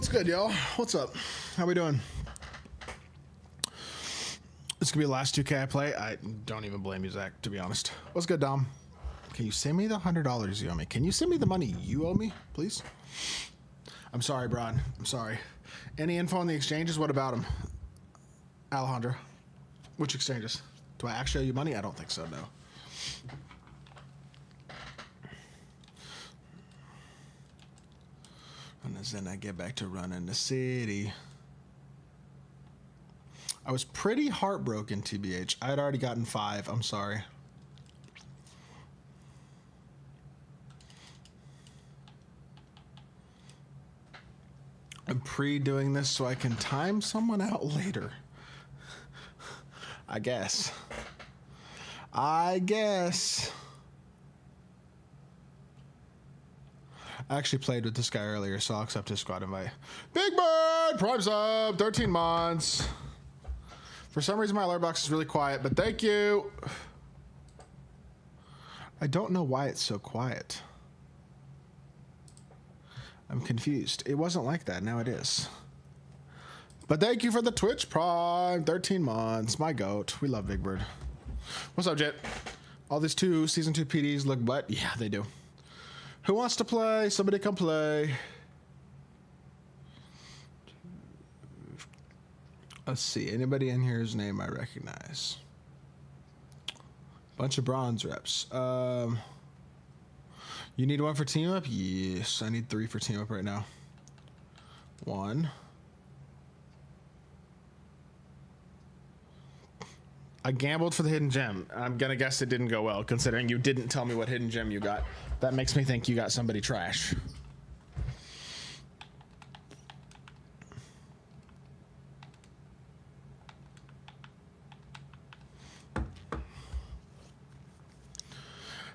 What's good, y'all? What's up? How we doing? This could be the last 2K I play. I don't even blame you, Zach, to be honest. What's good, Dom? Can you send me the $100 you owe me? Can you send me the money you owe me, please? I'm sorry, Brian. I'm sorry. Any info on the exchanges? What about them? Alejandro. Which exchanges? Do I actually owe you money? I don't think so, no. And then I get back to running the city. I was pretty heartbroken, TBH. I had already gotten 5. I'm sorry. I'm pre-doing this so I can time someone out later. I guess. I actually played with this guy earlier, so I'll accept his squad invite. Big Bird! Prime sub! 13 months. For some reason, my alert box is really quiet, but thank you. I don't know why it's so quiet. I'm confused. It wasn't like that. Now it is. But thank you for the Twitch Prime. 13 months. My goat. We love Big Bird. What's up, Jet? All these season 2 PDs look butt. Yeah, they do. Who wants to play? Somebody come play. Let's see. Anybody in here's name I recognize? Bunch of bronze reps. You need 1 for team up? Yes. I need 3 for team up right now. 1. I gambled for the hidden gem. I'm gonna guess it didn't go well, considering you didn't tell me what hidden gem you got. That makes me think you got somebody trash.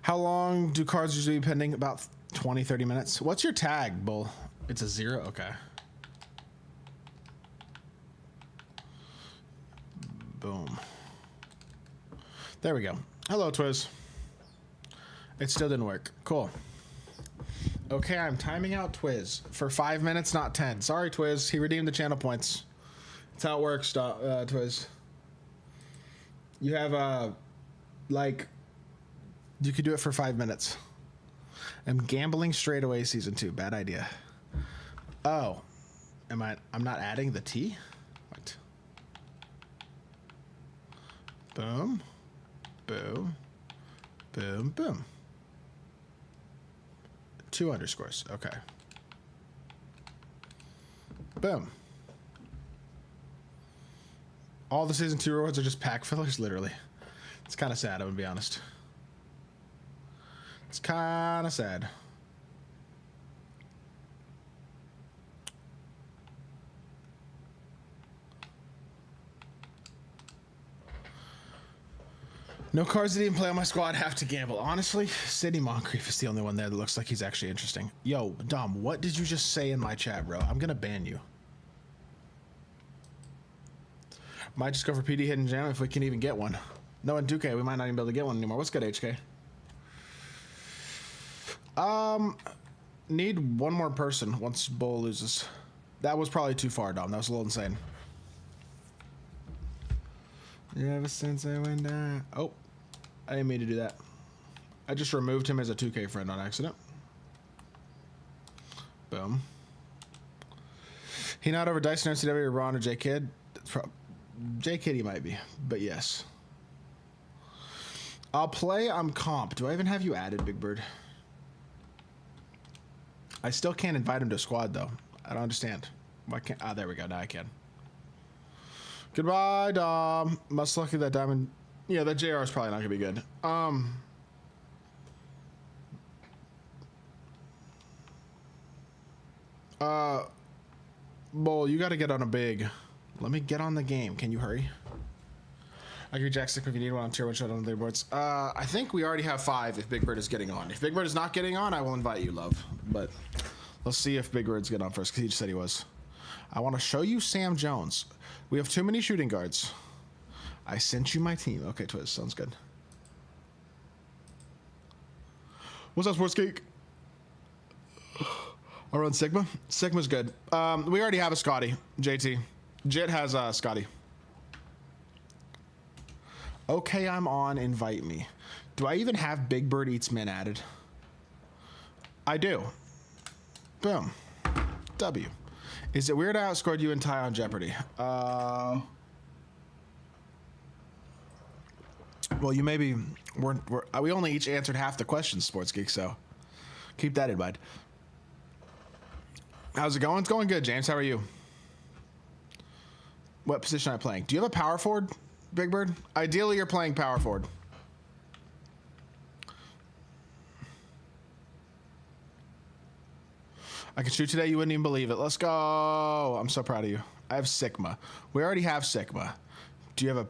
How long do cards usually be pending? About 20, 30 minutes. What's your tag, Bull? It's a 0? Okay. Boom. There we go. Hello, Twiz. It still didn't work. Cool. Okay, I'm timing out Twiz for 5 minutes, not 10. Sorry, Twiz. He redeemed the channel points. That's how it works, Twiz. You have, like... You could do it for 5 minutes. I'm gambling straight away season 2. Bad idea. Oh. I'm not adding the T? What? Boom. Boom. Boom. Boom. 2 underscores. Okay. Boom. All the season 2 rewards are just pack fillers, literally. It's kind of sad, I'm gonna be honest. It's kind of sad. No cards that even play on my squad have to gamble. Honestly, City Moncrief is the only one there that looks like he's actually interesting. Yo, Dom, what did you just say in my chat, bro? I'm gonna ban you. Might just go for PD Hidden Gem if we can even get one. No, in 2K, we might not even be able to get one anymore. What's good, HK? Need one more person once Bull loses. That was probably too far, Dom. That was a little insane. Ever since I went down. Oh, I didn't mean to do that. I just removed him as a 2K friend on accident. Boom. He not over Dice in NCW or Ron or J Kid? J Kid he might be, but yes. I'll play. I'm comp. Do I even have you added, Big Bird? I still can't invite him to a squad though. I don't understand. Why can't? Ah, there we go. Now I can. Goodbye, Dom. Must lucky that diamond. Yeah, that JR is probably not gonna be good. Bull, you got to get on a big. Let me get on the game. Can you hurry? I agree, Jackstick, if you need one on tier 1 shot on the leaderboards. I think we already have 5 if Big Bird is getting on. If Big Bird is not getting on, I will invite you, love. But let's see if Big Bird's getting on first, because he just said he was. I want to show you Sam Jones. We have too many shooting guards. I sent you my team. Okay, Twiz, sounds good. What's up, Sports Geek? I'll run Sigma. Sigma's good. We already have a Scotty, JT. Jit has a Scotty. Okay, I'm on. Invite me. Do I even have Big Bird Eats Min added? I do. Boom. W. Is it weird I outscored you and Ty on Jeopardy? Well, you maybe weren't. We only each answered half the questions, Sports Geek, so keep that in mind. How's it going? It's going good, James. How are you? What position am I playing? Do you have a power forward, Big Bird? Ideally, you're playing power forward. I can shoot today. You wouldn't even believe it. Let's go. I'm so proud of you. I have Sigma. We already have Sigma. Do you have a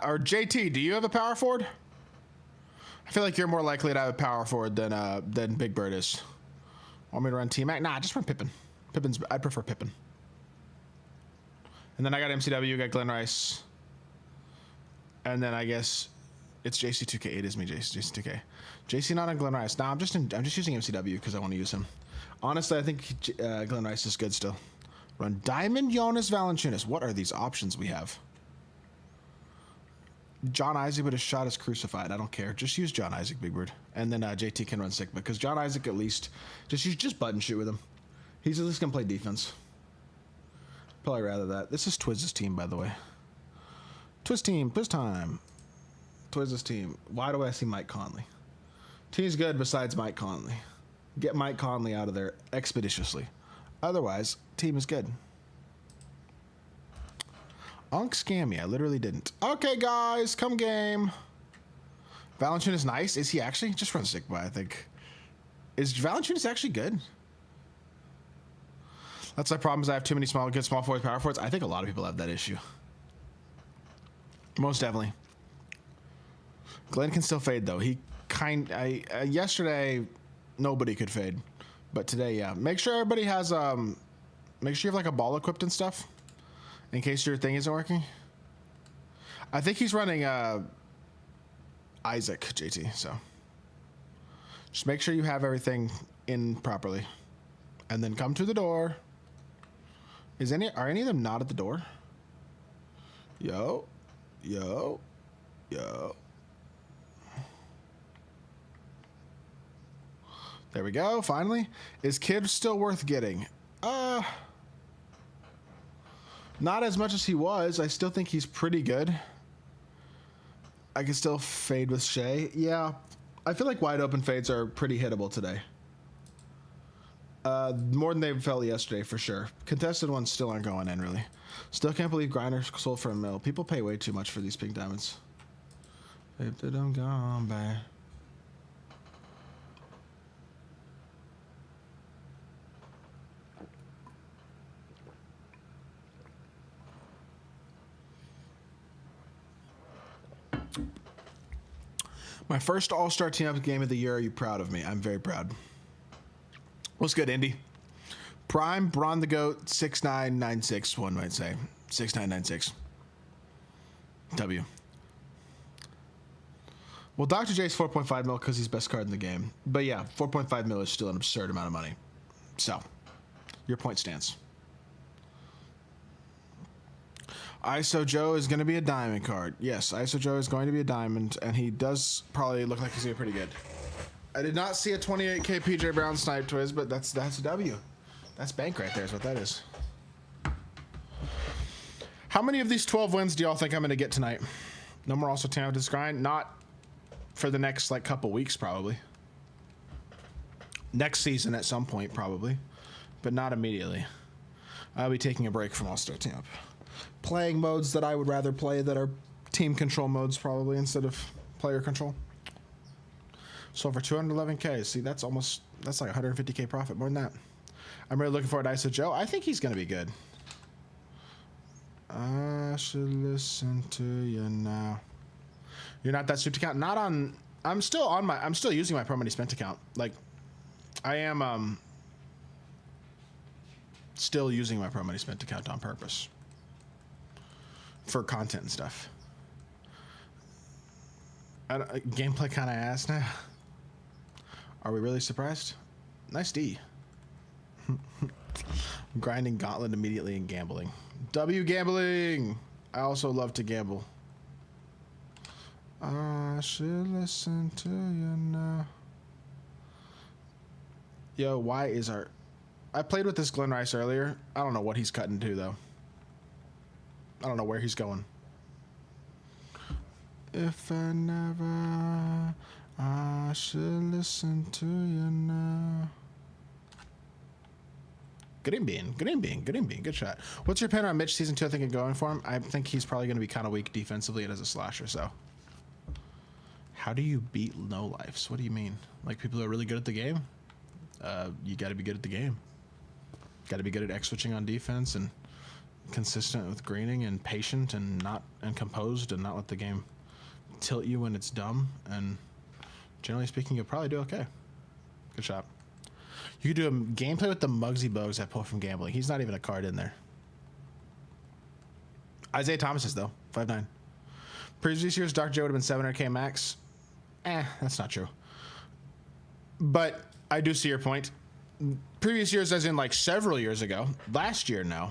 or JT? Do you have a power forward? I feel like you're more likely to have a power forward than Big Bird is. Want me to run T-Mac? Nah, just run Pippin. I prefer Pippin. And then I got MCW, got Glenn Rice. And then I guess it's JC2K. It is me, JC2K. JC not on Glenn Rice. Nah, I'm just using MCW because I want to use him. Honestly, I think Glenn Rice is good still. Run Diamond, Jonas Valanciunas. What are these options we have? John Isaac, but his shot is crucified. I don't care. Just use John Isaac, Big Bird. And then JT can run Sigma. Because John Isaac, at least, just button shoot with him. He's at least going to play defense. Probably rather that. This is Twizz's team, by the way. Twiz team. Twiz time. Twizz's team. Why do I see Mike Conley? Team's good besides Mike Conley. Get Mike Conley out of there expeditiously. Otherwise, team is good. Unk scam me. I literally didn't. Okay, guys, come game. Valanciunas is nice. Is he actually? Just run Sigma, I think. Is Valanciunas actually good? That's my problem. Is I have too many good small forwards, power forwards. I think a lot of people have that issue. Most definitely. Glenn can still fade though. Yesterday nobody could fade, but today, yeah. Make sure everybody has make sure you have like a ball equipped and stuff. In case your thing isn't working. I think he's running Isaac, JT, so. Just make sure you have everything in properly. And then come to the door. Are any of them not at the door? Yo. Yo. Yo. There we go, finally. Is Kid still worth getting? Not as much as he was. I still think he's pretty good. I can still fade with Shea. Yeah. I feel like wide open fades are pretty hittable today. More than they felt yesterday, for sure. Contested ones still aren't going in, really. Still can't believe Grindr sold for $1 million. People pay way too much for these pink diamonds. If they don't go bad. My first All-Star Team-Up game of the year. Are you proud of me? I'm very proud. What's good, Indy? Prime, Braun the Goat, 6996, one might say. 6996. W. Well, Dr. J's 4.5 mil because he's best card in the game. But yeah, 4.5 mil is still an absurd amount of money. So, your point stands. ISO Joe is going to be a diamond card. Yes, ISO Joe is going to be a diamond, and he does probably look like he's going to be pretty good. I did not see a 28K PJ Brown snipe Twiz, but that's a W. That's bank right there is what that is. How many of these 12 wins do y'all think I'm going to get tonight? No more also Tam to grind? Not for the next like couple weeks probably. Next season at some point probably, but not immediately. I'll be taking a break from All-Star Tamp. Playing modes that I would rather play that are team control modes probably instead of player control. So for 211K, see that's like 150K profit, more than that. I'm really looking forward to ISO Joe. I think he's gonna be good. I should listen to you now. You're not that super account. Not on. I'm still using my Pro Money Spent account. Like, I am still using my Pro Money Spent account on purpose for content and stuff. Gameplay kind of ass now. Are we really surprised? Nice D. Grinding Gauntlet immediately and gambling. W gambling. I also love to gamble. I should listen to you now. Yo, why is our... I played with this Glen Rice earlier. I don't know what he's cutting to, though. I don't know where he's going. If I never... I should listen to you now. Green bean. Good shot. What's your opinion on Mitch season 2 thinking going for him? I think he's probably going to be kind of weak defensively and as a slasher, so... How do you beat no lives? What do you mean? Like people who are really good at the game? You got to be good at the game. Got to be good at X switching on defense and consistent with greening and patient and composed and not let the game tilt you when it's dumb. And generally speaking, you'll probably do okay. Good shot. You could do a gameplay with the Muggsy Bogues I pulled from gambling. He's not even a card in there. Isaiah Thomas is though, 5'9". Previous years, Dr. J would have been 700k max. That's not true. But I do see your point. Previous years as in like several years ago. Last year, no.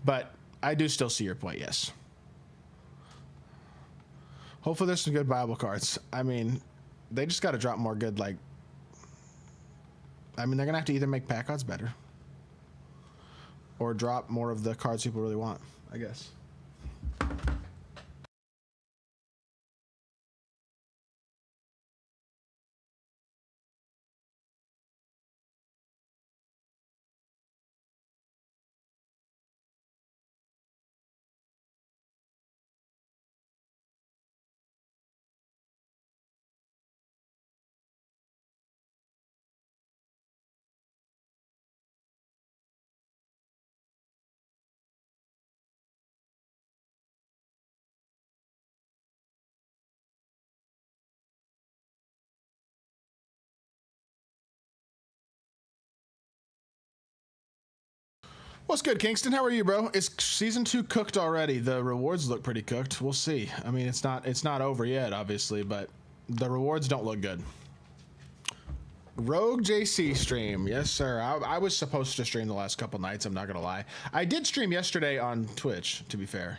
But I do still see your point, yes. Hopefully there's some good Bible cards. I mean, they just got to drop more good, like... I mean, they're going to have to either make pack odds better. Or drop more of the cards people really want, I guess. What's good, Kingston? How are you, bro? Is season 2 cooked already? The rewards look pretty cooked. We'll see. I mean, it's not over yet, obviously, but the rewards don't look good. Rogue JC stream. Yes, sir. I was supposed to stream the last couple nights. I'm not going to lie. I did stream yesterday on Twitch, to be fair.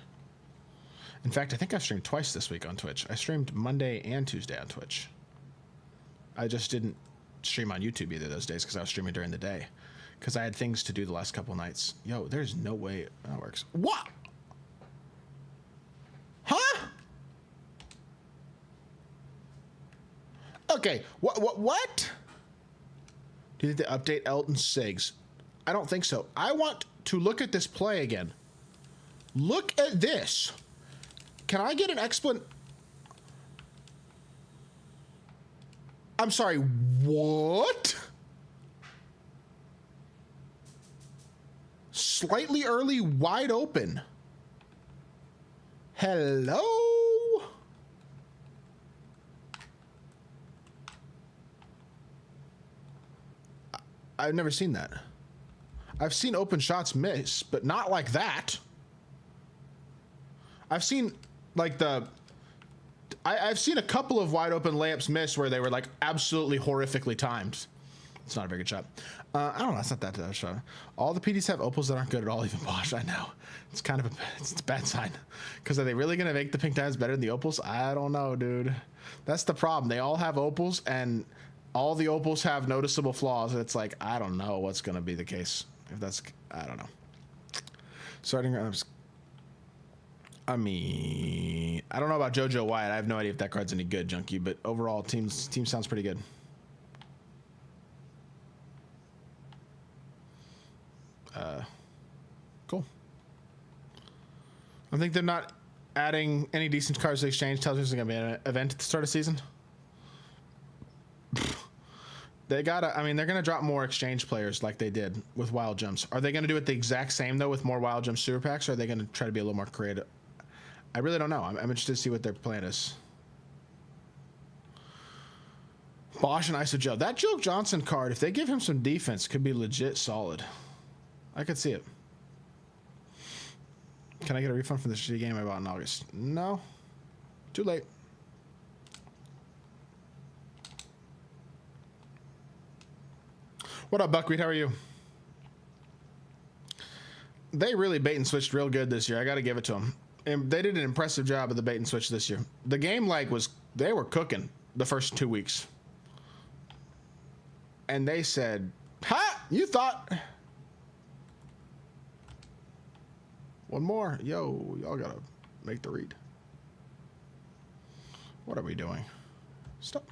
In fact, I think I've streamed twice this week on Twitch. I streamed Monday and Tuesday on Twitch. I just didn't stream on YouTube either those days because I was streaming during the day. Because I had things to do the last couple nights. Yo, there's no way that works. What? Huh? Okay, what? Did they update Elton Siggs? I don't think so. I want to look at this play again. Look at this. Can I get an explanation? I'm sorry, what? Slightly early, wide open. Hello? I've never seen that. I've seen open shots miss, but not like that. I've seen like I've seen a couple of wide open layups miss where they were like absolutely horrifically timed. It's not a very good shot. I don't know. It's not that shot. All the PDs have opals that aren't good at all, even Bosch. I know. It's kind of it's a bad sign. Because are they really going to make the pink diamonds better than the opals? I don't know, dude. That's the problem. They all have opals, and all the opals have noticeable flaws. And it's like, I don't know what's going to be the case. If that's, I don't know. Starting, I mean, I don't know about JoJo Wyatt. I have no idea if that card's any good, Junkie. But overall, team sounds pretty good. Cool. I think they're not adding any decent cards to exchange. Tells me there's going to be an event at the start of the season. They gotta, I mean, they're going to drop more exchange players like they did with Wild Gems. Are they going to do it the exact same, though, with more Wild Gem Super Packs, or are they going to try to be a little more creative? I really don't know. I'm interested to see what their plan is. Bosch and Iso Joe. That Joe Johnson card, if they give him some defense, could be legit solid. I could see it. Can I get a refund for the shitty game I bought in August? No. Too late. What up, Buckwheat? How are you? They really bait and switched real good this year. I got to give it to them. And they did an impressive job of the bait and switch this year. The game they were cooking the first 2 weeks. And they said, ha, you thought. One more. Yo, y'all got to make the read. What are we doing? Stop.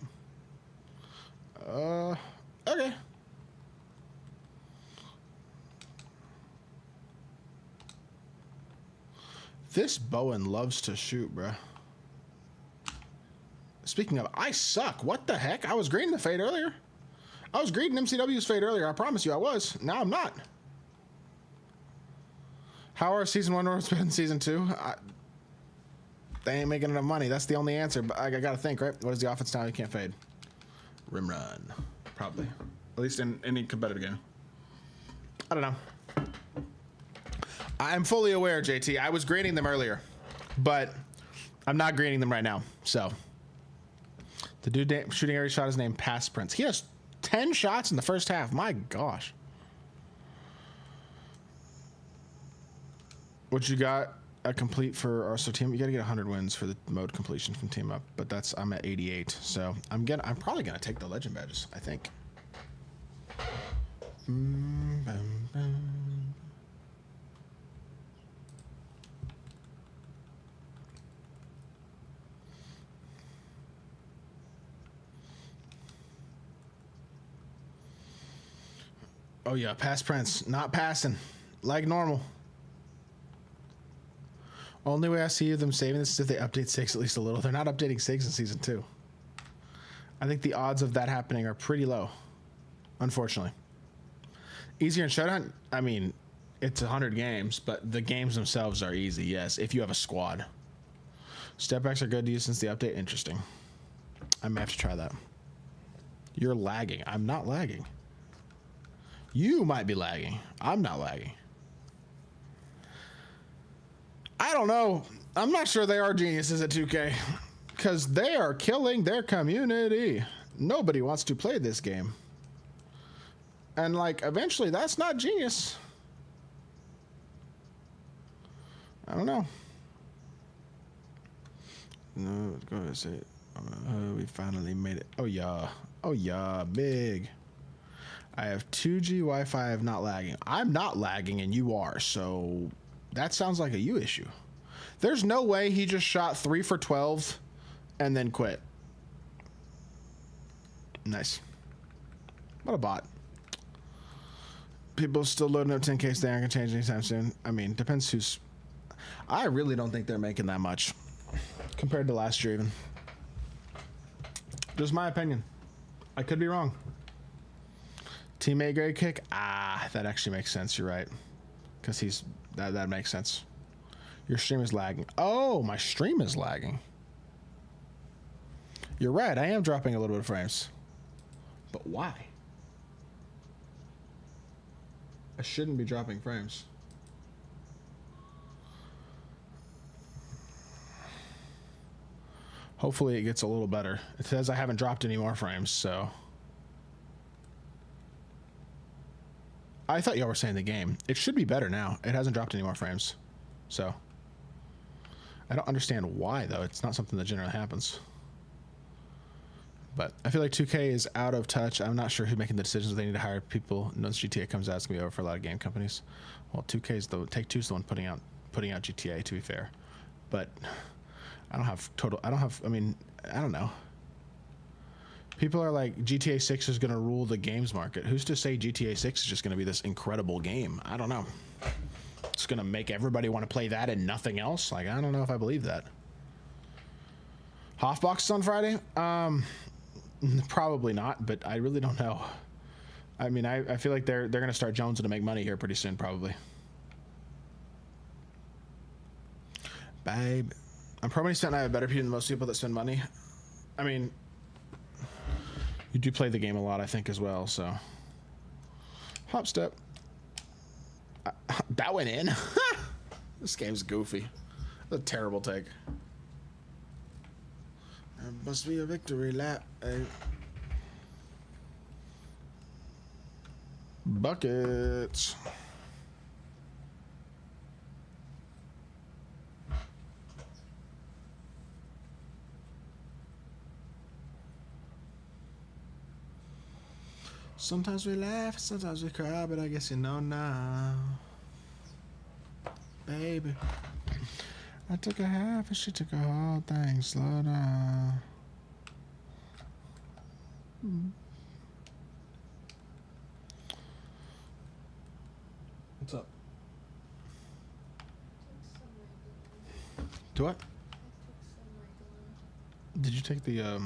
Okay. This Bowen loves to shoot, bruh. Speaking of, I suck. What the heck? I was greeting the fade earlier. I was greeting MCW's fade earlier. I promise you I was. Now I'm not. How are season 1 roads better than season 2? They ain't making enough money. That's the only answer. But I got to think, right? What is the offense now? You can't fade. Rim run. Probably. At least in any competitive game. I don't know. I'm fully aware, JT. I was grading them earlier, but I'm not grading them right now. So the dude shooting every shot is named Pass Prince. He has 10 shots in the first half. My gosh. What you got a complete for our team? You got to get 100 wins for the mode completion from team up, but I'm at 88. So I'm probably gonna take the legend badges. I think. Oh yeah, Pass Prince, not passing, like normal. Only way I see them saving this is if they update 6 at least a little. They're not updating 6 in season 2. I think the odds of that happening are pretty low, unfortunately. Easier in Showdown, I mean, it's 100 games, but the games themselves are easy, yes, if you have a squad. Step backs are good to use since the update. Interesting. I may have to try that. You're lagging. I'm not lagging. You might be lagging. I'm not lagging. I don't know. I'm not sure they are geniuses at 2K because they are killing their community. Nobody wants to play this game. And like, eventually that's not genius. I don't know. No, go ahead and say it. We finally made it. Oh yeah. Oh yeah, big. I have 2G Wi-Fi. I'm not lagging. I'm not lagging and you are, so that sounds like a you issue. There's no way he just shot 3 for 12 and then quit. Nice. What a bot. People still loading up 10K, so they aren't gonna change anytime soon. I mean, depends who's. I really don't think they're making that much compared to last year even. Just my opinion. I could be wrong. Teammate grade kick? Ah, that actually makes sense. You're right. Because that makes sense. Your stream is lagging. Oh, my stream is lagging. You're right. I am dropping a little bit of frames. But why? I shouldn't be dropping frames. Hopefully it gets a little better. It says I haven't dropped any more frames, so. I thought y'all were saying the game. It should be better now. It hasn't dropped any more frames. So. I don't understand why, though. It's not something that generally happens. But I feel like 2K is out of touch. I'm not sure who's making the decisions. They need to hire people. Once GTA comes out, it's going to be over for a lot of game companies. Well, Take-Two's the one putting out GTA, to be fair. But I mean, I don't know. People are like, GTA 6 is going to rule the games market. Who's to say GTA 6 is just going to be this incredible game? I don't know. It's going to make everybody want to play that and nothing else? Like, I don't know if I believe that. Hoffbox is on Friday? Probably not, but I really don't know. I mean, I feel like they're going to start jonesing to make money here pretty soon, probably. Babe. I'm probably spent. I have a better opinion than most people that spend money. I mean, you do play the game a lot, I think, as well, so. Hop step. That went in. This game's goofy. That's a terrible take. There must be a victory lap. Buckets. Sometimes we laugh, sometimes we cry, but I guess you know now. Baby, I took a half and she took a whole thing. Slow down. What's up? Do what? Did you take the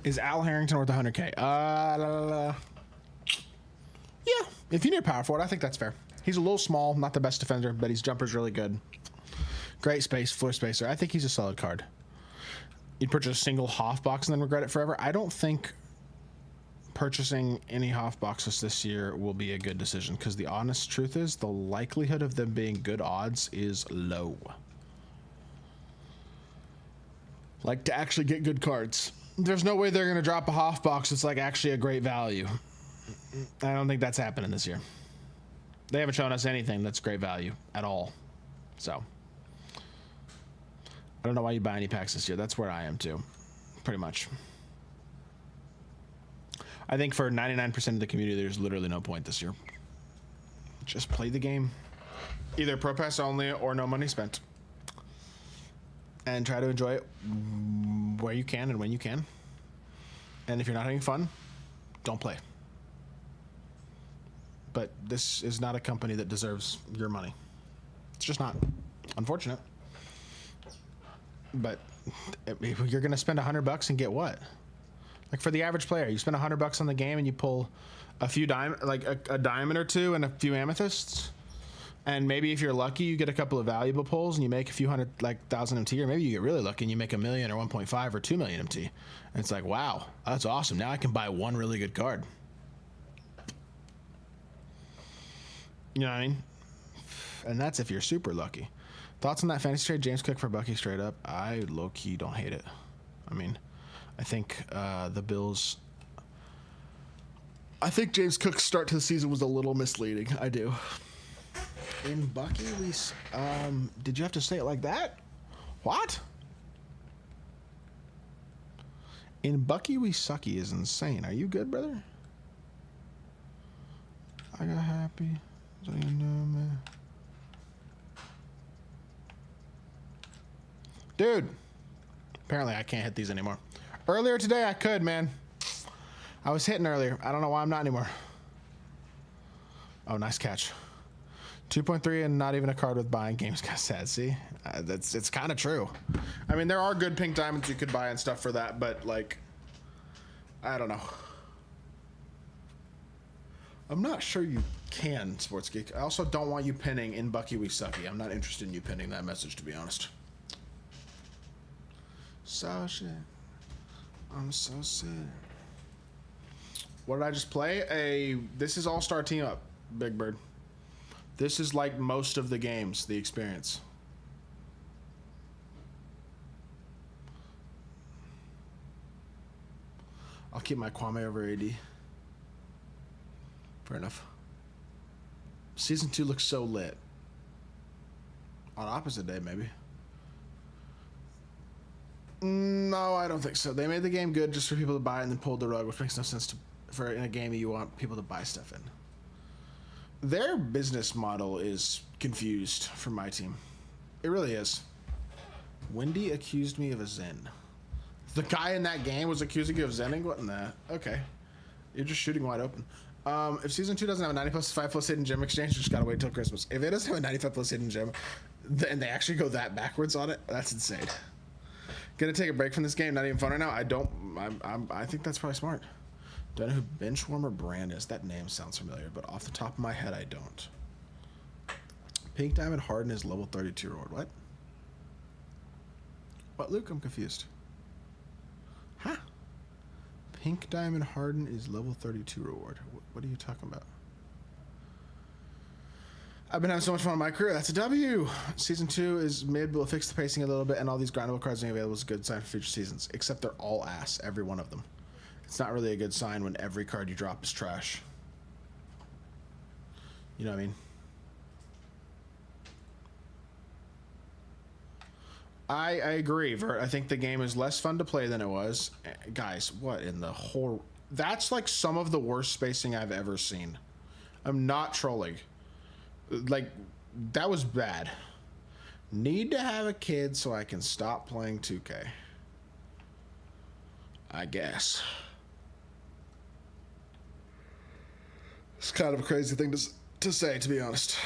is Al Harrington worth 100K? Yeah, if you need a power forward, I think that's fair. He's a little small, not the best defender, but his jumper's really good. Great space, floor spacer. I think he's a solid card. You'd purchase a single Hoff box and then regret it forever. I don't think purchasing any Hoff boxes this year will be a good decision, because the honest truth is the likelihood of them being good odds is low. Like, to actually get good cards. There's no way they're going to drop a Hoff box that's like actually a great value. I don't think that's happening this year. They haven't shown us anything that's great value at all. So I don't know why you buy any packs this year. That's where I am too, pretty much. I think for 99% of the community, there's literally no point this year. Just play the game. Either Pro Pass only or no money spent. And try to enjoy it where you can and when you can. And if you're not having fun, don't play. But this is not a company that deserves your money. It's just not. Unfortunate. But you're going to spend $100 and get what? Like, for the average player, you spend $100 on the game and you pull a few a diamond or two and a few amethysts. And maybe if you're lucky, you get a couple of valuable pulls and you make a few hundred, like 1,000 MT, or maybe you get really lucky and you make $1 million or 1.5 or 2 million MT. And it's like, wow, that's awesome. Now I can buy one really good card. You know what I mean? And that's if you're super lucky. Thoughts on that fantasy trade? James Cook for Bucky straight up. I low-key don't hate it. I mean, I think the Bills... I think James Cook's start to the season was a little misleading. I do. In Bucky, we... did you have to say it like that? What? In Bucky, we sucky is insane. Are you good, brother? I got happy. So you know, man. Dude. Apparently, I can't hit these anymore. Earlier today, I could, man. I was hitting earlier. I don't know why I'm not anymore. Oh, nice catch. 2.3 and not even a card with buying games got sad. See, it's kind of true. I mean, there are good pink diamonds you could buy and stuff for that, but like, I don't know. I'm not sure you can, Sports Geek. I also don't want you pinning in Bucky we sucky. I'm not interested in you pinning that message, to be honest. So shit. I'm so sad. What did I just play? This is All-Star Team Up, Big Bird. This is like most of the games, the experience. I'll keep my Kwame over AD. Fair enough. Season 2 looks so lit. On opposite day, maybe. No, I don't think so. They made the game good just for people to buy it and then pulled the rug, which makes no sense for in a game that you want people to buy stuff in. Their business model is confused for my team. It really is. Wendy accused me of a Zen. The guy in that game was accusing you of Zenning? What in that? Okay. You're just shooting wide open. If season 2 doesn't have a 90 plus 5 plus hidden gem exchange, you just gotta wait till Christmas. If it doesn't have a 95 plus hidden gem, and they actually go that backwards on it, that's insane. Gonna take a break from this game, not even fun right now. I think that's probably smart. Do I know who Benchwarmer Brand is? That name sounds familiar, but off the top of my head, I don't. Pink Diamond Harden is level 32 reward. What? What, Luke? I'm confused. Huh? Pink Diamond Harden is level 32 reward. What are you talking about? I've been having so much fun on my career. That's a W. Season 2 is maybe we'll fix the pacing a little bit, and all these grindable cards being available is a good sign for future seasons. Except they're all ass, every one of them. It's not really a good sign when every card you drop is trash. You know what I mean? I agree, Vert. I think the game is less fun to play than it was. Guys, what in the whole... That's like some of the worst spacing I've ever seen. I'm not trolling. Like, that was bad. Need to have a kid so I can stop playing 2K. I guess. It's kind of a crazy thing to say, to be honest.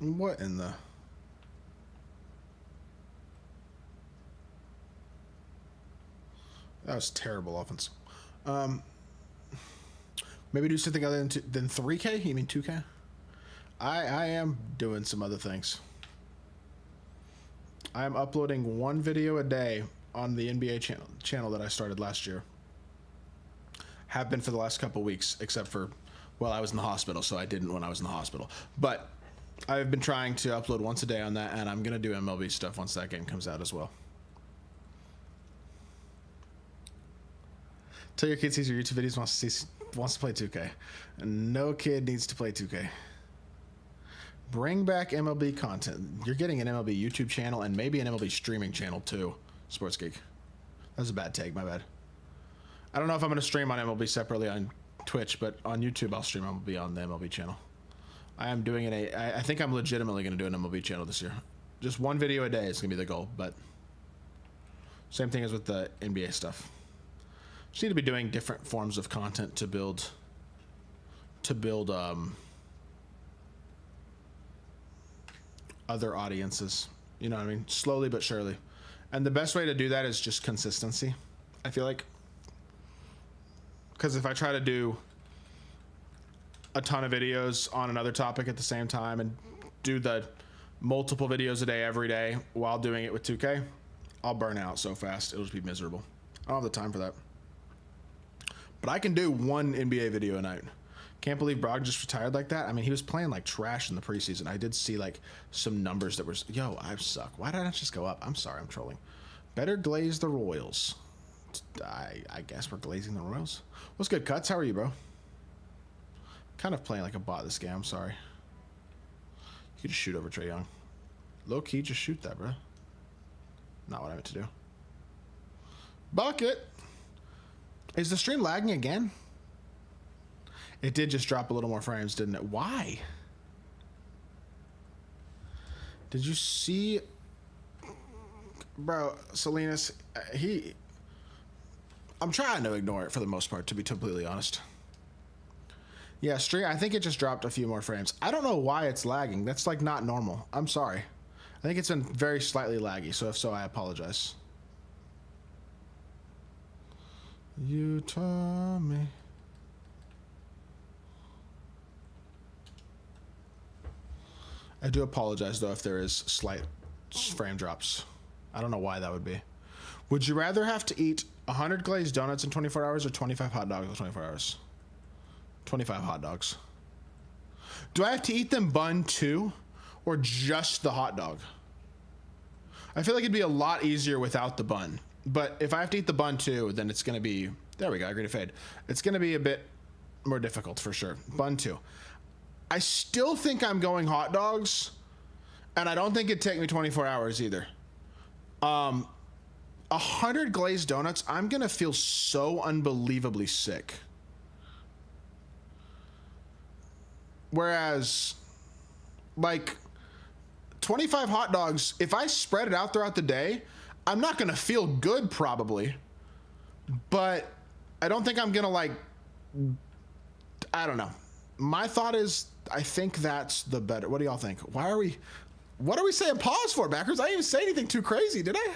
What in the... That was terrible offense. Maybe do something other than 3K? You mean 2K? I am doing some other things. I am uploading 1 video a day on the NBA channel that I started last year. Have been for the last couple weeks, except for, well, I was in the hospital, so I didn't when I was in the hospital. But I've been trying to upload once a day on that, and I'm going to do MLB stuff once that game comes out as well. Tell your kid sees your YouTube videos, wants to play 2K. No kid needs to play 2K. Bring back MLB content. You're getting an MLB YouTube channel and maybe an MLB streaming channel too, Sports Geek. That was a bad take, my bad. I don't know if I'm going to stream on MLB separately on Twitch, but on YouTube I'll stream MLB on the MLB channel. I am doing I think I'm legitimately going to do an MLB channel this year. Just 1 video a day is going to be the goal, but same thing as with the NBA stuff. Just need to be doing different forms of content to build other audiences. You know what I mean? Slowly but surely. And the best way to do that is just consistency, I feel like. Because if I try to do a ton of videos on another topic at the same time and do the multiple videos a day every day while doing it with 2K, I'll burn out so fast. It'll just be miserable. I don't have the time for that. But I can do 1 NBA video a night. Can't believe Brog just retired like that. I mean, he was playing like trash in the preseason. I did see like some numbers that were, yo, I suck. Why did I not just go up? I'm sorry, I'm trolling. Better glaze the Royals. I guess we're glazing the Royals. What's good, Cuts? How are you, bro? Kind of playing like a bot this game. I'm sorry. You could just shoot over Trae Young. Low key, just shoot that, bro. Not what I meant to do. Bucket. Is the stream lagging again? It did just drop a little more frames, didn't it? Why? Did you see... Bro, Salinas, I'm trying to ignore it for the most part, to be completely honest. Yeah, stream, I think it just dropped a few more frames. I don't know why it's lagging. That's like not normal. I'm sorry. I think it's been very slightly laggy, so if so, I apologize. You told me. I do apologize, though, if there is slight frame drops. I don't know why that would be. Would you rather have to eat 100 glazed donuts in 24 hours or 25 hot dogs in 24 hours? 25 hot dogs. Do I have to eat them bun too, or just the hot dog? I feel like it'd be a lot easier without the bun. But if I have to eat the bun too, then it's going to be, there we go, I agree to fade. It's going to be a bit more difficult for sure. Bun too. I still think I'm going hot dogs, and I don't think it'd take me 24 hours either. 100 glazed donuts, I'm going to feel so unbelievably sick. Whereas, like, 25 hot dogs, if I spread it out throughout the day, I'm not going to feel good probably, but I don't think I'm going to, like, I don't know. My thought is, I think that's the better. What do y'all think? What are we saying pause for, backers? I didn't even say anything too crazy, did I?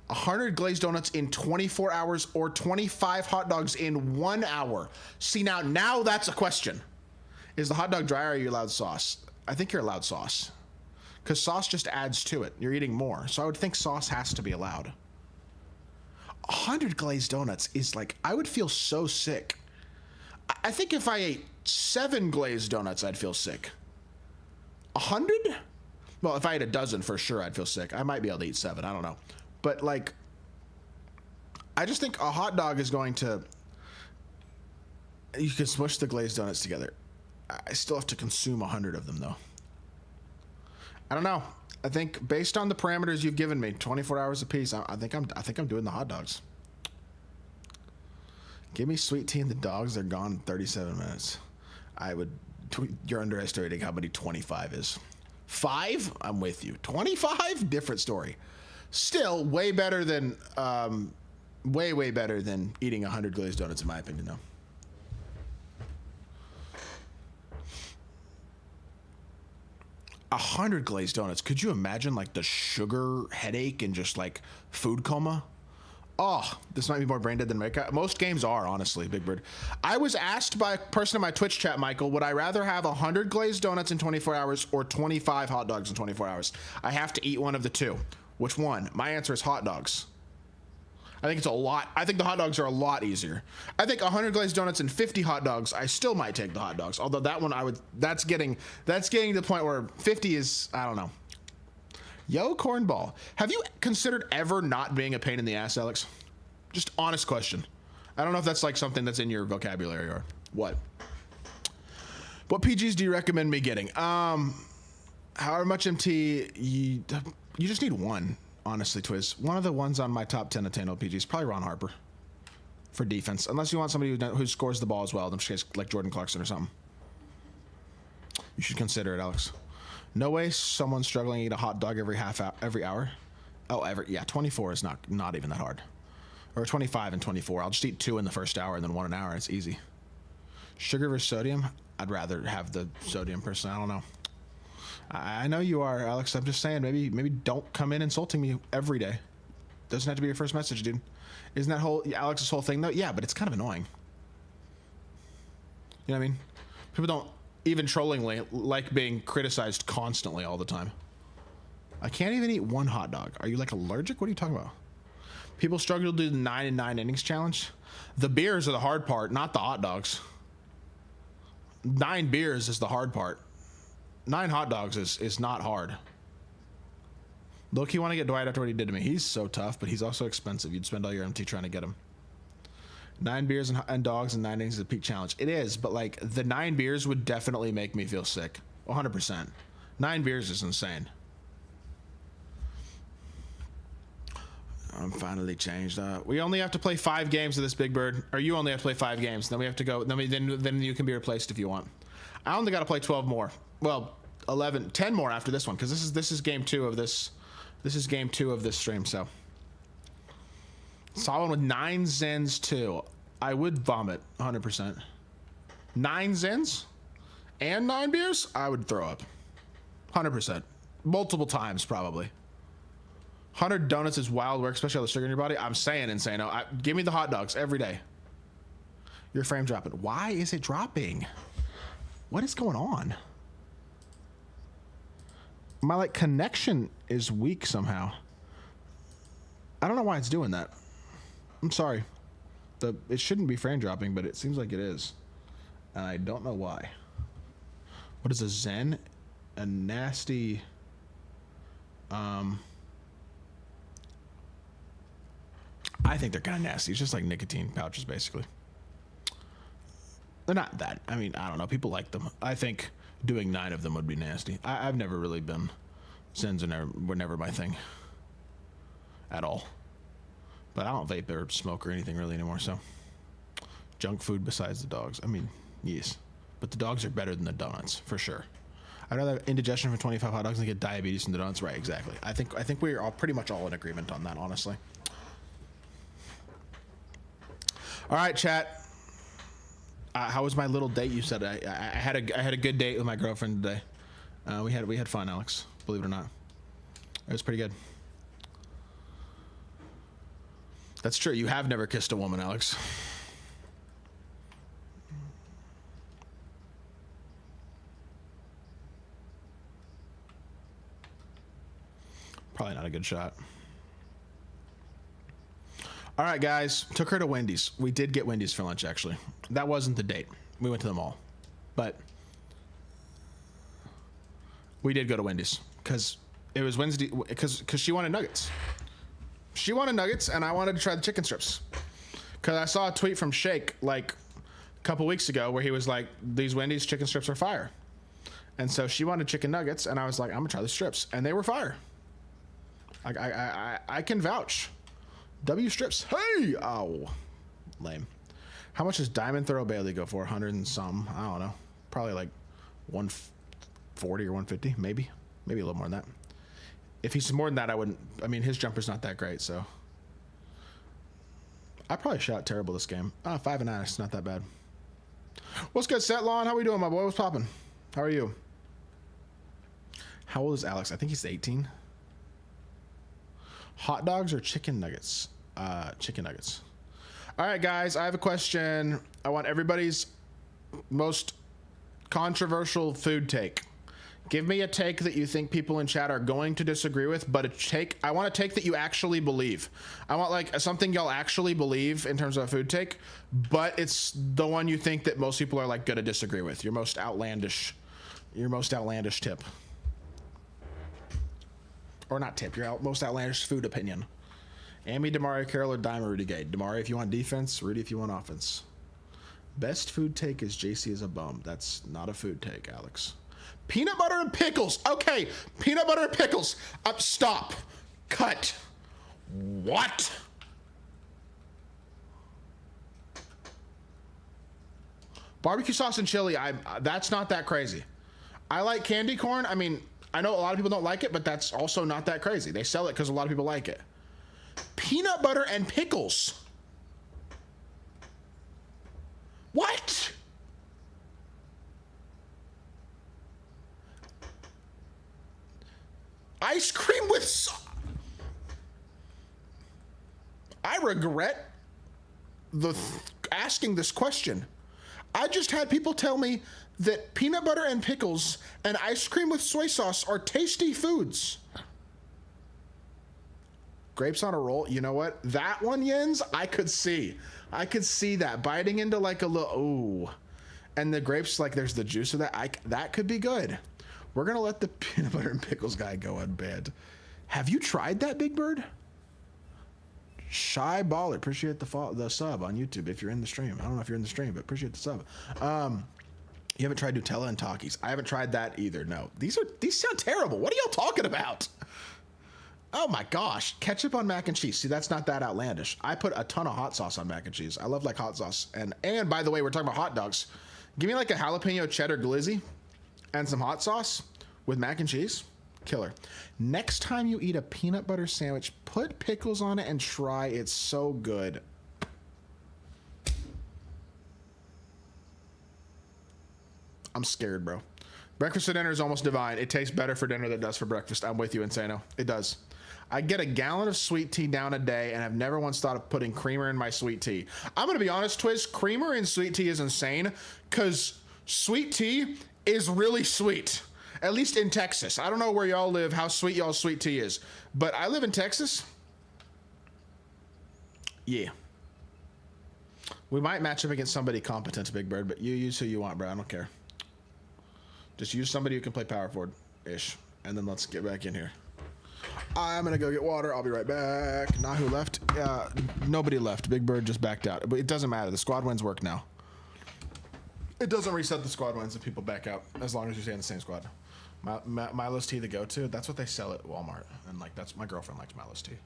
100 glazed donuts in 24 hours or 25 hot dogs in 1 hour. See, now that's a question. Is the hot dog dry or are you allowed sauce? I think you're allowed sauce. Because sauce just adds to it. You're eating more. So I would think sauce has to be allowed. 100 glazed donuts is like, I would feel so sick. I think if I ate 7 glazed donuts, I'd feel sick. 100? Well, if I ate a dozen, for sure, I'd feel sick. I might be able to eat 7. I don't know. But, like, I just think a hot dog is going to... You can smush the glazed donuts together. I still have to consume 100 of them, though. I don't know. I think based on the parameters you've given me, 24 hours apiece, I think I'm doing the hot dogs. Give me sweet tea and the dogs are gone in 37 minutes. You're underestimating how many 25 is. 5? I'm with you. 25? Different story. Still way better than, way better than eating 100 glazed donuts in my opinion, though. A 100 glazed donuts. Could you imagine like the sugar headache and just like food coma? Oh, this might be more brain dead than makeup. Most games are, honestly, Big Bird. I was asked by a person in my Twitch chat, Michael, would I rather have 100 glazed donuts in 24 hours or 25 hot dogs in 24 hours? I have to eat one of the two. Which one? My answer is hot dogs. I think it's a lot. I think the hot dogs are a lot easier. I think 100 glazed donuts and 50 hot dogs, I still might take the hot dogs. Although that one that's getting to the point where 50 is, I don't know. Yo, cornball. Have you considered ever not being a pain in the ass, Alex? Just honest question. I don't know if that's like something that's in your vocabulary or what. What PGs do you recommend me getting? However much MT, you just need one. Honestly, Twiz. One of the ones on my top 10 attainable PGs, probably Ron Harper for defense. Unless you want somebody who scores the ball as well, in which case, like Jordan Clarkson or something. You should consider it, Alex. No way someone struggling to eat a hot dog every hour. Oh, yeah, 24 is not even that hard. Or 25 and 24. I'll just eat 2 in the first hour and then 1 an hour. It's easy. Sugar versus sodium? I'd rather have the sodium personally. I don't know. I know you are, Alex. I'm just saying, maybe don't come in insulting me every day. Doesn't have to be your first message, dude. Isn't that Alex's whole thing, though? Yeah, but it's kind of annoying. You know what I mean? People don't, even trollingly, like being criticized constantly all the time. I can't even eat 1 hot dog. Are you, like, allergic? What are you talking about? People struggle to do the 9 in 9 innings challenge. The beers are the hard part, not the hot dogs. 9 beers is the hard part. 9 hot dogs is not hard. Look, you want to get Dwight after what he did to me. He's so tough, but he's also expensive. You'd spend all your MT trying to get him. 9 beers and dogs and 9 innings is a peak challenge. It is, but like the 9 beers would definitely make me feel sick. 100%. 9 beers is insane. I'm finally changed. We only have to play 5 games of this, Big Bird. Or you only have to play 5 games. Then we have to go. Then you can be replaced if you want. I only got to play 12 more. Well, 10 more after this one, because this is game 2 of this. This is game 2 of this stream. So saw one with 9 Zens too. I would vomit 100%. 9 Zens and 9 beers. I would throw up 100%. Multiple times probably. 100 donuts is wild work, especially all the sugar in your body. I'm saying insane. Give me the hot dogs every day. Your frame dropping. Why is it dropping? What is going on? My like connection is weak somehow. I don't know why it's doing that. I'm sorry. It shouldn't be frame dropping, but it seems like it is. And I don't know why. What is a Zen? A nasty I think they're kind of nasty. It's just like nicotine pouches, basically. They're not that. I mean, I don't know. People like them. I think doing 9 of them would be nasty. I've never really been. Zins were never my thing. At all. But I don't vape or smoke or anything really anymore, so. Junk food besides the dogs. I mean, yes. But the dogs are better than the donuts, for sure. I'd rather have indigestion from 25 hot dogs than get diabetes from the donuts. Right, exactly. I think we're all pretty much all in agreement on that, honestly. All right, chat. How was my little date? You said I had a good date with my girlfriend today. We had fun, Alex. Believe it or not, it was pretty good. That's true. You have never kissed a woman, Alex. Probably not a good shot. All right, guys. Took her to Wendy's. We did get Wendy's for lunch, actually. That wasn't the date. We went to the mall. But we did go to Wendy's because it was Wednesday, because she wanted nuggets. She wanted nuggets, and I wanted to try the chicken strips. Because I saw a tweet from Shake, like, a couple weeks ago where he was like, these Wendy's chicken strips are fire. And so she wanted chicken nuggets, and I was like, I'm going to try the strips. And they were fire. I can vouch. W strips. Hey! Ow. Lame. How much does Diamond Thorough Bailey go for? 100 and some. I don't know. Probably like 140 or 150. Maybe a little more than that. If he's more than that, I wouldn't. I mean, his jumper's not that great, so. I probably shot terrible this game. 5 and 9. It's not that bad. What's good, Setlon? How we doing, my boy? What's popping? How are you? How old is Alex? I think he's 18. Hot dogs or chicken nuggets? Chicken nuggets. All right, guys, I have a question. I want everybody's most controversial food take. Give me a take that you think people in chat are going to disagree with, but I want a take that you actually believe. I want like something y'all actually believe in terms of a food take, but it's the one you think that most people are like going to disagree with. Your most outlandish tip. Or not tip, your most outlandish food opinion. Amy, Damari, Carroll, or Dime, or Rudy Gay. Damari if you want defense, Rudy if you want offense. Best food take is JC is a bum. That's not a food take, Alex. Peanut butter and pickles. Okay, peanut butter and pickles. Stop. Cut. What? Barbecue sauce and chili, that's not that crazy. I like candy corn. I mean, I know a lot of people don't like it, but that's also not that crazy. They sell it because a lot of people like it. Peanut butter and pickles. What? Ice cream with I regret asking this question. I just had people tell me that peanut butter and pickles and ice cream with soy sauce are tasty foods. Grapes on a roll. You know what? That one, Jens, I could see that biting into like a little, ooh. And the grapes, like there's the juice of that. That could be good. We're going to let the peanut butter and pickles guy go unbanned. Have you tried that, Big Bird? Shy Baller. Appreciate the sub on YouTube if you're in the stream. I don't know if you're in the stream, but appreciate the sub. You haven't tried Nutella and Takis. I haven't tried that either, no. These sound terrible. What are y'all talking about? Oh my gosh. Ketchup on mac and cheese. See, that's not that outlandish. I put a ton of hot sauce on mac and cheese. I love like hot sauce. And by the way, we're talking about hot dogs. Give me like a jalapeno cheddar glizzy and some hot sauce with mac and cheese. Killer. Next time you eat a peanut butter sandwich, put pickles on it and try. It's so good. I'm scared, bro. Breakfast and dinner is almost divine. It tastes better for dinner than it does for breakfast. I'm with you, Insano. It does. I get a gallon of sweet tea down a day, and I've never once thought of putting creamer in my sweet tea. I'm going to be honest, Twiz. Creamer in sweet tea is insane because sweet tea is really sweet. At least in Texas. I don't know where y'all live, how sweet y'all's sweet tea is. But I live in Texas. Yeah. We might match up against somebody competent, Big Bird, but you use who you want, bro. I don't care. Just use somebody who can play power forward-ish. And then let's get back in here. I'm gonna go get water. I'll be right back. Not who left. Nobody left. Big Bird just backed out. But it doesn't matter. The squad wins work now. It doesn't reset the squad wins if people back out, as long as you stay in the same squad. Milo's tea, the go-to. That's what they sell at Walmart, and like that's my girlfriend likes Milo's tea.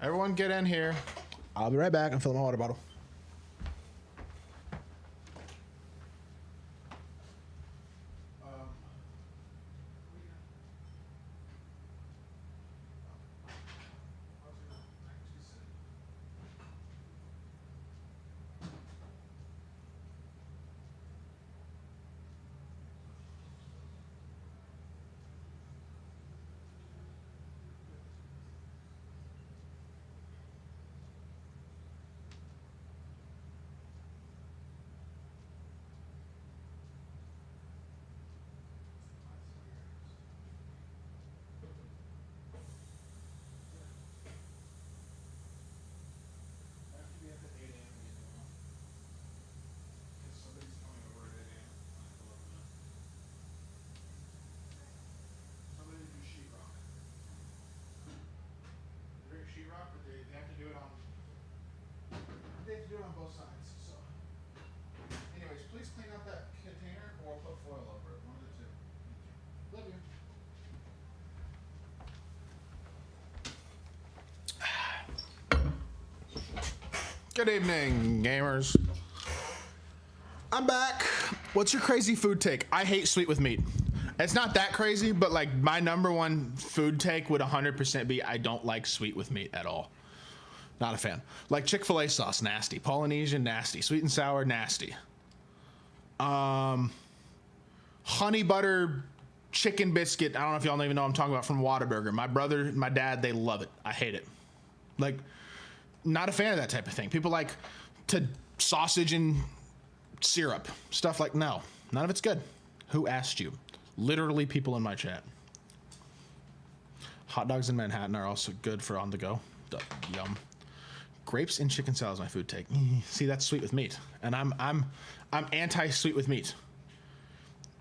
Everyone, get in here. I'll be right back. I'm filling my water bottle. They have to do it on both sides, so. Anyways, please clean out that container or put foil over it. One of the two. Love you. Good evening, gamers. I'm back. What's your crazy food take? I hate sweet with meat. It's not that crazy, but like my number one food take would 100% be I don't like sweet with meat at all. Not a fan. Like Chick-fil-A sauce, nasty. Polynesian, nasty. Sweet and sour, nasty. Honey butter chicken biscuit. I don't know if y'all even know what I'm talking about, from Whataburger. My brother, my dad, they love it. I hate it. Like, not a fan of that type of thing. People like to sausage and syrup. Stuff like, no. None of it's good. Who asked you? Literally people in my chat. Hot dogs in Manhattan are also good for on the go. Yum. Grapes and chicken salad is my food take. See, that's sweet with meat, and I'm anti-sweet with meat.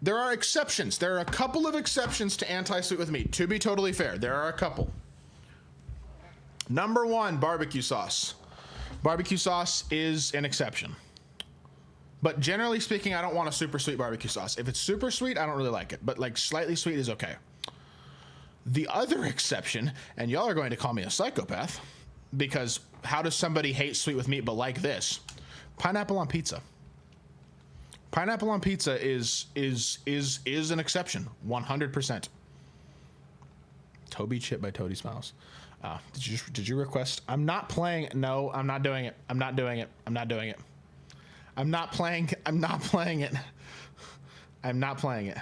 There are exceptions. There are a couple of exceptions to anti-sweet with meat. To be totally fair, there are a couple. Number one, barbecue sauce. Barbecue sauce is an exception. But generally speaking, I don't want a super sweet barbecue sauce. If it's super sweet, I don't really like it. But like slightly sweet is okay. The other exception, and y'all are going to call me a psychopath, because how does somebody hate sweet with meat but like this? Pineapple on pizza. Pineapple on pizza is an exception, 100%. Toby chip by Toady Smiles. Did you request? I'm not playing. No, I'm not doing it. I'm not doing it. I'm not doing it. I'm not playing. I'm not playing it. I'm not playing it.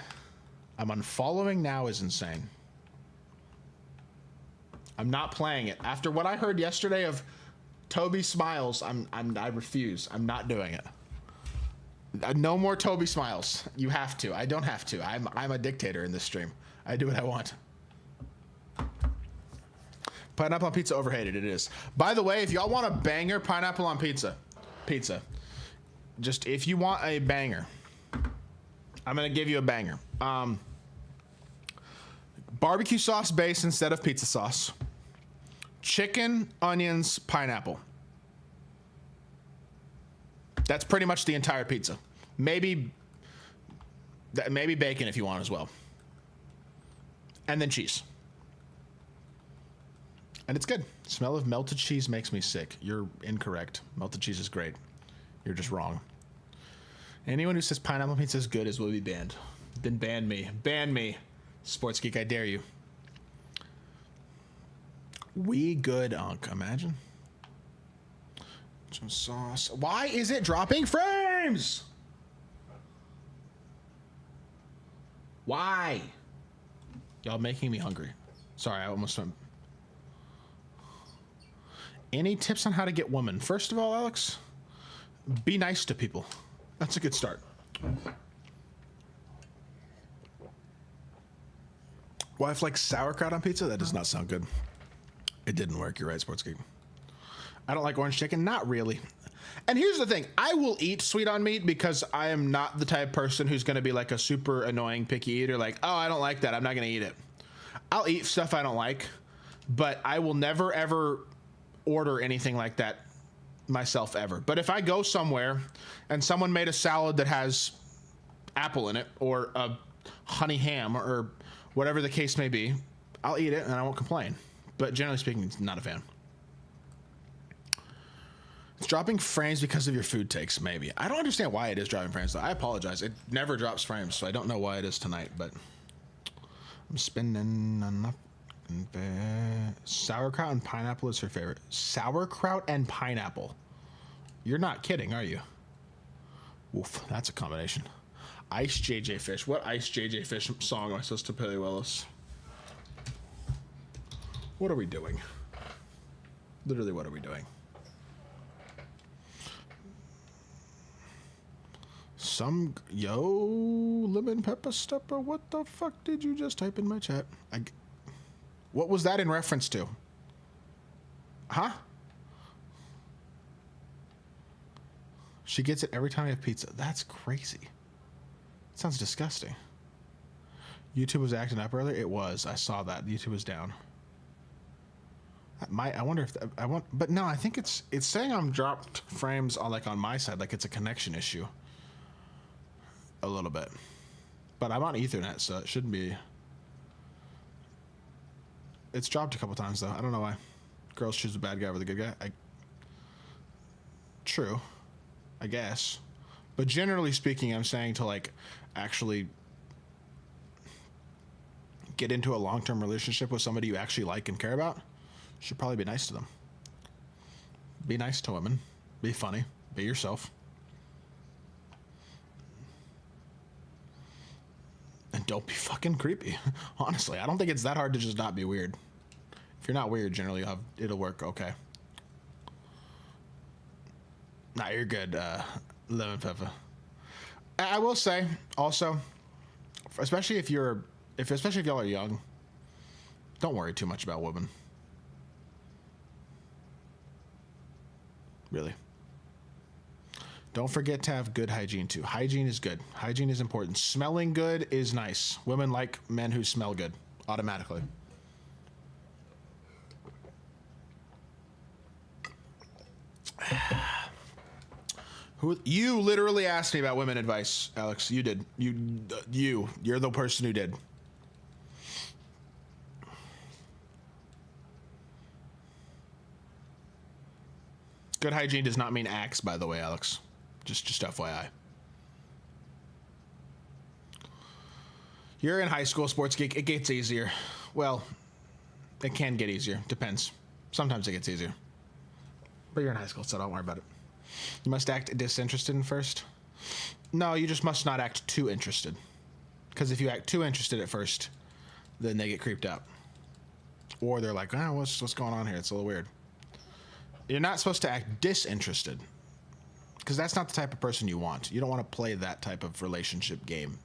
I'm unfollowing now is insane. I'm not playing it. After what I heard yesterday of Toby Smiles, I refuse. I'm not doing it. No more Toby Smiles. You have to. I don't have to. I'm a dictator in this stream. I do what I want. Pineapple on pizza overrated. It is. By the way, if y'all want a banger pineapple on pizza, just if you want a banger, I'm gonna give you a banger. Barbecue sauce base instead of pizza sauce. Chicken, onions, pineapple. That's pretty much the entire pizza. Maybe bacon if you want as well. And then cheese. And it's good. Smell of melted cheese makes me sick. You're incorrect. Melted cheese is great. You're just wrong. Anyone who says pineapple pizza is good will be banned. Then ban me. Ban me. Sports Geek, I dare you. We good, Unk. Imagine. Some sauce. Why is it dropping frames? Why? Y'all making me hungry. Sorry, I almost went. Any tips on how to get women? First of all, Alex, be nice to people. That's a good start. Wife likes sauerkraut on pizza? That does not sound good. It didn't work. You're right, Sports Geek. I don't like orange chicken. Not really. And here's the thing. I will eat sweet on meat because I am not the type of person who's going to be like a super annoying picky eater. Like, oh, I don't like that. I'm not going to eat it. I'll eat stuff I don't like, but I will never ever order anything like that myself ever. But if I go somewhere and someone made a salad that has apple in it or a honey ham or whatever the case may be, I'll eat it and I won't complain. But generally speaking, not a fan. It's dropping frames because of your food takes, maybe. I don't understand why it is dropping frames, though. I apologize. It never drops frames, so I don't know why it is tonight, but I'm spending enough. Sauerkraut and pineapple is her favorite. Sauerkraut and pineapple. You're not kidding, are you? Oof, that's a combination. Ice JJ Fish. What Ice JJ Fish song am I supposed to play, Willis? What are we doing? Literally, what are we doing? Lemon pepper stepper, what the fuck did you just type in my chat? What was that in reference to? Huh? She gets it every time I have pizza. That's crazy. Sounds disgusting. YouTube was acting up earlier. It was. I saw that. YouTube was down. I wonder if I want, but no, I think it's saying I'm dropped frames on my side, like it's a connection issue. A little bit, but I'm on Ethernet, so it shouldn't be. It's dropped a couple times though. I don't know why. Girls choose the bad guy over the good guy. True, I guess, but generally speaking, I'm saying to actually get into a long-term relationship with somebody you actually like and care about. You should probably be nice to them. Be nice to women. Be funny. Be yourself. And don't be fucking creepy. Honestly, I don't think it's that hard to just not be weird. If you're not weird, generally it'll work okay. Nah, you're good, Lemon Pepper. I will say also, especially if y'all are young, don't worry too much about women. Really. Don't forget to have good hygiene too. Hygiene is good. Hygiene is important. Smelling good is nice. Women like men who smell good automatically. You literally asked me about women advice, Alex. You did. You're the person who did. Good hygiene does not mean axe, by the way, Alex. Just FYI. You're in high school, sports geek. It gets easier. Well, it can get easier. Depends. Sometimes it gets easier. But you're in high school, so don't worry about it. You must act disinterested in first. No, you just must not act too interested. Because if you act too interested at first, then they get creeped out. Or they're like, oh, what's going on here? It's a little weird. You're not supposed to act disinterested. Because that's not the type of person you want. You don't want to play that type of relationship game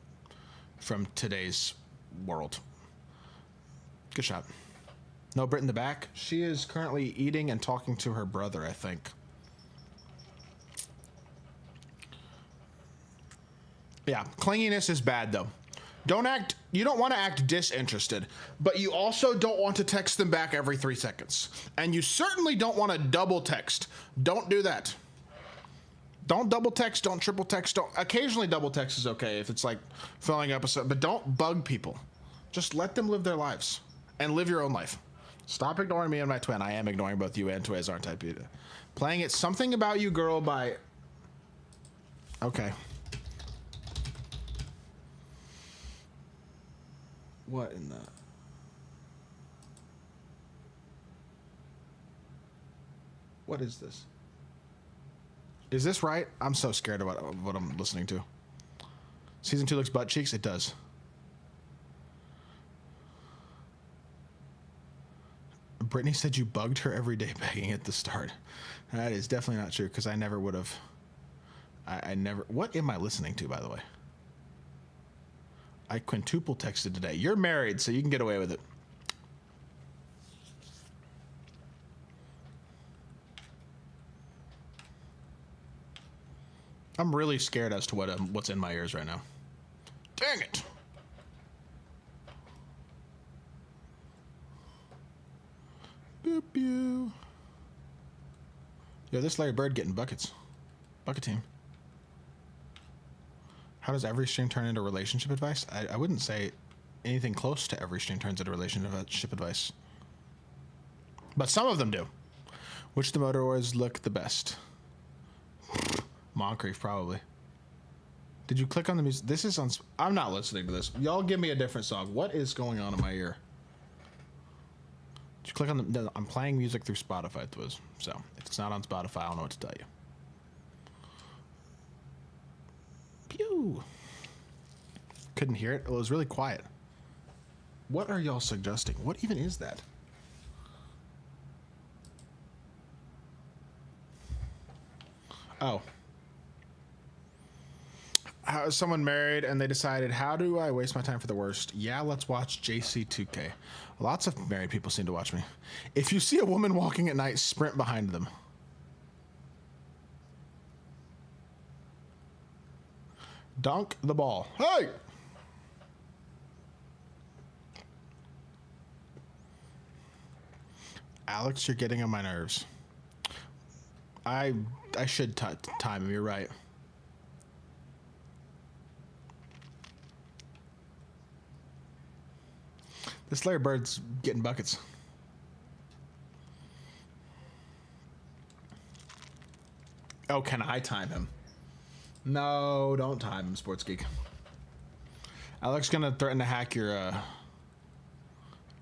from today's world. Good shot. No Brit in the back. She is currently eating and talking to her brother, I think. Yeah, clinginess is bad though. You don't want to act disinterested, but you also don't want to text them back every 3 seconds. And you certainly don't want to double text. Don't do that. Don't double text, don't triple text, occasionally double text is okay if it's like filling up but don't bug people. Just let them live their lives and live your own life. Stop ignoring me and my twin. I am ignoring both you and Twiz, aren't I, Peter? Playing it Something About You Girl by... Okay. What in the... What is this? Is this right? I'm so scared about what I'm listening to. Season 2 looks butt cheeks? It does. Brittany said you bugged her every day begging at the start. That is definitely not true, because I never would have. I never... What am I listening to, by the way? I quintuple texted today. You're married, so you can get away with it. I'm really scared as to what's in my ears right now. Dang it. Boop you. Yo, this Larry Bird getting buckets. Bucket team. How does every stream turn into relationship advice? I wouldn't say anything close to every stream turns into relationship advice. But some of them do. Which the motorways look the best? Moncrief, probably. Did you click on the music? This is on... I'm not listening to this. Y'all give me a different song. What is going on in my ear? Did you click on the... No, I'm playing music through Spotify, Twiz. So, if it's not on Spotify, I don't know what to tell you. Pew! Couldn't hear it. It was really quiet. What are y'all suggesting? What even is that? Oh. How is someone married and they decided, how do I waste my time for the worst? Yeah, let's watch JC2K. Lots of married people seem to watch me. If you see a woman walking at night, sprint behind them. Dunk the ball. Hey! Alex, you're getting on my nerves. I should time him, you're right. This Larry Bird's getting buckets. Oh, can I time him? No, don't time him, Sports Geek. Alex gonna threaten to hack your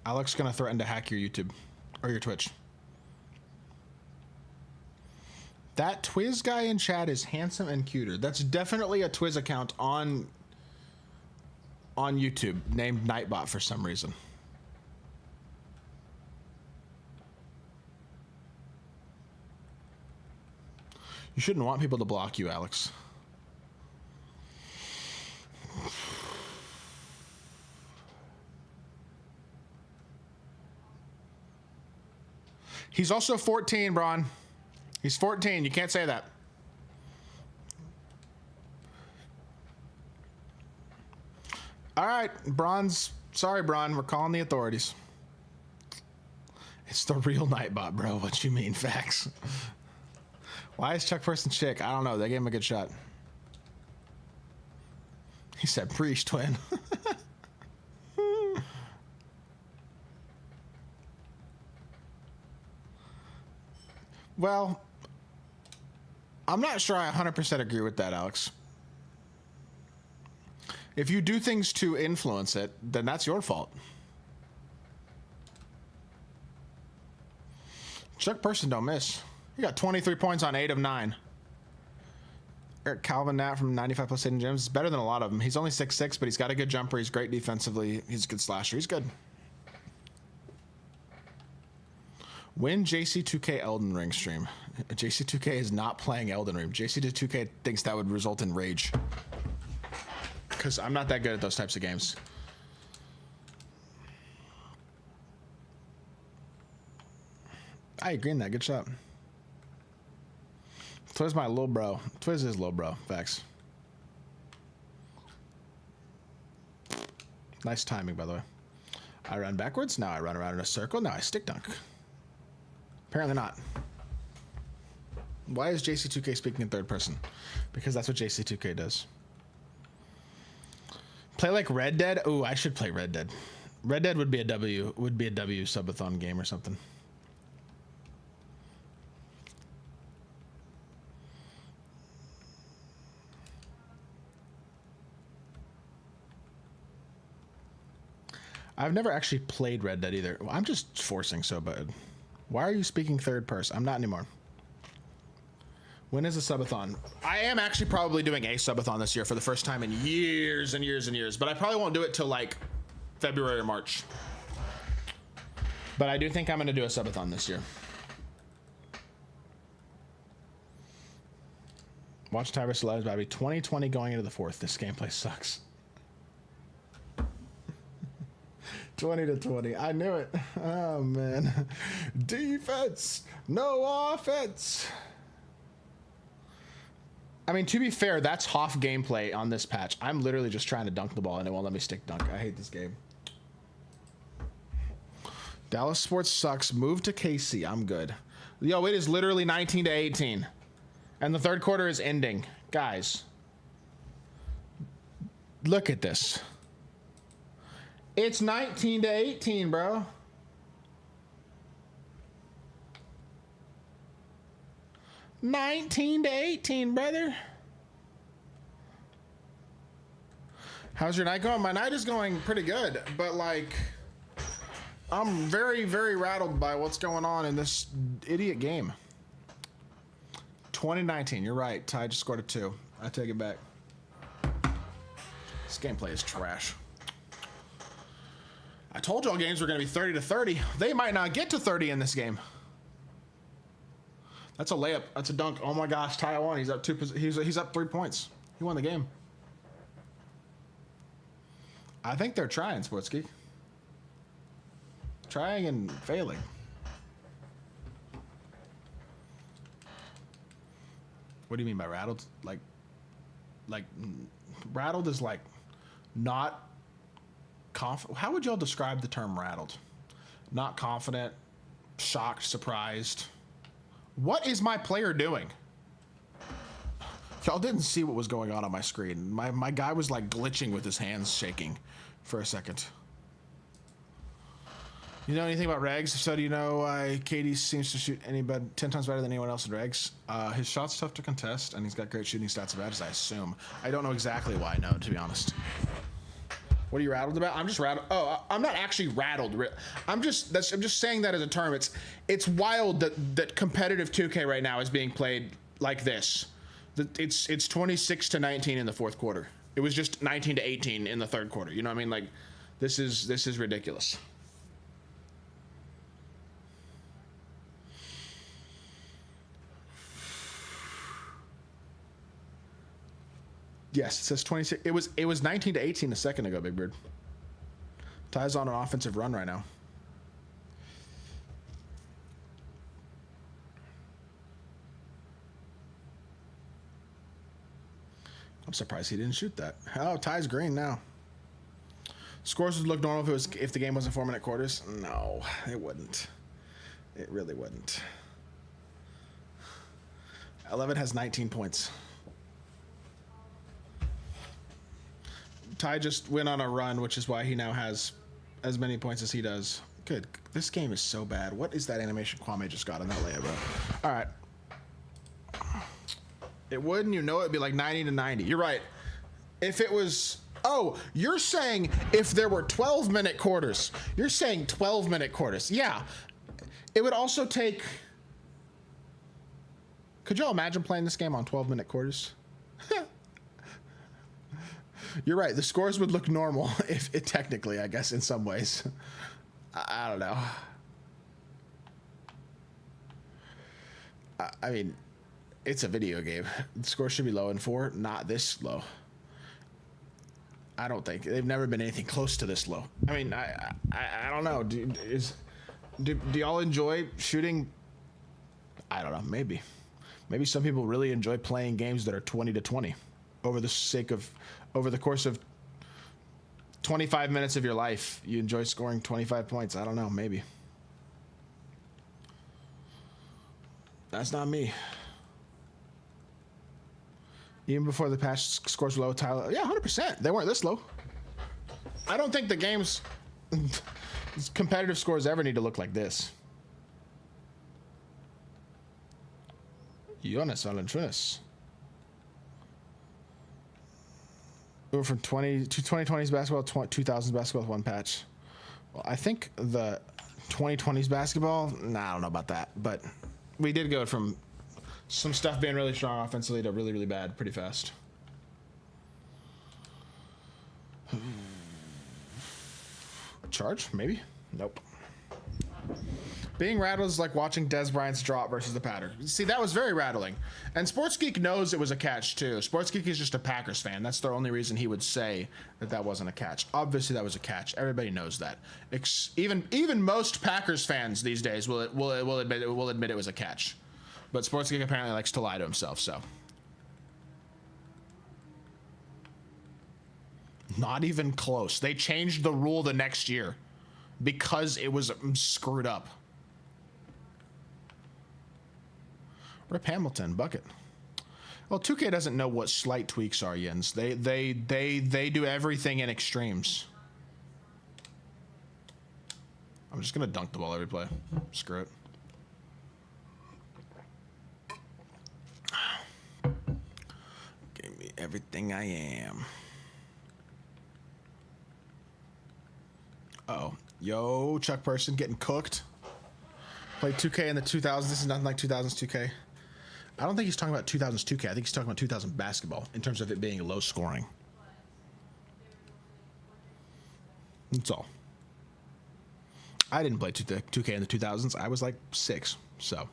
Alex gonna threaten to hack your YouTube or your Twitch. That Twiz guy in chat is handsome and cuter. That's definitely a Twiz account on YouTube named Nightbot for some reason. You shouldn't want people to block you, Alex. He's also 14, Braun. He's 14. You can't say that. All right, Braun's... Sorry, Braun. We're calling the authorities. It's the real Nightbot, bro. What you mean, facts? Why is Chuck Person chick? I don't know. They gave him a good shot. He said, preach, twin. Well, I'm not sure I 100% agree with that, Alex. If you do things to influence it, then that's your fault. Chuck Person don't miss. He got 23 points on 8 of 9. Eric Calvin Nat from 95 plus hidden gems is better than a lot of them. He's only 6'6", but he's got a good jumper. He's great defensively. He's a good slasher. He's good. Win JC2K Elden Ring stream. JC2K is not playing Elden Ring. JC2K thinks that would result in rage. Because I'm not that good at those types of games. I agree on that. Good shot. Twiz my little bro. Twiz is little bro. Facts. Nice timing, by the way. I run backwards. Now I run around in a circle. Now I stick dunk. Apparently not. Why is JC2K speaking in third person? Because that's what JC2K does. Play like Red Dead? Ooh, I should play Red Dead. Red Dead would be a W subathon game or something. I've never actually played Red Dead either. I'm just forcing so bad. Why are you speaking third person? I'm not anymore. When is a subathon? I am actually probably doing a subathon this year for the first time in years and years and years, but I probably won't do it till like February or March. But I do think I'm going to do a subathon this year. Watch Tyrus 11's Bobby. 2020 going into the fourth. This gameplay sucks. 20-20. I knew it. Oh, man. Defense. No offense. I mean, to be fair, that's Hoff gameplay on this patch. I'm literally just trying to dunk the ball, and it won't let me stick dunk. I hate this game. Dallas sports sucks. Move to KC. I'm good. Yo, it is literally 19-18. And the third quarter is ending. Guys. Look at this. It's 19-18, bro. $19-18, brother. How's your night going? My night is going pretty good, but like, I'm very, very rattled by what's going on in this idiot game. 2019, you're right. Ty just scored a 2. I take it back. This gameplay is trash. I told y'all games were going to be 30-30. They might not get to 30 in this game. That's a layup. That's a dunk. Oh my gosh, Ty won. He's up 2. He's up 3 points. He won the game. I think they're trying, Sportsgeek. Trying and failing. What do you mean by rattled? Like rattled is like not confident. How would y'all describe the term rattled? Not confident, shocked, surprised. What is my player doing? Y'all didn't see what was going on my screen. My guy was like glitching with his hands shaking for a second. You know anything about regs? So do you know KD seems to shoot 10 times better than anyone else in regs? His shot's tough to contest, and he's got great shooting stats about as I assume. I don't know exactly why I know, to be honest. What are you rattled about? I'm just rattled. Oh, I'm not actually rattled. I'm just saying that as a term. It's wild that competitive 2K right now is being played like this. It's 26-19 in the fourth quarter. It was just 19-18 in the third quarter. You know what I mean? Like, this is ridiculous. Yes, it says 26. It was 19-18 a second ago, Big Bird. Ty's on an offensive run right now. I'm surprised he didn't shoot that. Oh, Ty's green now. Scores would look normal if the game wasn't 4-minute quarters. No, it wouldn't. It really wouldn't. 11 has 19 points. Ty just went on a run, which is why he now has as many points as he does. Good. This game is so bad. What is that animation Kwame just got on that layup, bro? All right. It would, and you know it'd be like 90-90. You're right. If it was... Oh, you're saying if there were 12-minute quarters. You're saying 12-minute quarters. Yeah. It would also take... Could y'all imagine playing this game on 12-minute quarters? You're right. The scores would look normal if it technically, I guess, in some ways. I don't know. I mean, it's a video game. The score should be low in 4, not this low. I don't think they've never been anything close to this low. I mean, I don't know. Do y'all enjoy shooting? I don't know. Maybe some people really enjoy playing games that are 20-20 over the course of 25 minutes of your life. You enjoy scoring 25 points. I don't know. Maybe. That's not me. Even before the patch, scores were low, Tyler. Yeah, 100%. They weren't this low. I don't think the game's competitive scores ever need to look like this. Jonas Valanciunas. We were from 2020's basketball, 2000's basketball with one patch. Well, I think the 2020's basketball, nah, I don't know about that. But we did go from some stuff being really strong offensively to really, really bad pretty fast. Charge? Maybe? Nope. Being rattled is like watching Des Bryant's drop versus the Patter. See, that was very rattling. And Sportsgeek knows it was a catch, too. Sportsgeek is just a Packers fan. That's the only reason he would say that wasn't a catch. Obviously, that was a catch. Everybody knows that. Even most Packers fans these days will admit it was a catch. But Sportsgeek apparently likes to lie to himself, so. Not even close. They changed the rule the next year. because it was screwed up. Rip Hamilton, bucket. Well, 2K doesn't know what slight tweaks are, Jens. They do everything in extremes. I'm just gonna dunk the ball every play. Screw it. Give me everything I am. Uh-oh. Yo, Chuck Person getting cooked. Played 2K in the 2000s. This is nothing like 2000s 2K. I don't think he's talking about 2000s 2K. I think he's talking about 2000 basketball in terms of it being low scoring. That's all. I didn't play 2K in the 2000s. I was like 6, so.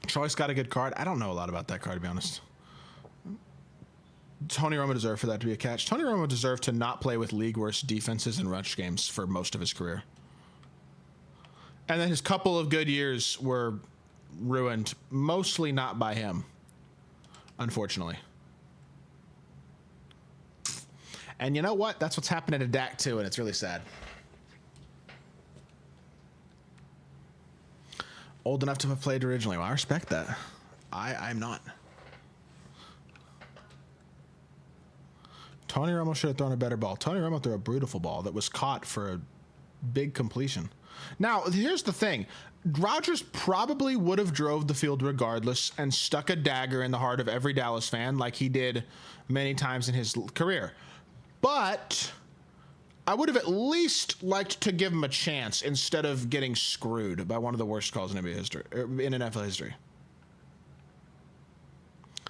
Choice got a good card. I don't know a lot about that card, to be honest. Tony Romo deserved for that to be a catch. Tony Romo deserved to not play with league worst defenses and rush games for most of his career. And then his couple of good years were ruined, mostly not by him, unfortunately. And you know what? That's what's happening to Dak too, and it's really sad. Old enough to have played originally. Well, I respect that. I'm not. Tony Romo should have thrown a better ball. Tony Romo threw a beautiful ball that was caught for a big completion. Now, here's the thing. Rodgers probably would have drove the field regardless and stuck a dagger in the heart of every Dallas fan like he did many times in his career. But I would have at least liked to give him a chance instead of getting screwed by one of the worst calls in NBA history, in NFL history.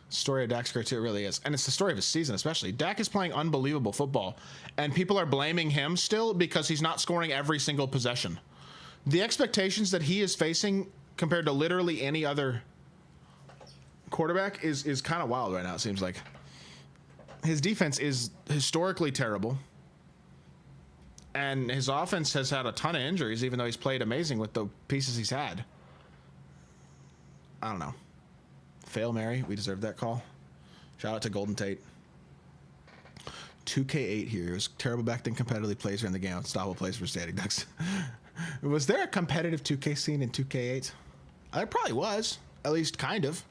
Story of Dak's career too, it really is. And it's the story of his season, especially. Dak is playing unbelievable football, and people are blaming him still because he's not scoring every single possession. The expectations that he is facing compared to literally any other quarterback is kind of wild right now, it seems like. His defense is historically terrible. And his offense has had a ton of injuries, even though he's played amazing with the pieces he's had. I don't know. Fail Mary, we deserved that call. Shout out to Golden Tate. 2K8 here. It was terrible back then. Competitively plays in the game. Unstoppable plays for Static Ducks. Was there a competitive 2K scene in 2K8? There probably was. At least kind of.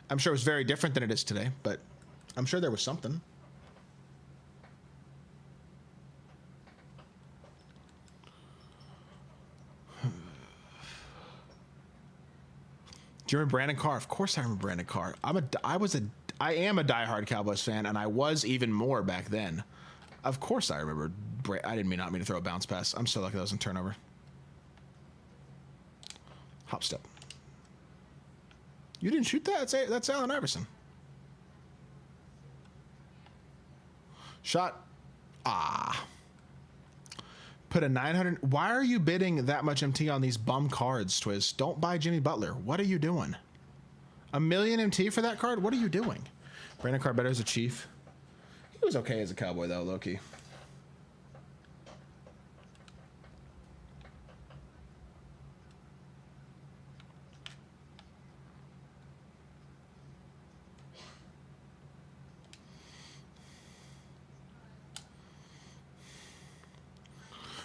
I'm sure it was very different than it is today, but I'm sure there was something. Do you remember Brandon Carr? Of course I remember Brandon Carr. I am a diehard Cowboys fan, and I was even more back then. Of course I remember. I didn't mean to throw a bounce pass. I'm so lucky that was in turnover. Hop step. You didn't shoot that? That's Allen Iverson. Shot. Ah. Put a 900. Why are you bidding that much MT on these bum cards, Twiz? Don't buy Jimmy Butler. What are you doing? $1 million MT for that card? What are you doing? Brandon Carr better as a Chief. He was okay as a Cowboy, though, low-key.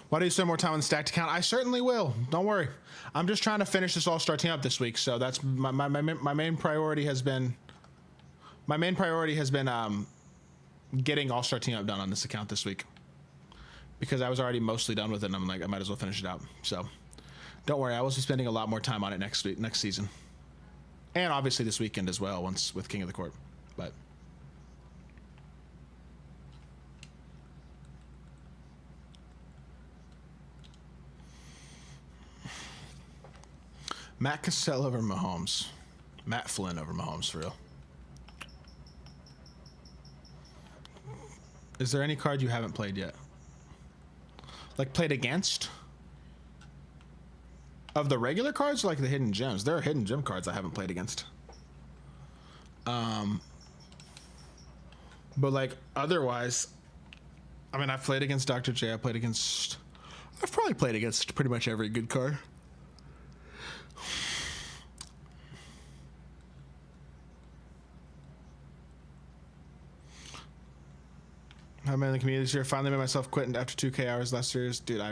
Why do you spend more time on the stacked account? I certainly will. Don't worry. I'm just trying to finish this All-Star team up this week, so that's my main priority has been. My main priority has been getting All-Star team up done on this account this week, because I was already mostly done with it, and I'm like, I might as well finish it out. So, don't worry. I will be spending a lot more time on it next season, and obviously this weekend as well. Once with King of the Court, but. Matt Cassell over Mahomes. Matt Flynn over Mahomes, for real. Is there any card you haven't played yet? Like, played against? Of the regular cards, or like the hidden gems? There are hidden gem cards I haven't played against. But, like, otherwise, I mean, I've played against Dr. J. I've probably played against pretty much every good card. I'm in the community this year. Finally made myself quit after 2K hours last year. Dude, I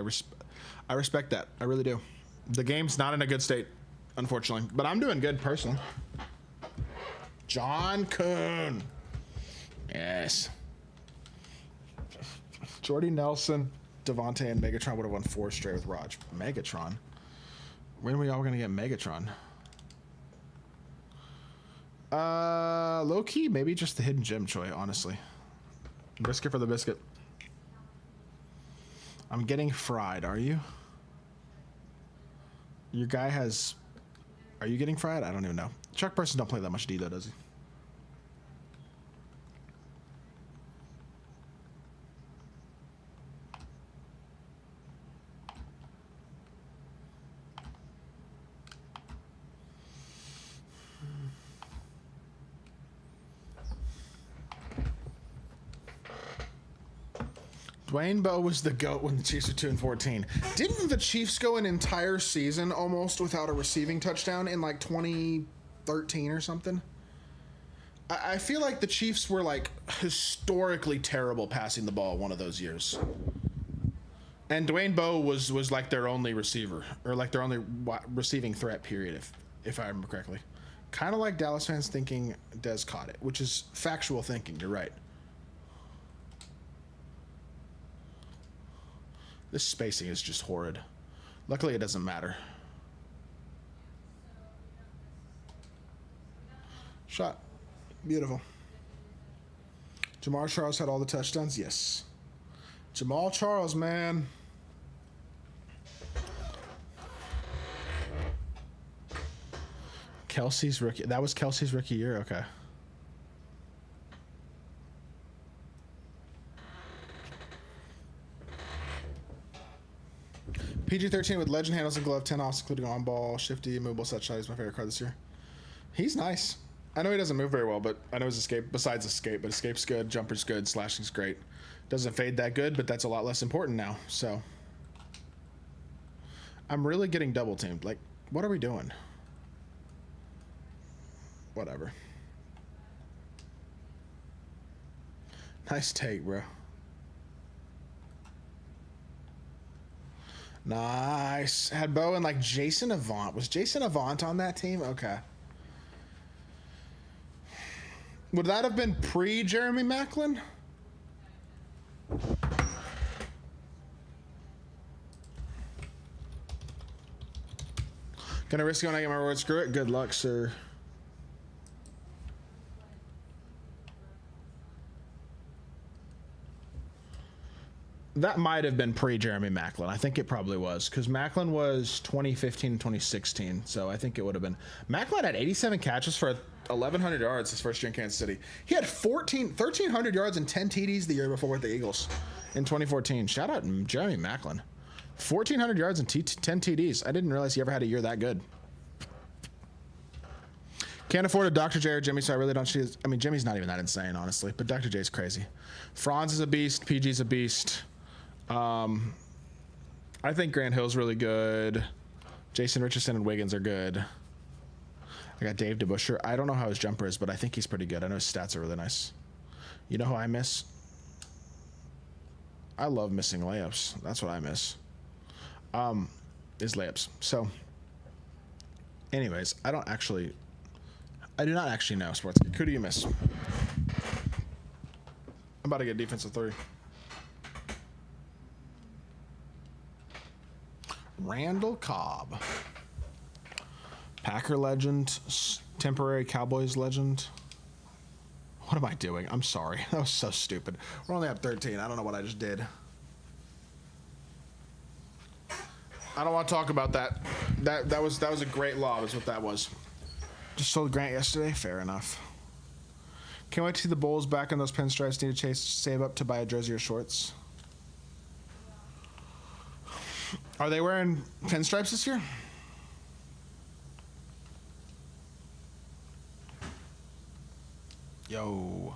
respect that. I really do. The game's not in a good state, unfortunately. But I'm doing good personally. John Kuhn. Yes. Jordy Nelson, Devontae, and Megatron would have won 4 straight with Raj. Megatron? When are we all going to get Megatron? Low-key, maybe just the hidden gem, Choi, honestly. Risk it for the biscuit. I'm getting fried, are you? Your guy has... Are you getting fried? I don't even know. Chuck Person don't play that much D, though, does he? Dwayne Bowe was the GOAT when the Chiefs were 2-14. Didn't the Chiefs go an entire season almost without a receiving touchdown in like 2013 or something? I feel like the Chiefs were like historically terrible passing the ball one of those years. And Dwayne Bowe was like their only receiver, or like their only receiving threat, period, if I remember correctly. Kind of like Dallas fans thinking Dez caught it, which is factual thinking. You're right. This spacing is just horrid. Luckily, it doesn't matter. Shot. Beautiful. Jamar Charles had all the touchdowns? Yes. Jamal Charles, man. Kelsey's rookie. That was Kelsey's rookie year? Okay. PG-13 with legend handles and glove, 10 offs, including on ball, shifty, movable set shot. He's my favorite card this year. He's nice. I know he doesn't move very well, but I know his escape, besides escape, but escape's good, jumper's good, slashing's great. Doesn't fade that good, but that's a lot less important now, so. I'm really getting double teamed. Like, what are we doing? Whatever. Nice take, bro. Nice. Had Bo and like Jason Avant. Was Jason Avant on that team? Okay. Would that have been pre-Jeremy Maclin? Gonna risk it when I get my reward? Screw it. Good luck, sir. That might have been pre-Jeremy Maclin. I think it probably was, because Maclin was 2015 and 2016, so I think it would have been. Maclin had 87 catches for 1,100 yards his first year in Kansas City. He had 1,300 yards and 10 TDs the year before with the Eagles in 2014. Shout out Jeremy Maclin. 1,400 yards and 10 TDs. I didn't realize he ever had a year that good. Can't afford a Dr. J or Jimmy, so I really don't see. I mean, Jimmy's not even that insane, honestly, but Dr. J's crazy. Franz is a beast. PG's a beast. I think Grant Hill's really good. Jason Richardson and Wiggins are good. I got Dave DeBuscher. I don't know how his jumper is, but I think he's pretty good. I know his stats are really nice. You know who I miss? I love missing layups. That's what I miss. Is layups. So, anyways, I do not actually know sports. Who do you miss? I'm about to get defensive 3. Randall Cobb. Packer legend. Temporary Cowboys legend. What am I doing? I'm sorry. That was so stupid. We're only up 13. I don't know what I just did. I don't want to talk about that. That was a great lob is what that was. Just sold Grant yesterday? Fair enough. Can't wait to see the Bulls back in those pinstripes. Need to save up to buy a jersey or shorts. Are they wearing pinstripes this year? Yo.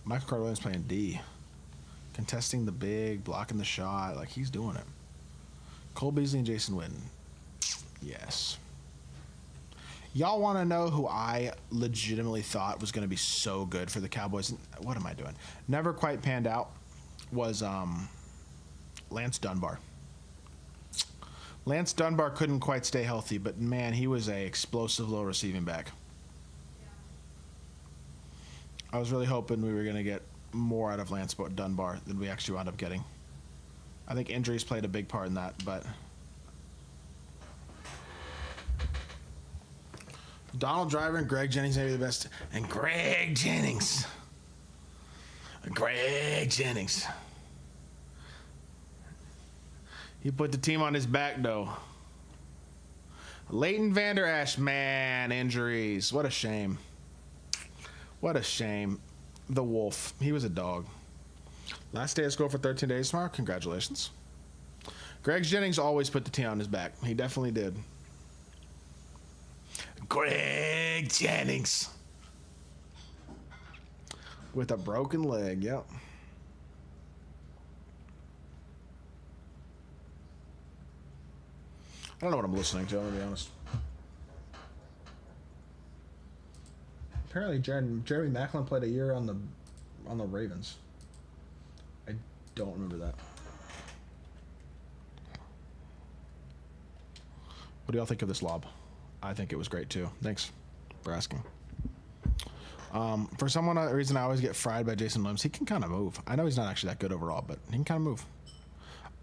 Michael Carter Williams playing D. Contesting the big, blocking the shot. Like, he's doing it. Cole Beasley and Jason Witten. Yes. Y'all want to know who I legitimately thought was going to be so good for the Cowboys? What am I doing? Never quite panned out was Lance Dunbar. Lance Dunbar couldn't quite stay healthy, but man, he was a explosive low receiving back. I was really hoping we were going to get more out of Lance Dunbar than we actually wound up getting. I think injuries played a big part in that, but Donald Driver and Greg Jennings may be the best. And Greg Jennings. He put the team on his back, though. Leighton Vander Esch, man, injuries. What a shame. What a shame. The Wolf. He was a dog. Last day of school for 13 days tomorrow. Congratulations. Greg Jennings always put the team on his back. He definitely did. Greg Jennings. With a broken leg, yep. I don't know what I'm listening to, I'm gonna be honest. Apparently Jeremy Maclin played a year on the Ravens. I don't remember that. What do y'all think of this lob? I think it was great too. Thanks for asking. For some reason, I always get fried by Jason Williams. He can kind of move. I know he's not actually that good overall, but he can kind of move.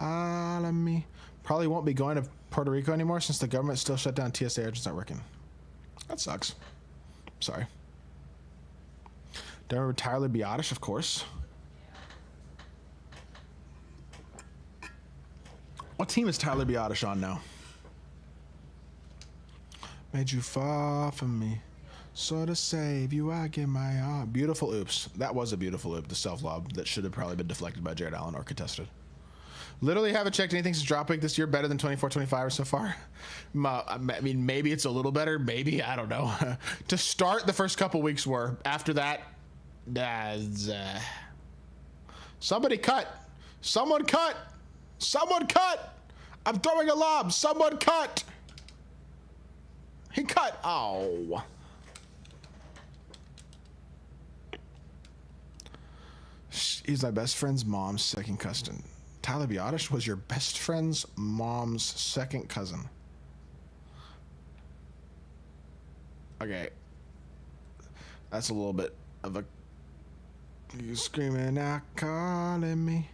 Let me. Probably won't be going to Puerto Rico anymore since the government still shut down TSA agents not working. That sucks. Sorry. Do I remember Tyler Biotish? Of course. What team is Tyler Biotish on now? Made you fall for me. So to save you, I give my all. Beautiful oops. That was a beautiful oop, the self-lob that should have probably been deflected by Jared Allen or contested. Literally haven't checked anything since drop week this year better than 24-25 so far. I mean, maybe it's a little better. Maybe. I don't know. To start, the first couple weeks were. After that, somebody cut. Someone cut. Someone cut. I'm throwing a lob. Someone cut. He cut. Oh. He's my best friend's mom's second cousin. Tyler Biotish was your best friend's mom's second cousin. Okay. That's a little bit of a... You screaming out, calling me.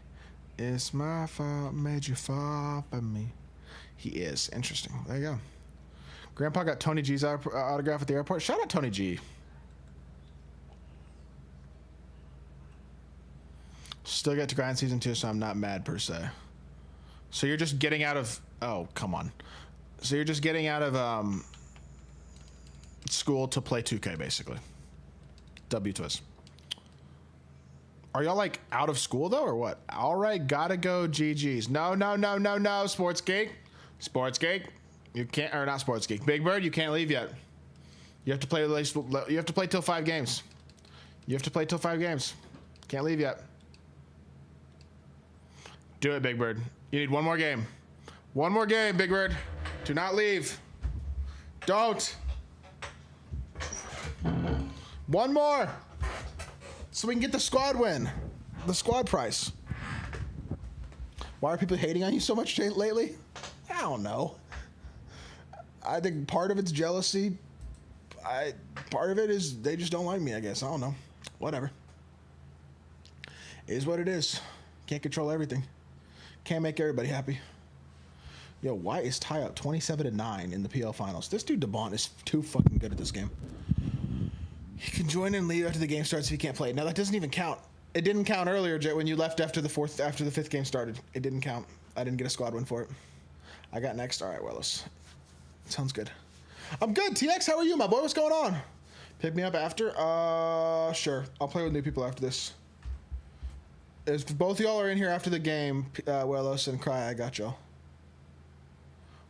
It's my fault, made you fall for me. He is. Interesting. There you go. Grandpa got Tony G's autograph at the airport. Shout out Tony G. Still get to grind season 2, so I'm not mad per se. So you're just getting out of... Oh, come on. So you're just getting out of school to play 2K, basically. W-twist. Are y'all, like, out of school, though, or what? All right, gotta go GG's. No, Sports Geek. Sports Geek. You can't... Or not Sports Geek. Big Bird, you can't leave yet. You have to play at least... You have to play till 5 games. You have to play till 5 games. Can't leave yet. Do it, Big Bird. You need one more game. One more game, Big Bird. Do not leave. Don't. One more. So we can get the squad win. The squad price. Why are people hating on you so much lately? I don't know. I think part of it's jealousy. Part of it is they just don't like me, I guess. I don't know. Whatever. It is what it is. Can't control everything. Can't make everybody happy. Yo, why is Ty up 27-9 in the PL Finals? This dude DeBont is too fucking good at this game. He can join and leave after the game starts if he can't play. Now that doesn't even count. It didn't count earlier, Jay, when you left after the 5th game started. It didn't count. I didn't get a squad win for it. I got next. All right, Wellis. Sounds good. I'm good. TX, how are you, my boy? What's going on? Pick me up after? Sure. I'll play with new people after this. If both y'all are in here after the game, Wellos and Cry, I got y'all.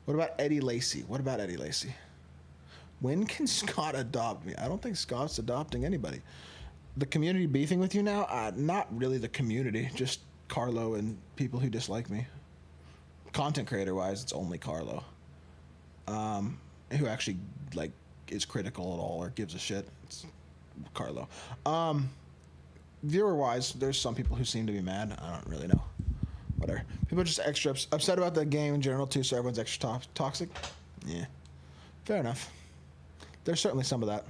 What about Eddie Lacy? When can Scott adopt me? I don't think Scott's adopting anybody. The community beefing with you now? Not really the community, just Carlo and people who dislike me. Content creator wise, it's only Carlo. Who actually like is critical at all or gives a shit. It's Carlo. Viewer wise, there's some people who seem to be mad. I don't really know. Whatever. People are just extra upset about the game in general too, so everyone's extra toxic. Yeah. Fair enough. There's certainly some of that.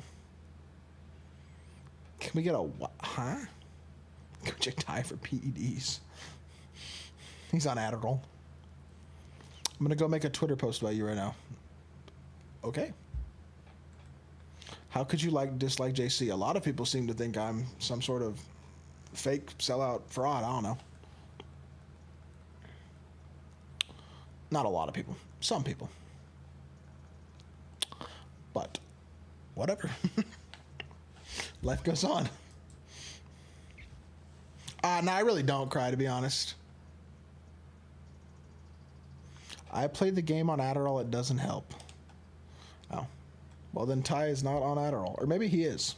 Can we get a what? Huh? Projectile for PEDs. He's on Adderall. I'm gonna go make a Twitter post about you right now. Okay. How could you dislike JC? A lot of people seem to think I'm some sort of fake sellout fraud. I don't know. Not a lot of people. Some people. But whatever. Life goes on. No, I really don't cry, to be honest. I played the game on Adderall. It doesn't help. Oh. Well, then Ty is not on Adderall. Or maybe he is.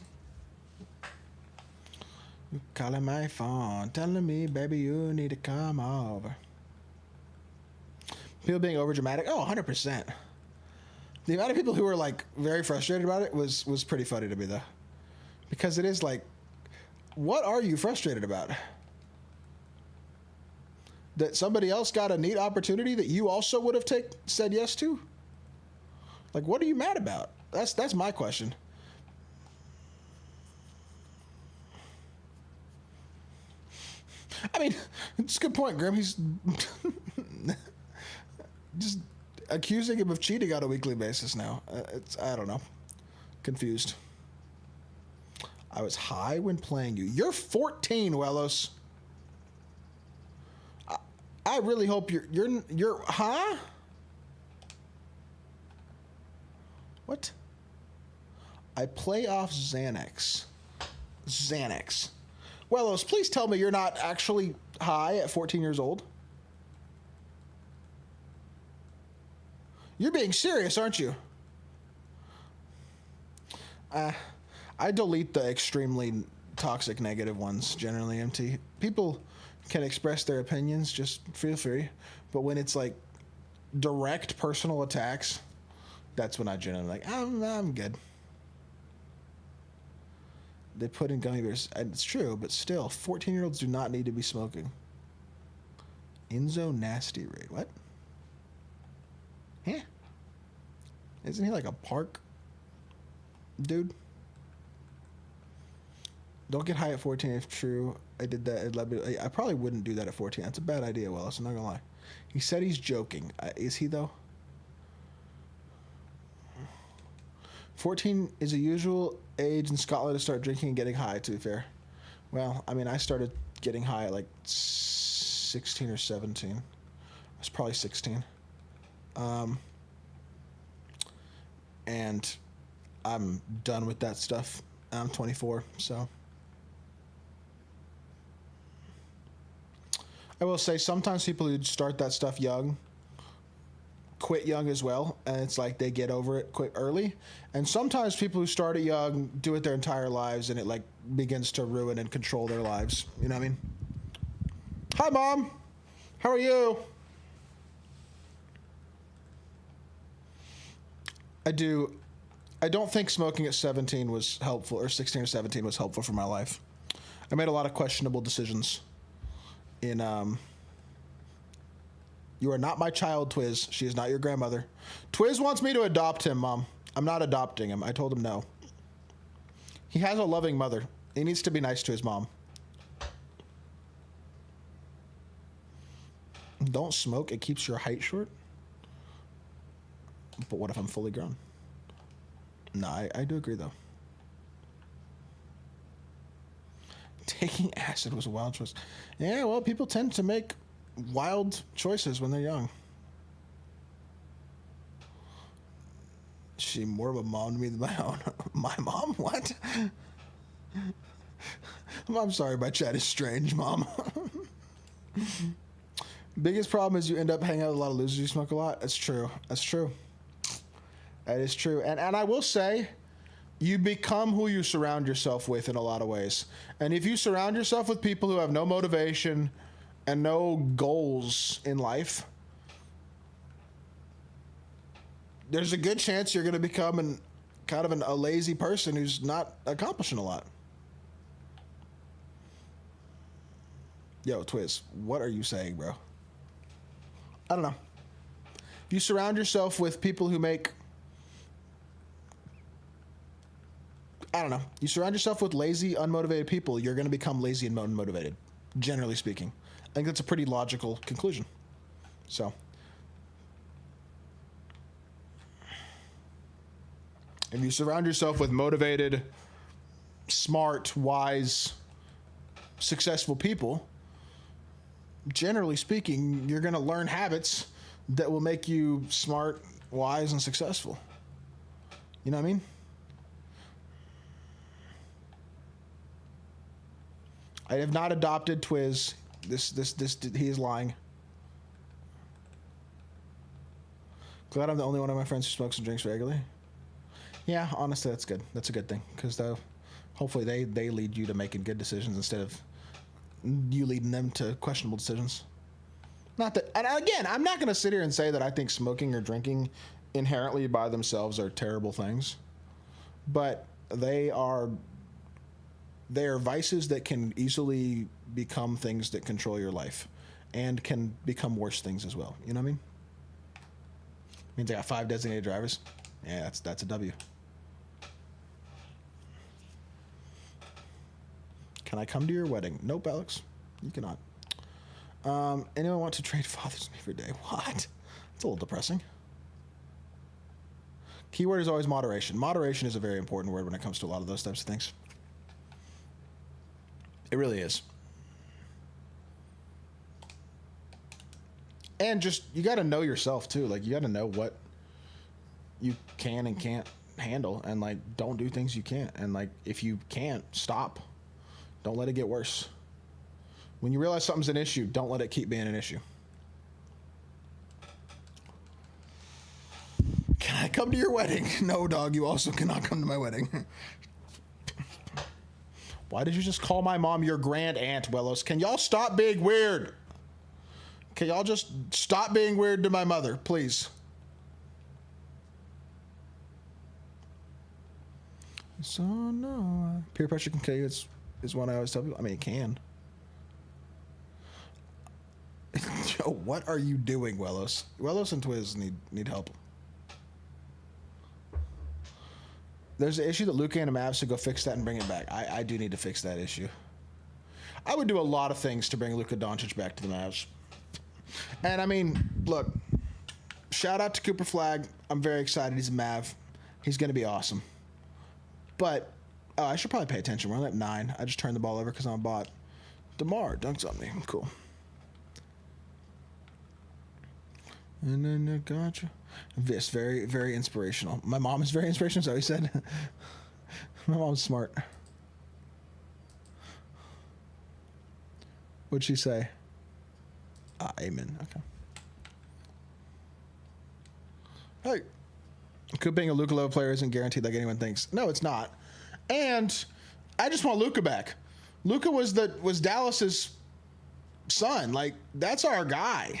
You calling my phone, telling me, baby, you need to come over. People being overdramatic. Oh, 100%. The amount of people who were like very frustrated about it was pretty funny to me, though. Because it is like, what are you frustrated about? That somebody else got a neat opportunity that you also would have said yes to? Like, what are you mad about? That's my question. I mean, it's a good point, Grim. He's just accusing him of cheating on a weekly basis now. I don't know. Confused. I was high when playing you. You're 14, Wellos. I really hope you're huh? What? I play off Xanax. Wellos, please tell me you're not actually high at 14 years old. You're being serious, aren't you? I delete the extremely toxic negative ones, generally, MT. People can express their opinions, just feel free. But when it's like direct personal attacks, that's when I generally like, I'm good. They put in gummy bears. And it's true, but still, 14-year-olds do not need to be smoking. Enzo Nasty Raid. What? Huh? Isn't he like a park dude? Don't get high at 14 if true. I did that. I probably wouldn't do that at 14. That's a bad idea, Willis. I'm not going to lie. He said he's joking. Is he, though? 14 is a usual age in Scotland to start drinking and getting high, to be fair. Well, I mean, I started getting high at like 16 or 17. I was probably 16. And I'm done with that stuff. I'm 24, so. I will say sometimes people who start that stuff young quit young as well, and it's like they get over it quick early. And sometimes people who start it young do it their entire lives, and it like begins to ruin and control their lives. You know what I mean? Hi, Mom. How are you? I don't think smoking at 17 was helpful, or 16 or 17 was helpful for my life. I made a lot of questionable decisions in you are not my child, Twiz. She is not your grandmother. Twiz wants me to adopt him, Mom. I'm not adopting him. I told him no. He has a loving mother. He needs to be nice to his mom. Don't smoke. It keeps your height short. But what if I'm fully grown? No, I do agree, though. Taking acid was a wild choice. Yeah, well, people tend to make wild choices when they're young. She more of a mom to me than my own. My mom? What? I'm sorry, my chat is strange, Mom. Biggest problem is you end up hanging out with a lot of losers. You smoke a lot. That's true. That's true. That is true. And I will say, you become who you surround yourself with in a lot of ways. And if you surround yourself with people who have no motivation and no goals in life, there's a good chance you're going to become a lazy person who's not accomplishing a lot. Yo, Twiz, what are you saying, bro? I don't know. If you surround yourself with people who make... I don't know. You surround yourself with lazy, unmotivated people, you're going to become lazy and unmotivated, generally speaking. I think that's a pretty logical conclusion. So... if you surround yourself with motivated, smart, wise, successful people, generally speaking, you're going to learn habits that will make you smart, wise, and successful. You know what I mean? I have not adopted Twiz. He is lying. Glad I'm the only one of my friends who smokes and drinks regularly. Yeah, honestly, that's good. That's a good thing, because hopefully they lead you to making good decisions instead of you leading them to questionable decisions. Not that, and again, I'm not going to sit here and say that I think smoking or drinking inherently by themselves are terrible things, but they are vices that can easily become things that control your life, and can become worse things as well. You know what I mean? Means I got 5 designated drivers. Yeah, that's a W. Can I come to your wedding? Nope, Alex. You cannot. Anyone want to trade fathers with me for a day? What? It's a little depressing. Keyword is always moderation. Moderation is a very important word when it comes to a lot of those types of things. It really is. And just, you got to know yourself too. Like, you got to know what you can and can't handle, and like, don't do things you can't. And like, if you can't, stop. Don't let it get worse. When you realize something's an issue, don't let it keep being an issue. Can I come to your wedding? No, dog, you also cannot come to my wedding. Why did you just call my mom your grand aunt, Wellos? Can y'all stop being weird? Can y'all just stop being weird to my mother, please? So, no. Peer pressure can kill you. Is one I always tell people. I mean, it can. Yo, what are you doing, Wellos? Wellos and Twiz need help. There's an issue that Luka and the Mavs should go fix that and bring it back. I do need to fix that issue. I would do a lot of things to bring Luka Doncic back to the Mavs. And I mean, look, shout out to Cooper Flagg. I'm very excited. He's a Mav. He's going to be awesome. But I should probably pay attention. We're only at 9. I just turned the ball over because I'm a bot. DeMar dunks on me. Cool. And then I gotcha. This very, very inspirational. My mom is very inspirational, so he said. My mom's smart. What'd she say? Amen. Okay. Hey. Could being a Luka level player isn't guaranteed like anyone thinks. No, it's not. And I just want Luka back. Luka was Dallas's son. Like, that's our guy.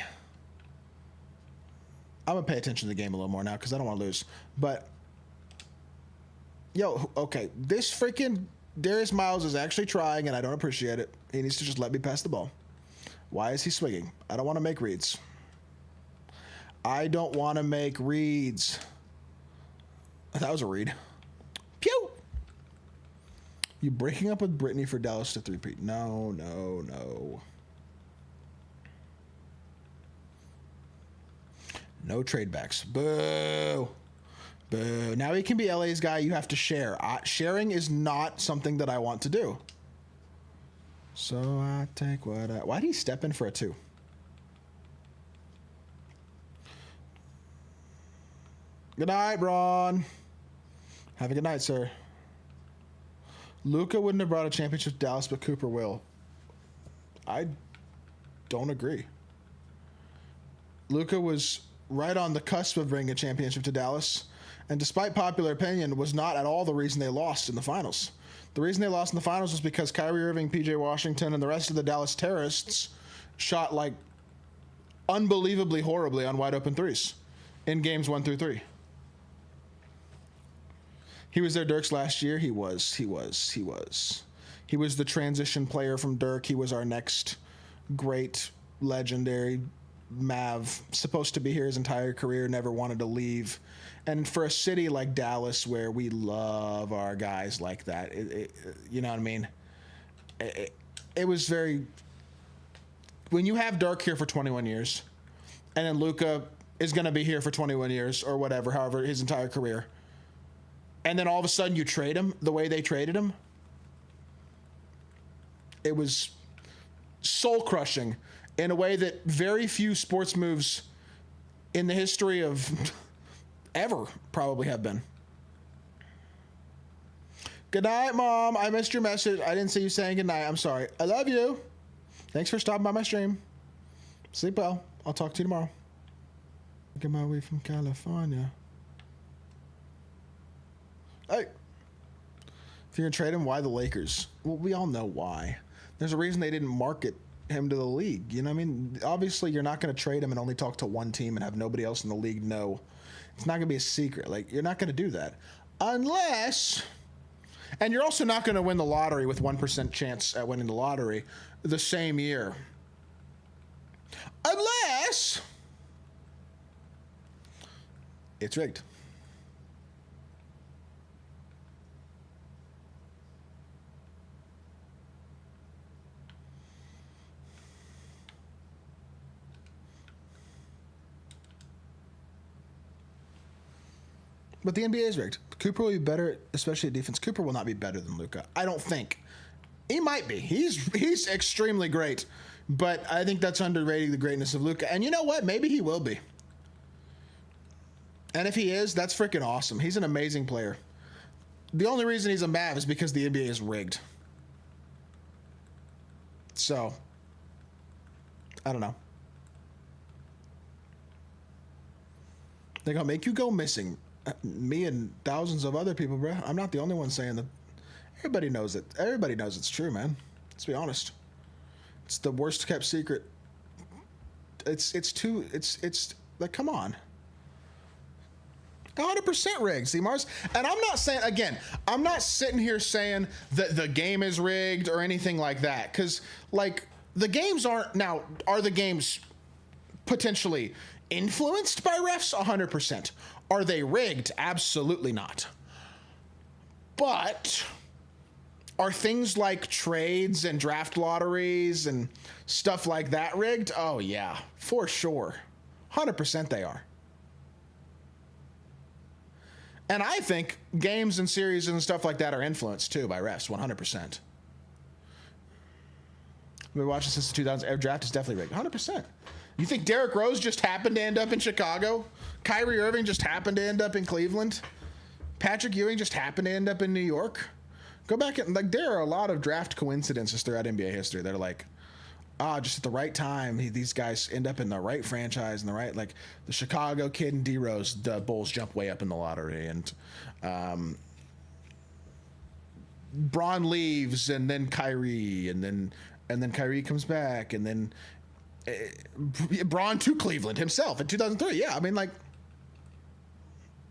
I'm going to pay attention to the game a little more now because I don't want to lose. But, yo, okay. This freaking Darius Miles is actually trying, and I don't appreciate it. He needs to just let me pass the ball. Why is he swinging? I don't want to make reads. I don't want to make reads. That was a read. Pew! You breaking up with Brittany for Dallas to three-peat? No. No trade backs. Boo. Boo. Now he can be LA's guy. You have to share. Sharing is not something that I want to do. So I take what I... Why did he step in for a 2? Good night, Braun. Have a good night, sir. Luka wouldn't have brought a championship to Dallas, but Cooper will. I don't agree. Luka was right on the cusp of bringing a championship to Dallas, and despite popular opinion, was not at all the reason they lost in the finals. The reason they lost in the finals was because Kyrie Irving, PJ Washington, and the rest of the Dallas terrorists shot like unbelievably horribly on wide open threes in games 1 through 3. He was their Dirk's last year. He was the transition player from Dirk. He was our next great legendary Mav, supposed to be here his entire career, never wanted to leave. And for a city like Dallas, where we love our guys like that, you know what I mean? It was very... When you have Dirk here for 21 years, and then Luka is going to be here for 21 years, or whatever, however, his entire career, and then all of a sudden you trade him the way they traded him, it was soul-crushing in a way that very few sports moves in the history of ever probably have been. Good night, Mom. I missed your message. I didn't see you saying good night. I'm sorry. I love you. Thanks for stopping by my stream. Sleep well. I'll talk to you tomorrow. Get my way from California. Hey. If you're going to trade him, why the Lakers? Well, we all know why. There's a reason they didn't market him to the league. You know what I mean? Obviously, you're not going to trade him and only talk to one team and have nobody else in the league know. It's not going to be a secret. Like, you're not going to do that. Unless... And you're also not going to win the lottery with 1% chance at winning the lottery the same year. Unless... it's rigged. But the NBA is rigged. Cooper will be better, especially at defense. Cooper will not be better than Luka. I don't think. He might be. He's extremely great. But I think that's underrating the greatness of Luka. And you know what? Maybe he will be. And if he is, that's freaking awesome. He's an amazing player. The only reason he's a Mav is because the NBA is rigged. So, I don't know. They're going to make you go missing. Me and thousands of other people, bro. I'm not the only one saying that. Everybody knows it. Everybody knows it's true, man. Let's be honest. It's the worst kept secret. It's like, come on. 100% rigged, see, Mars? And I'm not saying, again, I'm not sitting here saying that the game is rigged or anything like that. Because, like, the games aren't, now, are the games potentially influenced by refs? 100%. Are they rigged? Absolutely not. But are things like trades and draft lotteries and stuff like that rigged? Oh, yeah, for sure. 100% they are. And I think games and series and stuff like that are influenced, too, by refs, 100%. We've been watching since the 2000s. Every draft is definitely rigged. 100%. You think Derrick Rose just happened to end up in Chicago? Kyrie Irving just happened to end up in Cleveland? Patrick Ewing just happened to end up in New York? Go back and, like, there are a lot of draft coincidences throughout NBA history that are like, just at the right time, these guys end up in the right franchise and the right, like, the Chicago kid and D-Rose, the Bulls jump way up in the lottery, and Braun leaves, and then Kyrie, and then Kyrie comes back, and then Braun to Cleveland himself in 2003. Yeah, I mean, like,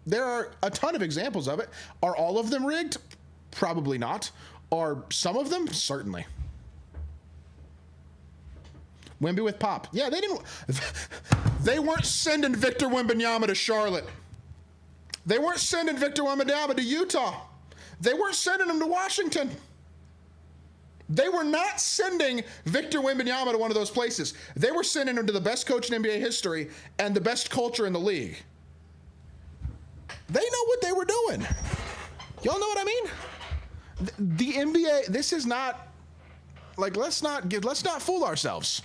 there are a ton of examples of it. Are all of them rigged? Probably not. Are some of them? Certainly. Wemby with Pop. Yeah, they weren't sending Victor Wembanyama to Charlotte. They weren't sending Victor Wembanyama to Utah. They weren't sending him to Washington. They were not sending Victor Wembanyama to one of those places. They were sending him to the best coach in NBA history and the best culture in the league. They know what they were doing. Y'all know what I mean? The NBA, this is not, like, let's not fool ourselves.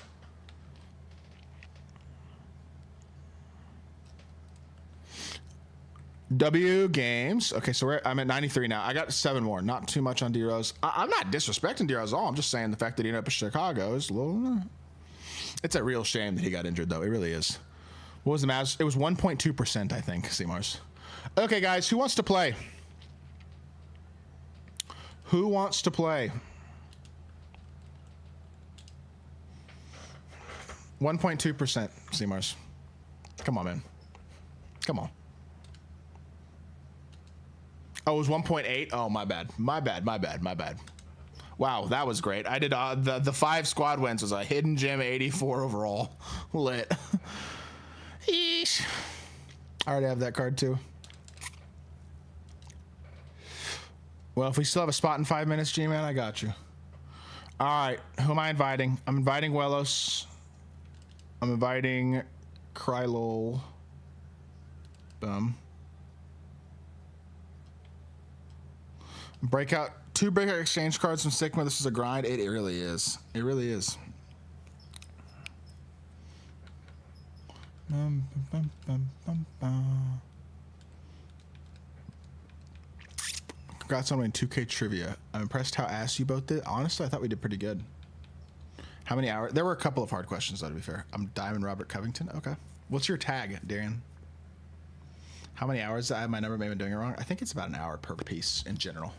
W games. Okay, so I'm at 93 now. I got 7 more. Not too much on D-Rose. I'm not disrespecting D-Rose at all. I'm just saying the fact that he ended up in Chicago is a little... It's a real shame that he got injured, though. It really is. What was the Mavs? It was 1.2%, I think, Seamars. Okay, guys, who wants to play? Who wants to play? 1.2%, Seamars. Come on, man. Come on. Oh, it was 1.8? Oh, my bad. My bad. Wow, that was great. I did the 5 squad wins was a hidden gem 84 overall. Lit. Yeesh. I already have that card too. Well, if we still have a spot in 5 minutes, G-Man, I got you. All right, who am I inviting? I'm inviting Wellos. I'm inviting Krylol. Boom. Two breakout exchange cards from Sigma. This is a grind. It really is. It really is. Congrats on winning 2K trivia. I'm impressed how ass you both did. Honestly, I thought we did pretty good. How many hours? There were a couple of hard questions, though, to be fair. I'm Diamond Robert Covington. Okay. What's your tag, Darian? How many hours? I have my number, maybe I'm doing it wrong. I think it's about an hour per piece in general.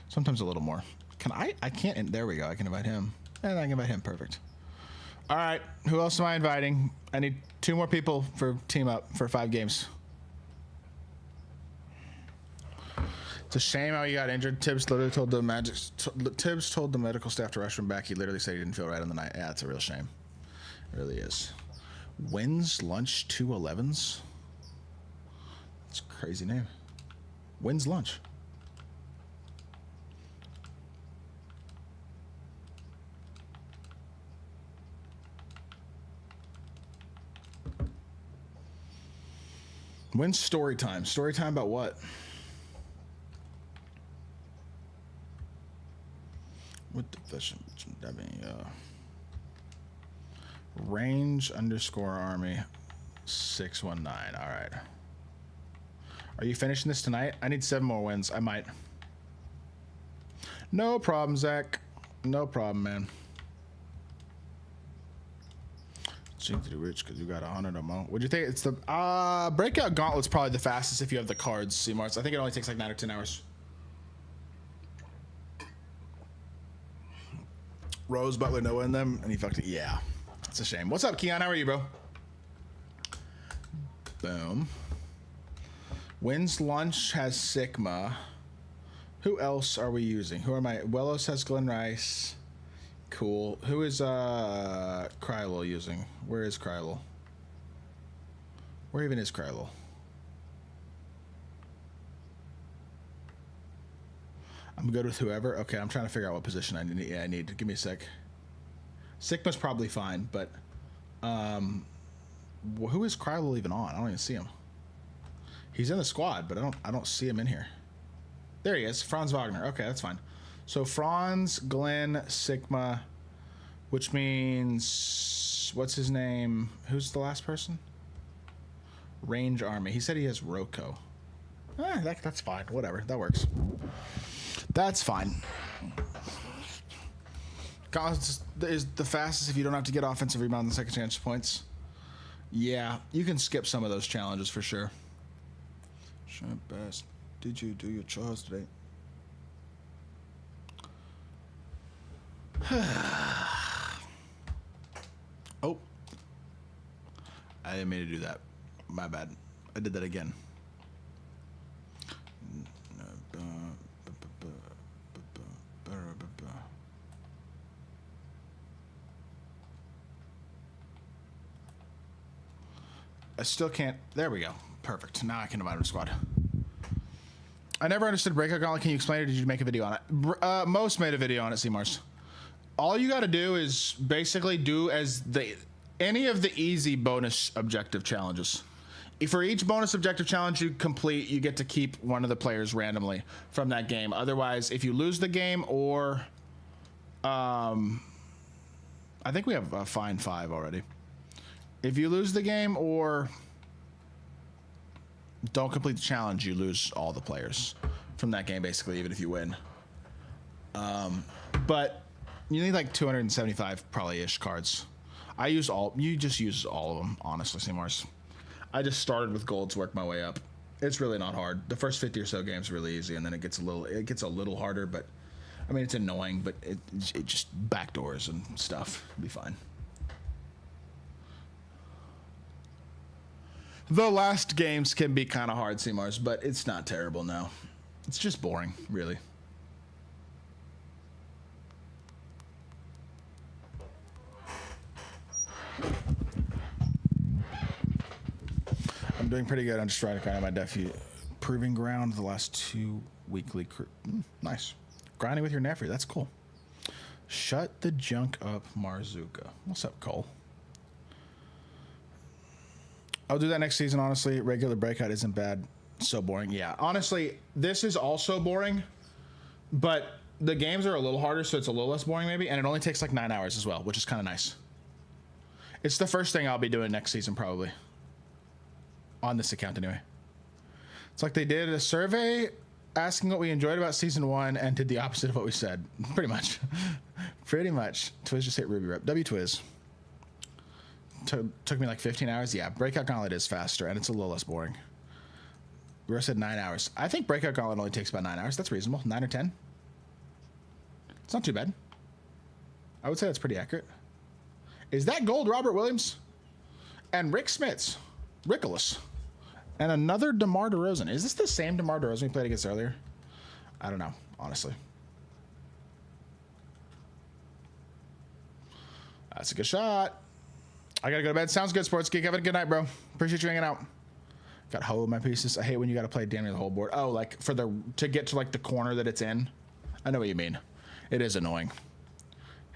Sometimes a little more. Can I can't. There we go. I can invite him. And I can invite him. Perfect. All right. Who else am I inviting? I need 2 more people for team up for 5 games. It's a shame how he got injured. Tibbs literally told the medical staff to rush him back. He literally said he didn't feel right on the night. Yeah, it's a real shame. It really is. Wins lunch 211s. That's a crazy name. Wins lunch. When's story time? Story time about what? What division? That mean, range underscore army 619. All right. Are you finishing this tonight? I need 7 more wins. I might. No problem, Zach. No problem, man. Seem to do rich because you got 100 or more. What'd you think? It's the breakout gauntlet's probably the fastest if you have the cards, C-Mars. I think it only takes like 9 or 10 hours. Rose Butler Noah in them, and he fucked it. Yeah, it's a shame. What's up, Keon? How are you, bro? Boom. Wins lunch has Sigma. Who else are we using? Who am I? Wellos has Glen Rice. Cool. Who is Krylol using? Where is Krylol? Where even is Krylol? I'm good with whoever. Okay, I'm trying to figure out what position I need. Yeah, I need. Give me a sec. Sigma's probably fine, but who is Krylol even on? I don't even see him. He's in the squad, but I don't see him in here. There he is, Franz Wagner. Okay, that's fine. So Franz, Glenn, Sigma, which means what's his name? Who's the last person? Range Army. He said he has Roko. That's fine. Whatever. That works. That's fine. Gauntlet is the fastest if you don't have to get offensive rebound and second chance points. Yeah, you can skip some of those challenges for sure. Shut best. Did you do your chores today? Oh, I didn't mean to do that. My bad. I did that again. I still can't. There we go. Perfect. Now I can invite him to squad. I never understood Breakout Gauntlet. Can you explain it? Or did you make a video on it? Most made a video on it, C-Mars. All you got to do is basically do as any of the easy bonus objective challenges. For each bonus objective challenge you complete, you get to keep one of the players randomly from that game. Otherwise, if you lose the game or... I think we have a fine 5 already. If you lose the game or don't complete the challenge, you lose all the players from that game, basically, even if you win. But you need like 275 probably-ish cards. You just use all of them, honestly, C-Mars. I just started with golds, worked my way up. It's really not hard. The first 50 or so games are really easy, and then it gets a little harder, but I mean, it's annoying, but it just backdoors and stuff. It'll be fine. The last games can be kind of hard, CMARS, but it's not terrible now. It's just boring, really. I'm doing pretty good. I'm just trying to grind out my nephew. Proving ground the last 2 weekly. Nice. Grinding with your nephew. That's cool. Shut the junk up, Marzuka. What's up, Cole? I'll do that next season, honestly. Regular breakout isn't bad. So boring. Yeah, honestly, this is also boring, but the games are a little harder, so it's a little less boring maybe, and it only takes like 9 hours as well, which is kind of nice. It's the first thing I'll be doing next season, probably. On this account, anyway. It's like they did a survey asking what we enjoyed about season 1 and did the opposite of what we said. Pretty much. Pretty much. Twiz just hit Ruby Rep. W-Twiz. Took me like 15 hours. Yeah, Breakout Gauntlet is faster, and it's a little less boring. We said 9 hours. I think Breakout Gauntlet only takes about 9 hours. That's reasonable. 9 or 10. It's not too bad. I would say that's pretty accurate. Is that gold, Robert Williams? And Rick Smits. Rickolas. And another DeMar DeRozan. Is this the same DeMar DeRozan we played against earlier? I don't know, honestly. That's a good shot. I gotta go to bed. Sounds good, Sports Geek. Have a good night, bro. Appreciate you hanging out. Got hold my pieces. I hate when you gotta play damn near the whole board. Oh, like for to get to like the corner that it's in. I know what you mean. It is annoying.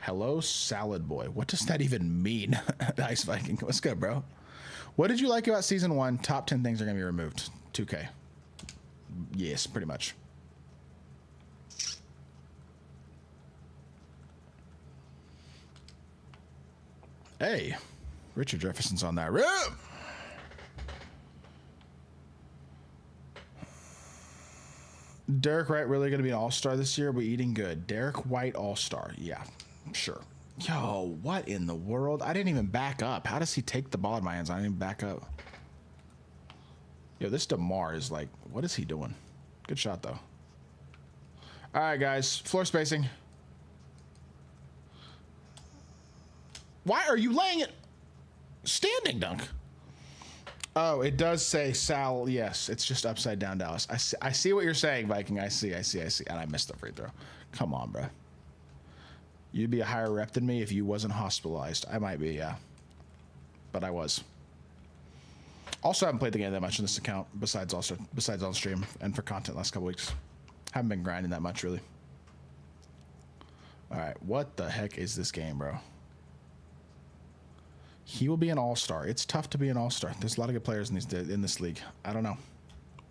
Hello, Salad Boy. What does that even mean? Ice Viking. What's good, bro? What did you like about season 1? Top 10 things are gonna be removed. 2K. Yes, pretty much. Hey, Richard Jefferson's on that. Rip! Derek White really going to be an all-star this year? We eating good. Derek White all-star. Yeah, sure. Yo, what in the world? I didn't even back up. How does he take the ball in my hands? I didn't even back up. Yo, this DeMar is like, what is he doing? Good shot, though. All right, guys. Floor spacing. Why are you laying it? Standing dunk. Oh, it does say Sal. Yes, it's just upside down, Dallas. I see what you're saying, Viking. I see. And I missed the free throw. Come on, bro. You'd be a higher rep than me if you wasn't hospitalized. I might be, yeah. But I was. Also, haven't played the game that much on this account, besides on stream and for content last couple weeks. Haven't been grinding that much, really. All right, what the heck is this game, bro? He will be an all-star. It's tough to be an all-star. There's a lot of good players in this league. I don't know.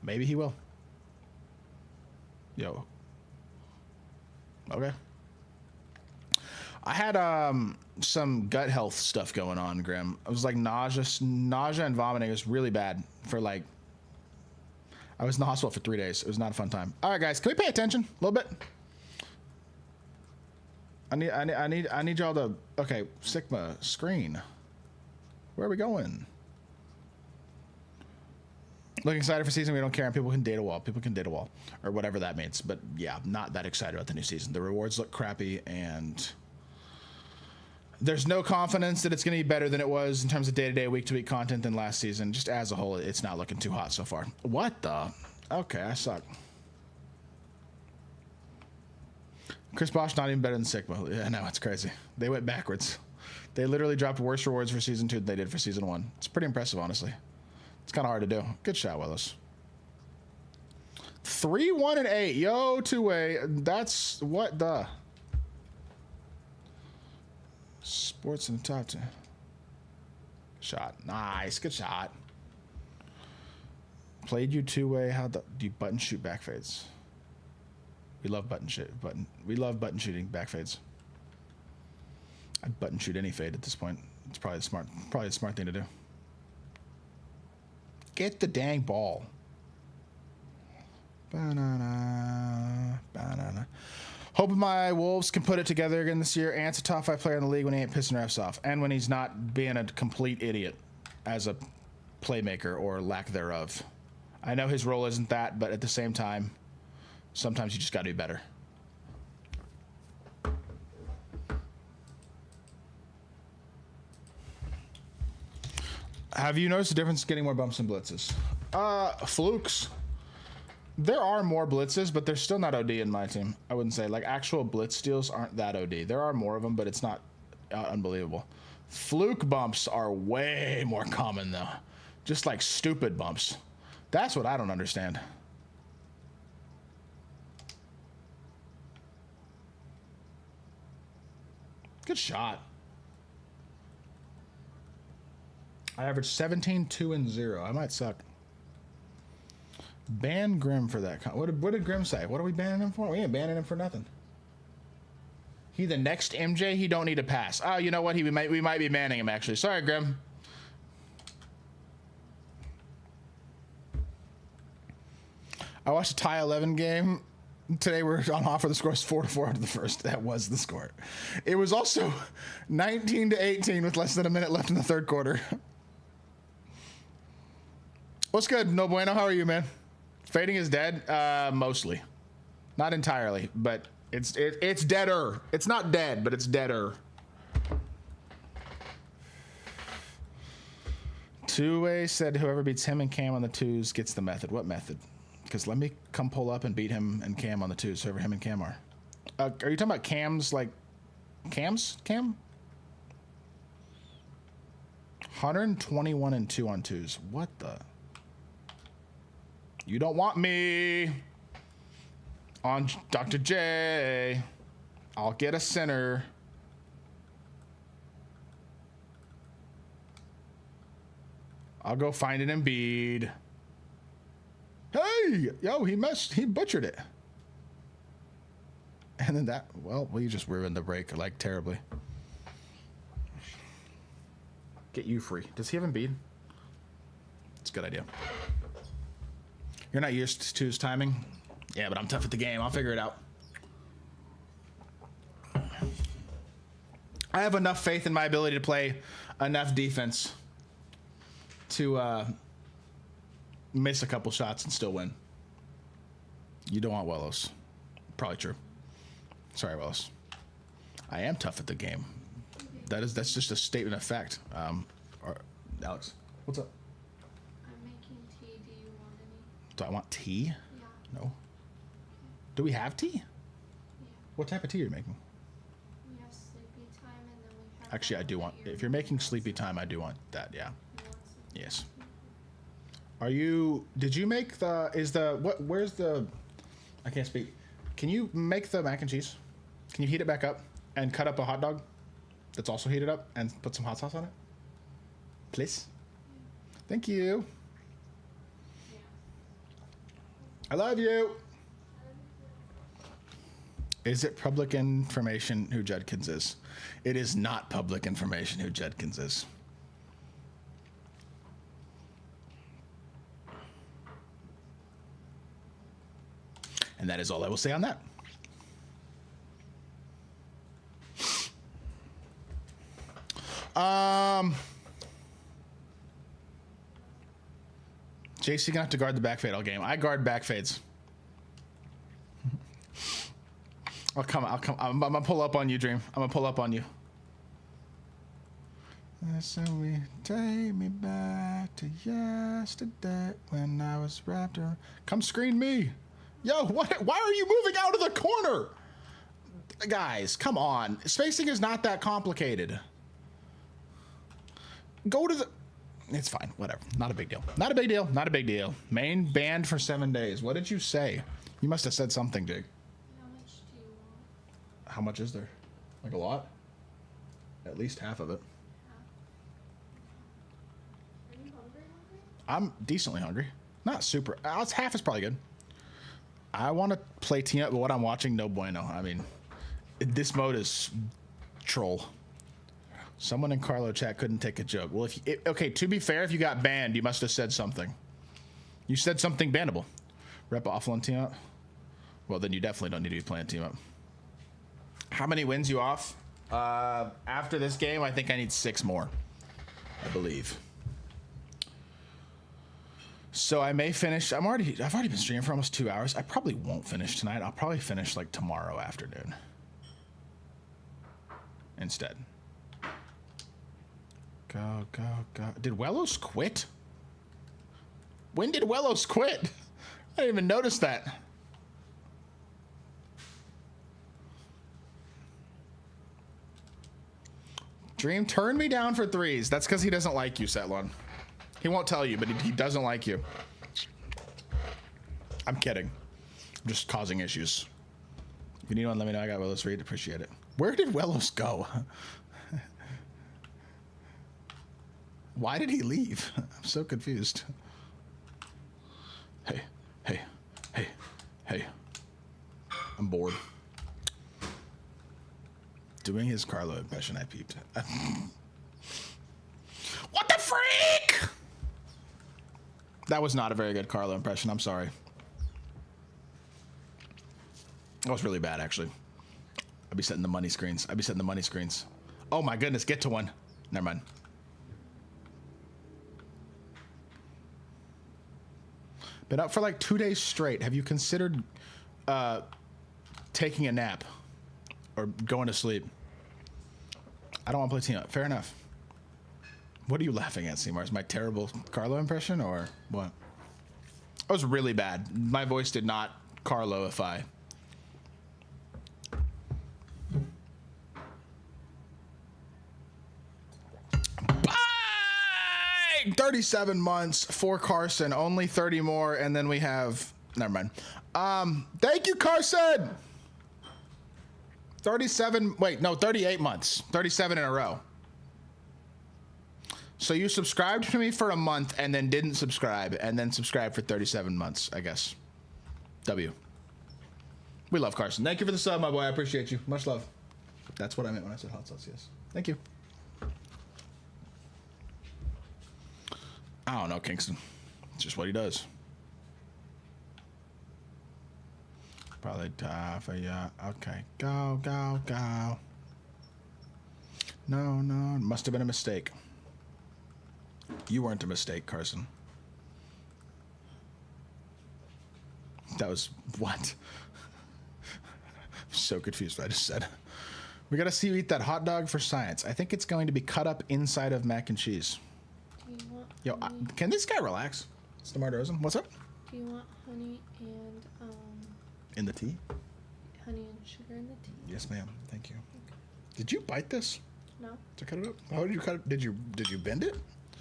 Maybe he will. Yo. Okay. I had some gut health stuff going on, Grim. I was like nausea and vomiting. It was really bad for like. I was in the hospital for 3 days. It was not a fun time. All right, guys, can we pay attention a little bit? I need y'all to. Okay, Sigma screen. Where are we going? Looking excited for season. We don't care. And people can date a wall. People can date a wall, or whatever that means. But yeah, not that excited about the new season. The rewards look crappy, and there's no confidence that it's going to be better than it was in terms of day-to-day, week-to-week content than last season. Just as a whole, it's not looking too hot so far. What the? Okay, I suck. Chris Bosh not even better than Sigma. Yeah, no, it's crazy. They went backwards. They literally dropped worse rewards for season 2 than they did for season 1. It's pretty impressive, honestly. It's kind of hard to do. Good shot, Willis. 3, 1, and 8. Yo, two-way. That's what the... Sports in the top 10. Shot. Nice. Good shot. Played you two-way. How do you button shoot back fades? We love we love button shooting back fades. I'd button shoot any fade at this point. It's probably a smart thing to do. Get the dang ball. Banana, banana. Hoping my Wolves can put it together again this year. Ant's a top 5 player in the league when he ain't pissing refs off, and when he's not being a complete idiot as a playmaker or lack thereof. I know his role isn't that, but at the same time, sometimes you just got to be better. Have you noticed the difference getting more bumps and blitzes? Flukes. There are more blitzes, but they're still not OD in my team. I wouldn't say. Like, actual blitz steals aren't that OD. There are more of them, but it's not unbelievable. Fluke bumps are way more common, though. Just like stupid bumps. That's what I don't understand. Good shot. I averaged 17, 2, and 0. I might suck. Ban Grim for that. What did Grim say? What are we banning him for? We ain't banning him for nothing. He the next MJ. He don't need a pass. Oh, you know what? We might be banning him actually. Sorry, Grim. I watched a tie 11 game today. We're on offer. The score is 4-4 after the first. That was the score. It was also 19-18 with less than a minute left in the third quarter. What's good? No bueno. How are you, man? Fading is dead. Mostly, not entirely, but it's deader. It's not dead, but it's deader. Two-way said whoever beats him and Cam on the twos gets the method. What method? Because let me come pull up and beat him and Cam on the twos. Whoever him and Cam are. Are you talking about Cam's like Cam's Cam? 121 and 2 on twos. What the? You don't want me on Dr. J. I'll get a center. I'll go find an Embiid. Hey, yo, he butchered it. And then that, well, we just ruined the break like terribly. Get you free. Does he have Embiid? It's a good idea. You're not used to his timing? Yeah, but I'm tough at the game. I'll figure it out. I have enough faith in my ability to play enough defense to miss a couple shots and still win. You don't want Wellos. Probably true. Sorry, Wellos. I am tough at the game. That's just a statement of fact. Alex, what's up? Do I want tea? Yeah. No. Do we have tea? Yeah. What type of tea are you making? We have sleepy time and then we have... Actually, I do want... If you're making sleepy time, I do want that, yeah. Yes. Are you... Did you make the... Is the... What? Where's the... I can't speak. Can you make the mac and cheese? Can you heat it back up and cut up a hot dog that's also heated up and put some hot sauce on it? Please? Yeah. Thank you. I love you. Is it public information who Judkins is? It is not public information who Judkins is. And that is all I will say on that. JC gonna have to guard the back fade all game. I guard back fades. I'll come. I'm gonna pull up on you, Dream. I'm gonna pull up on you. Listen, we take me back to yesterday when I was wrapped around. Come screen me. Yo, what? Why are you moving out of the corner? Guys, come on. Spacing is not that complicated. Go to the... It's fine. Whatever. Not a big deal. Not a big deal. Not a big deal. Main banned for 7 days. What did you say? You must have said something, Jig. How much do you want? How much is there? Like a lot? At least half of it. Are you hungry? I'm decently hungry. Not super. Half is probably good. I want to play team up, but what I'm watching, no bueno. I mean, this mode is troll. Someone in Carlo chat couldn't take a joke. Well, okay, to be fair, if you got banned, you must have said something. You said something bannable. Rep offline team up. Well, then you definitely don't need to be playing team up. How many wins you off? After this game, I think I need 6 more, I believe. So I may finish. I've already been streaming for almost 2 hours. I probably won't finish tonight. I'll probably finish like tomorrow afternoon instead. go, go, go. Did Wellos quit? When did Wellos quit? I didn't even notice that. Dream turned me down for threes. That's because he doesn't like you, Setlon. He won't tell you, but he doesn't like you. I'm kidding. I'm just causing issues. If you need one, let me know. I got Wellos Reed. Appreciate it. Where did Wellos go? Why did he leave? I'm so confused. Hey, hey, hey, hey. I'm bored. Doing his Carlo impression, I peeped. What the freak? That was not a very good Carlo impression. I'm sorry. That was really bad, actually. I'd be setting the money screens. Oh my goodness, get to one. Never mind. Been up for like 2 days straight. Have you considered taking a nap or going to sleep? I don't want to play team up. Fair enough. What are you laughing at, Seymour? Is my terrible Carlo impression or what? That was really bad. My voice did not Carlo-ify. 37 months for Carson, only 30 more, and then we have, never mind. Thank you, Carson. 38 months, 37 in a row. So you subscribed to me for a month and then didn't subscribe and then subscribed for 37 months, I guess. W. We love Carson. Thank you for the sub, my boy. I appreciate you. Much love. That's what I meant when I said hot sauce, yes. Thank you. I don't know, Kingston. It's just what he does. Probably die for ya. Okay, go, go, go. No, no, it must have been a mistake. You weren't a mistake, Carson. That was what? I'm so confused what I just said. We gotta see you eat that hot dog for science. I think it's going to be cut up inside of mac and cheese. Do you want Yo, honey? can this guy relax? It's DeMar DeRozan. What's up? Do you want honey and In the tea? honey and sugar in the tea? Yes, ma'am. Thank you. Okay. Did you bite this No, to cut it up? How did you cut it? Did you bend it?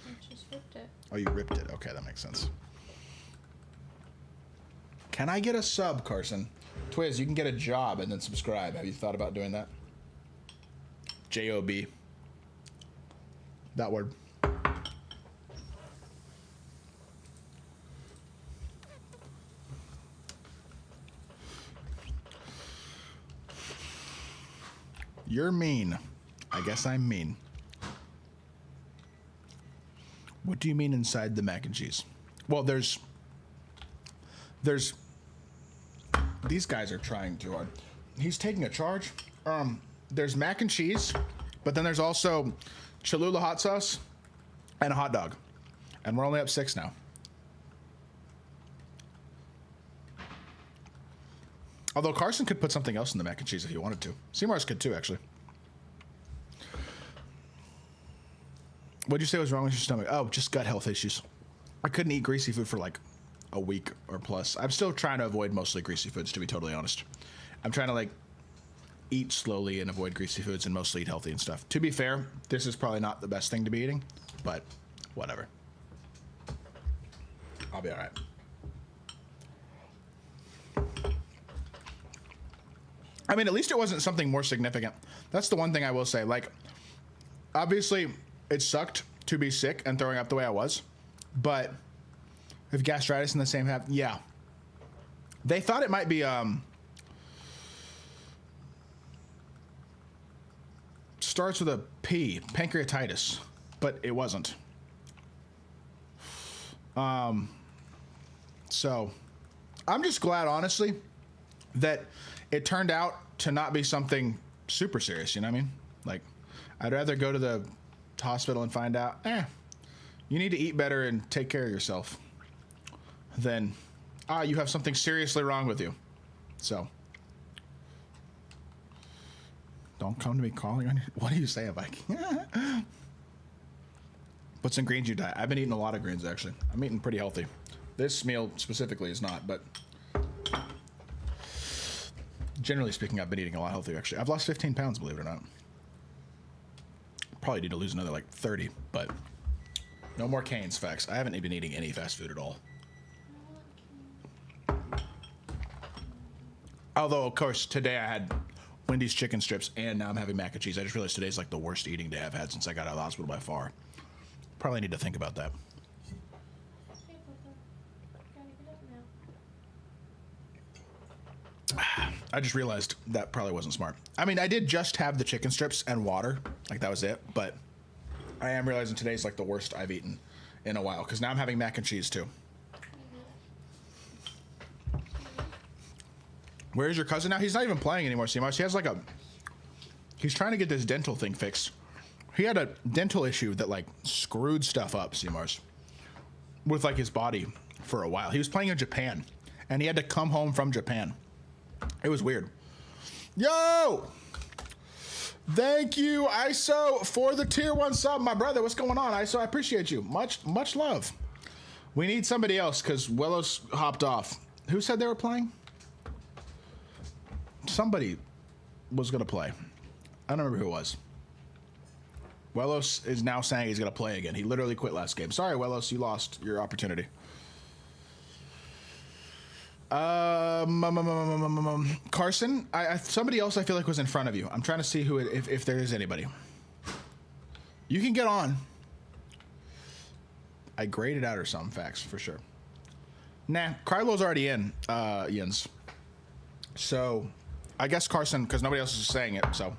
I just ripped it. Oh, you ripped it. Okay, that makes sense. Can I get a sub, Carson? Twiz, you can get a job and then subscribe. Have you thought about doing that? J-O-B. That word. You're mean. I guess I'm mean. What do you mean inside the mac and cheese? Well, there's these guys are trying too hard. He's taking a charge. There's mac and cheese, but then there's also Cholula hot sauce and a hot dog. And we're only up 6 now. Although Carson could put something else in the mac and cheese if he wanted to. Seymour's could too, actually. What'd you say was wrong with your stomach? Oh, just gut health issues. I couldn't eat greasy food for like a week or plus. I'm still trying to avoid mostly greasy foods, to be totally honest. I'm trying to like eat slowly and avoid greasy foods and mostly eat healthy and stuff. To be fair, this is probably not the best thing to be eating, but whatever. I'll be all right. I mean, at least it wasn't something more significant. That's the one thing I will say. Like, obviously, it sucked to be sick and throwing up the way I was, but if gastritis in the same half, yeah. They thought it might be starts with a P, pancreatitis, but it wasn't. So I'm just glad, honestly, that it turned out to not be something super serious, you know what I mean? Like, I'd rather go to the hospital and find out, you need to eat better and take care of yourself than, you have something seriously wrong with you. So, don't come to me calling on you. What do you say, Mike? What's in greens you diet? I've been eating a lot of greens, actually. I'm eating pretty healthy. This meal specifically is not, but generally speaking, I've been eating a lot healthier, actually. I've lost 15 pounds, believe it or not. Probably need to lose another, like, 30, but no more Cane's, facts. I haven't been eating any fast food at all. Although, of course, today I had Wendy's chicken strips, and now I'm having mac and cheese. I just realized today's, like, the worst eating day I've had since I got out of the hospital by far. Probably need to think about that. Hey, Papa. Gotta get up now. I just realized that probably wasn't smart. I mean, I did just have the chicken strips and water. Like, that was it. But I am realizing today's, like, the worst I've eaten in a while. Because now I'm having mac and cheese, too. Where's your cousin now? He's not even playing anymore, Seamars. He has, like, he's trying to get this dental thing fixed. He had a dental issue that, like, screwed stuff up, Seamars, with, like, his body for a while. He was playing in Japan, and he had to come home from Japan. It was weird. Yo! Thank you, ISO, for the tier 1 sub. My brother, what's going on, ISO? I appreciate you. Much love. We need somebody else, because Willows hopped off. Who said they were playing? Somebody was going to play. I don't remember who it was. Wellos is now saying he's going to play again. He literally quit last game. Sorry, Wellos, you lost your opportunity. Carson, somebody else I feel like was in front of you. I'm trying to see who if there is anybody. You can get on. I graded out or something, facts, for sure. Nah, Krylo's already in, Jens. So, I guess Carson, because nobody else is saying it, so.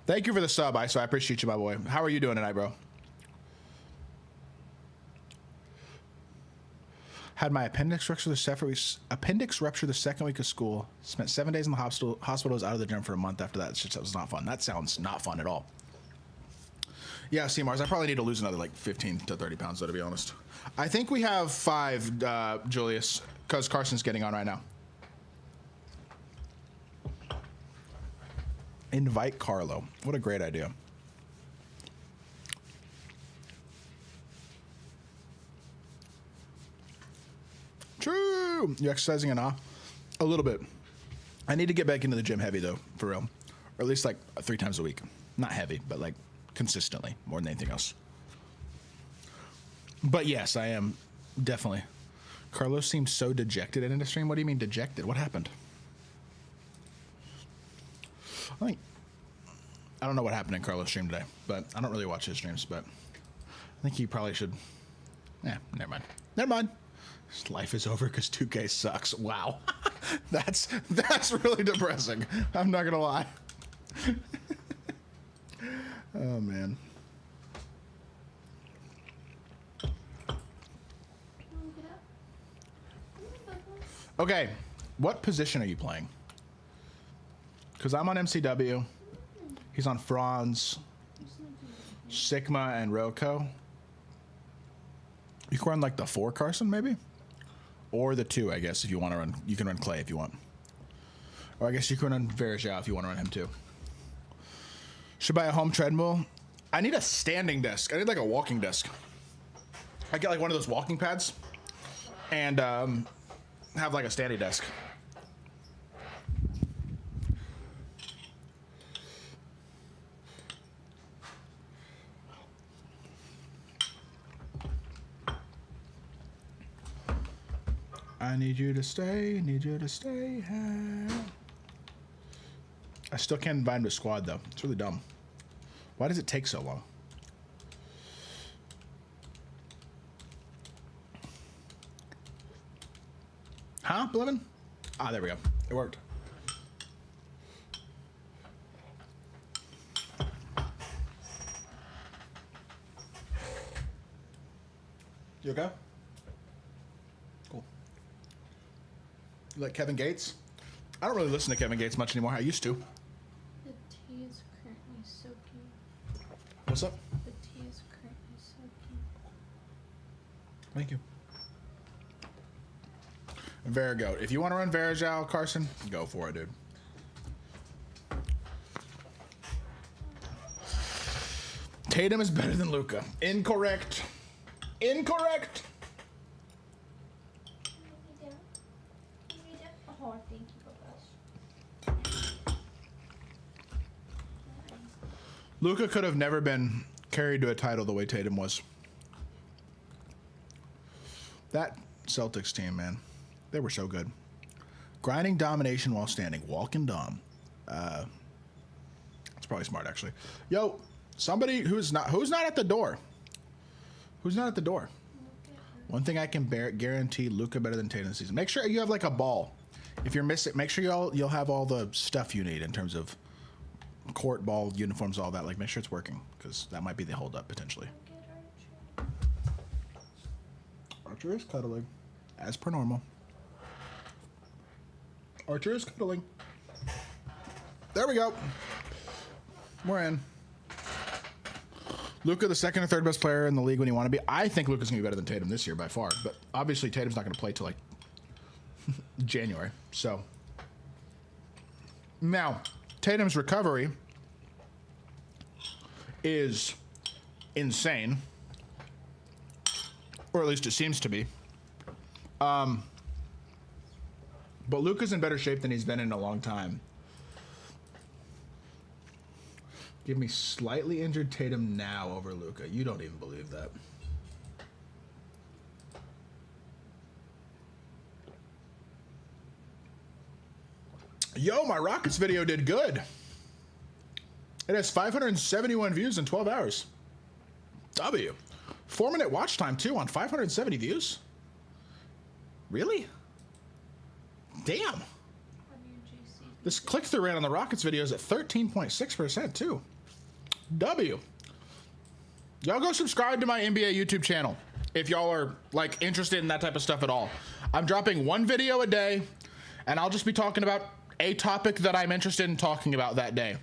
Thank you for the sub, I appreciate you, my boy. How are you doing tonight, bro? Had my appendix rupture the second week of school. Spent 7 days in the hospital. Was out of the gym for a month after that. That was not fun. That sounds not fun at all. Yeah, C-Mars, I probably need to lose another like 15 to 30 pounds, though, to be honest. I think we have 5, Julius, because Carson's getting on right now. Invite Carlo. What a great idea. True. You exercising enough? A little bit. I need to get back into the gym heavy, though, for real. Or at least like 3 times a week. Not heavy, but like consistently, more than anything else. But yes, I am definitely. Carlos seems so dejected in the stream. What do you mean dejected? What happened? I don't know what happened in Carlos' stream today, but I don't really watch his streams, but I think he probably should. Never mind. Never mind. His life is over because 2K sucks. Wow. That's really depressing. I'm not gonna lie. Oh man. Okay, what position are you playing? Because I'm on MCW. He's on Franz, Sigma, and Roko. You can run like the 4 Carson, maybe? Or the 2, I guess, if you want to run. You can run Clay if you want. Or I guess you can run Verjao if you want to run him too. Should buy a home treadmill. I need a standing desk. I need like a walking desk. I get like one of those walking pads and have like a standing desk. I need you to stay, I still can't invite him to squad, though. It's really dumb. Why does it take so long? Huh, Blevin? Ah, there we go. It worked. You okay? Cool. You like Kevin Gates? I don't really listen to Kevin Gates much anymore. I used to. The tea is currently soaking. What's up? The tea is currently soaking. Thank you. Varigoat. If you want to run Verjao, Carson, go for it, dude. Tatum is better than Luka. Incorrect. Incorrect. Oh, thank you, Babash. Luka could have never been carried to a title the way Tatum was. That Celtics team, man, they were so good. Grinding domination while standing. Walking dom. It's probably smart, actually. Yo, somebody who's not at the door. Who's not at the door? One thing I can guarantee Luka better than Tatum this season. Make sure you have like a ball. If you're missing, make sure you'll have all the stuff you need in terms of court, ball, uniforms, all that. Like, make sure it's working, because that might be the holdup potentially. Archer is cuddling, as per normal. Archer is cuddling. There we go. We're in. Luka, the second or third best player in the league when you want to be. I think Luka's going to be better than Tatum this year by far, but obviously Tatum's not going to play till like January. So now Tatum's recovery is insane, or at least it seems to be. But Luka's in better shape than he's been in a long time. Give me slightly injured Tatum now over Luka. You don't even believe that. Yo, my Rockets video did good. It has 571 views in 12 hours. W. 4-minute watch time, too, on 570 views? Really? Damn. This click-through rate on the Rockets video is at 13.6%, too. W. Y'all go subscribe to my NBA YouTube channel if y'all are, like, interested in that type of stuff at all. I'm dropping one video a day, and I'll just be talking about a topic that I'm interested in talking about that day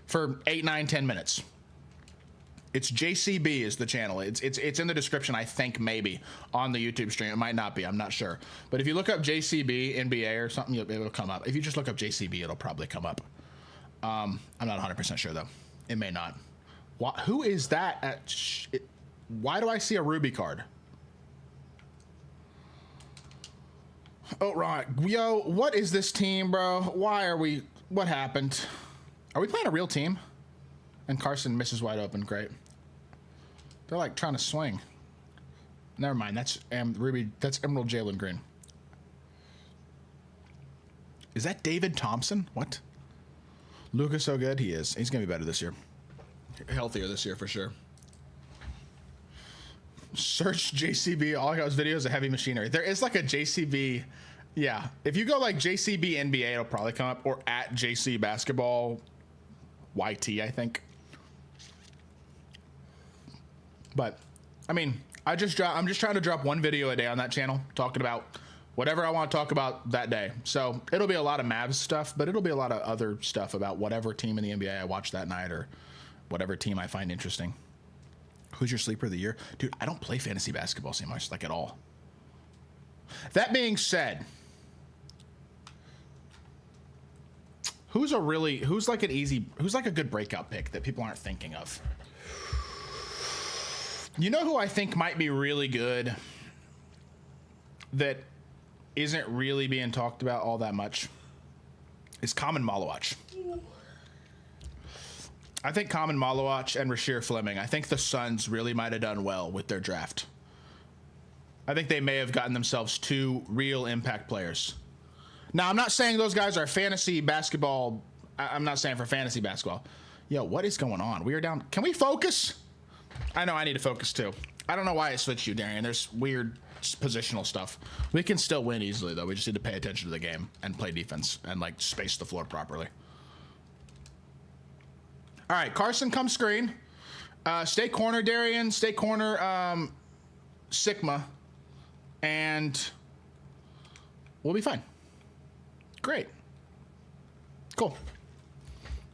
for 8, 9, 10 minutes. It's JCB is the channel. It's in the description, I think, maybe, on the YouTube stream. It might not be. I'm not sure. But if you look up JCB NBA or something, it'll come up. If you just look up JCB, it'll probably come up. I'm not 100% sure, though. It may not. Who is that? Why do I see a Ruby card? Oh, right. Yo, what is this team, bro? Why are we... What happened? Are we playing a real team? And Carson misses wide open. Great. They're like trying to swing. Never mind. That's Ruby. That's Emerald Jalen Green. Is that David Thompson? What? Luka's so good. He is. He's gonna be better this year. Healthier this year for sure. Search JCB. All I got was videos of heavy machinery. There is like a JCB. Yeah. If you go like JCB NBA, it'll probably come up, or at JC Basketball YT, I think. But I mean, I'm just trying to drop one video a day on that channel talking about whatever I want to talk about that day. So it'll be a lot of Mavs stuff, but it'll be a lot of other stuff about whatever team in the NBA I watch that night, or whatever team I find interesting. Who's your sleeper of the year? Dude, I don't play fantasy basketball so much, like, at all. That being said, who's like a good breakout pick that people aren't thinking of? You know who I think might be really good that isn't really being talked about all that much? Is Common Malawach. I think Common Malawach and Rasheer Fleming, I think the Suns really might have done well with their draft. I think they may have gotten themselves two real impact players. Now, I'm not saying those guys are fantasy basketball. I'm not saying for fantasy basketball. Yo, what is going on? We are down. Can we focus? I know I need to focus too. I don't know why I switched you, Darian. There's weird positional stuff. We can still win easily, though. We just need to pay attention to the game and play defense and, like, space the floor properly. All right, Carson, come screen. Stay corner, Darian. Stay corner, Sigma. And we'll be fine. Great. Cool.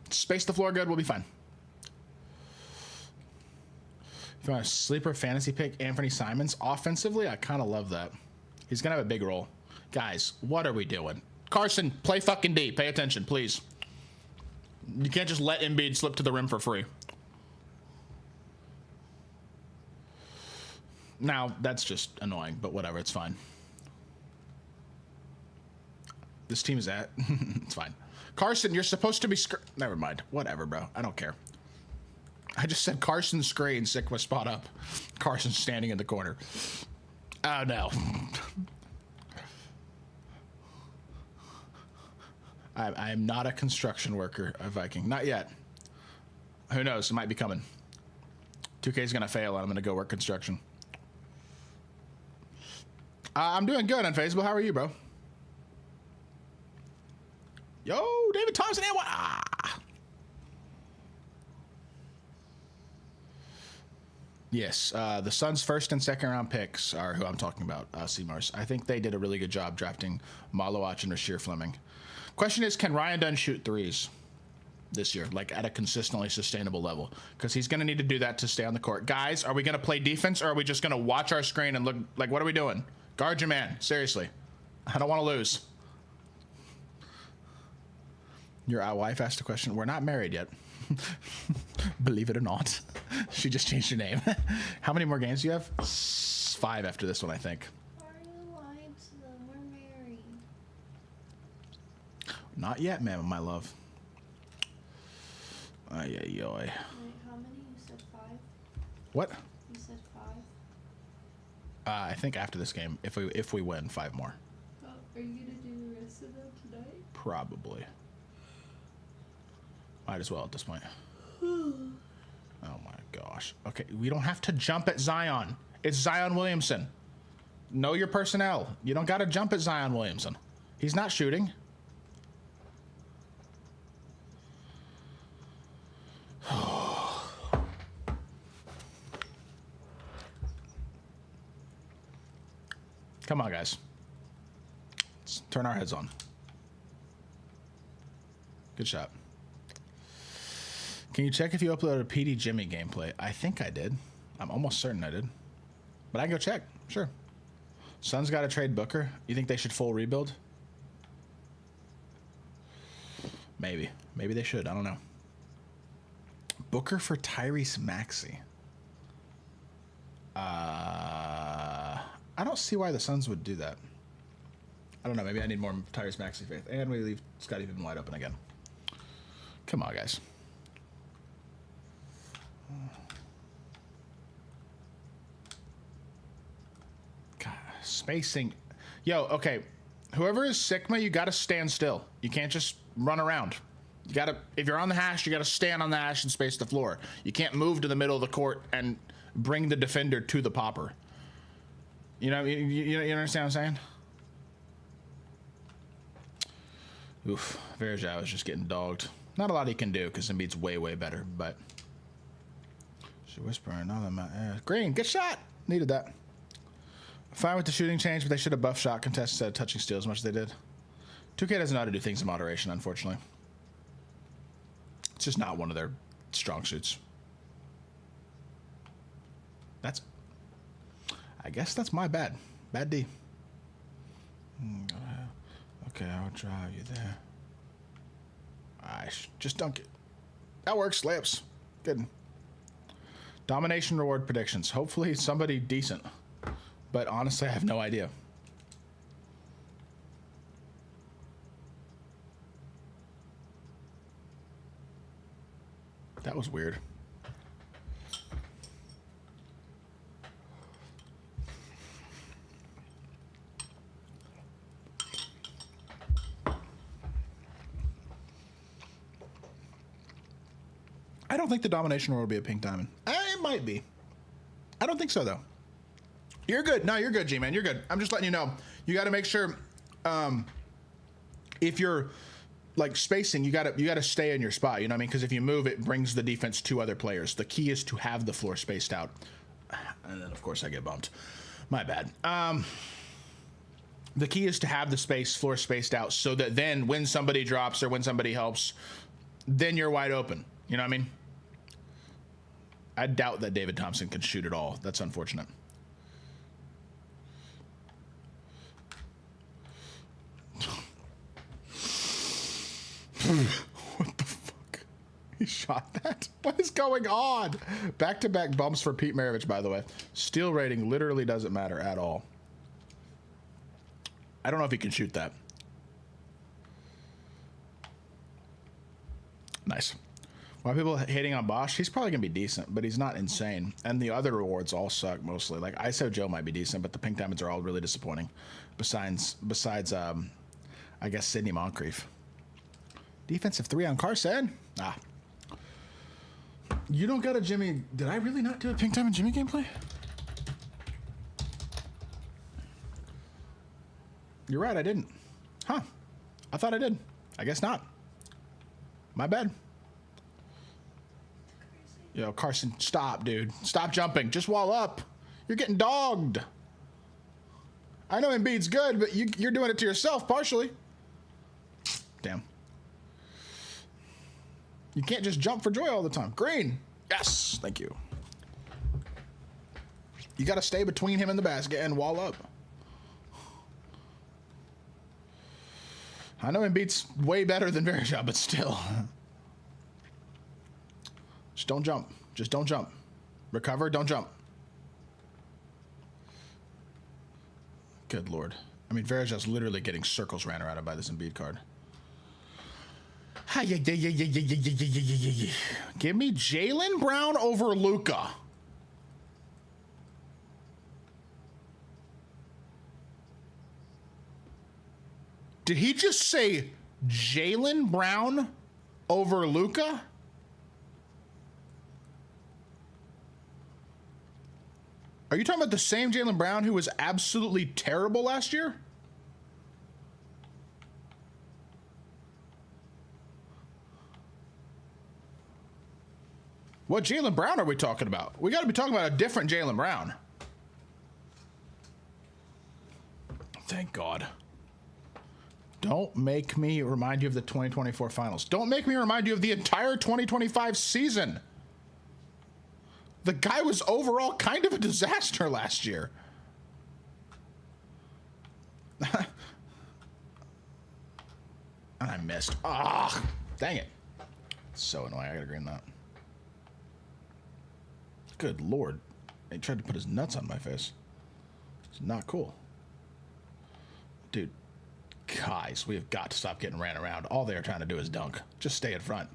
Space the floor good, we'll be fine. If you want a sleeper fantasy pick, Anthony Simons. Offensively, I kind of love that. He's going to have a big role. Guys, what are we doing? Carson, play fucking D. Pay attention, please. You can't just let Embiid slip to the rim for free. Now, that's just annoying, but whatever, it's fine. This team is at... It's fine. Carson, you're supposed to be... Never mind. Whatever, bro. I don't care. I just said Carson screen, Sigma spot up. Carson standing in the corner. Oh, no. I am not a construction worker, a Viking. Not yet. Who knows? It might be coming. 2K is going to fail, and I'm going to go work construction. I'm doing good on Facebook. How are you, bro? Yo, David Thompson and what? Yes, the Suns' first and second round picks are who I'm talking about, Seymour's. I think they did a really good job drafting Malowach and Rasheer Fleming. Question is, can Ryan Dunn shoot threes this year, like at a consistently sustainable level? Because he's going to need to do that to stay on the court. Guys, are we going to play defense, or are we just going to watch our screen and look like, what are we doing? Guard your man. Seriously. I don't want to lose. Your wife asked a question. We're not married yet. Believe it or not. She just changed her name. How many more games do you have? 5 after this one, I think. Why are you lying to them? We're married. Not yet, ma'am, my love. Ay, ay, ay. Wait, how many? You said 5? What? You said 5? I think after this game, if we win, 5 more. Oh, are you gonna do the rest of them tonight? Probably. Might as well at this point. Oh my gosh. Okay, we don't have to jump at Zion. It's Zion Williamson. Know your personnel. You don't got to jump at Zion Williamson. He's not shooting. Come on, guys. Let's turn our heads on. Good shot. Can you check if you uploaded a PD Jimmy gameplay? I think I did. I'm almost certain I did. But I can go check. Sure. Suns got to trade Booker. You think they should full rebuild? Maybe. Maybe they should. I don't know. Booker for Tyrese Maxey. I don't see why the Suns would do that. I don't know. Maybe I need more Tyrese Maxey faith. And we leave Scottie Pippen wide open again. Come on, guys. God, spacing. Yo, okay. Whoever is Sigma, you got to stand still. You can't just run around. You got to, if you're on the hash, you got to stand on the hash and space the floor. You can't move to the middle of the court and bring the defender to the popper. You know, you understand what I'm saying? Oof, Verjao is just getting dogged. Not a lot he can do because Embiid's way, way better, but she's whispering all in my ass. Green, good shot. Needed that. Fine with the shooting change, but they should have buffed shot contests instead of touching steal as much as they did. 2K doesn't know how to do things in moderation, unfortunately. It's just not one of their strong suits. That's... I guess that's my bad. Bad D. Okay, I'll drive you there. Just dunk it. That works. Layups. Good. Domination reward predictions. Hopefully somebody decent. But honestly, I have no idea. That was weird. I don't think the domination reward will be a pink diamond. It might be. I don't think so, though. You're good. No, you're good, G-Man. You're good. I'm just letting you know. You got to make sure if you're like spacing, you gotta stay in your spot. You know what I mean? Because if you move, it brings the defense to other players. The key is to have the floor spaced out. And then, of course, I get bumped. My bad. The key is to have the floor spaced out so that then when somebody drops or when somebody helps, then you're wide open. You know what I mean? I doubt that David Thompson can shoot at all. That's unfortunate. What the fuck? He shot that? What is going on? Back-to-back bumps for Pete Maravich, by the way. Steal rating literally doesn't matter at all. I don't know if he can shoot that. Nice. Why are people hating on Bosch? He's probably going to be decent, but he's not insane. And the other rewards all suck mostly. Like, ISO Joe might be decent, but the pink diamonds are all really disappointing. Besides I guess, Sidney Moncrief. Defensive 3 on Carson. Ah. You don't got a Jimmy. Did I really not do a pink diamond Jimmy gameplay? You're right, I didn't. Huh. I thought I did. I guess not. My bad. Yo, Carson, stop, dude. Stop jumping. Just wall up. You're getting dogged. I know Embiid's good, but you're doing it to yourself, partially. Damn. You can't just jump for joy all the time. Green. Yes. Thank you. You got to stay between him and the basket and wall up. I know Embiid's way better than Verjao, but still. Just don't jump. Just don't jump. Recover, don't jump. Good Lord. I mean, Verjao's literally getting circles ran around him by this Embiid card. Give me Jaylen Brown over Luka. Did he just say Jaylen Brown over Luka? Are you talking about the same Jaylen Brown who was absolutely terrible last year? What Jaylen Brown are we talking about? We got to be talking about a different Jaylen Brown. Thank God. Don't make me remind you of the 2024 finals. Don't make me remind you of the entire 2025 season. The guy was overall kind of a disaster last year. And I missed. Ah, dang it. So annoying. I gotta green that. Good Lord. He tried to put his nuts on my face. It's not cool. Dude, guys, we have got to stop getting ran around. All they are trying to do is dunk. Just stay in front.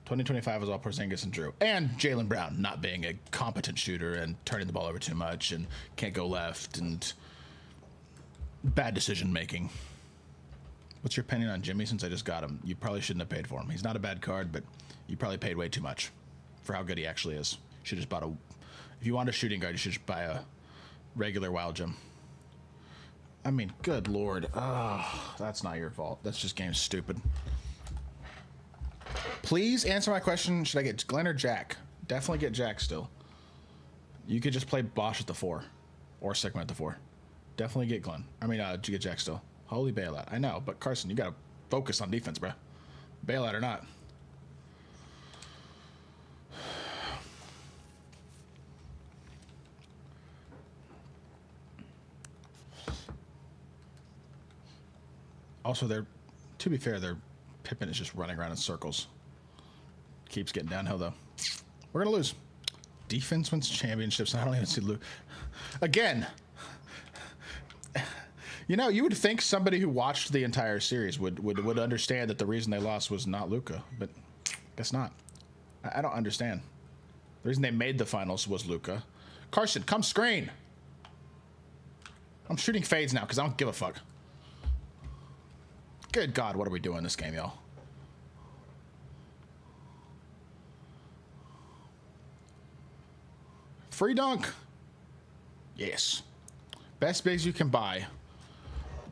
2025 was all Porzingis and Drew. And Jaylen Brown not being a competent shooter and turning the ball over too much and can't go left and bad decision making. What's your opinion on Jimmy since I just got him? You probably shouldn't have paid for him. He's not a bad card, but you probably paid way too much for how good he actually is. Should just bought a... If you want a shooting guard, you should just buy a regular Wild Gem. I mean, good Lord. Oh, that's not your fault. That's just game stupid. Please answer my question. Should I get Glenn or Jack? Definitely get Jack still. You could just play Bosch at the 4. Or Sigma at the 4. Definitely get Glenn. I mean, you get Jack still. Holy bailout. I know, but Carson, you got to focus on defense, bro. Bailout or not. Also, to be fair, their Pippen is just running around in circles. Keeps getting downhill, though. We're going to lose. Defense wins championships, and I don't even see Luke. Again, you know, you would think somebody who watched the entire series would understand that the reason they lost was not Luka, but guess not. I don't understand. The reason they made the finals was Luka. Carson, come screen. I'm shooting fades now because I don't give a fuck. Good God, what are we doing this game, y'all? Free dunk. Yes. Best bigs you can buy.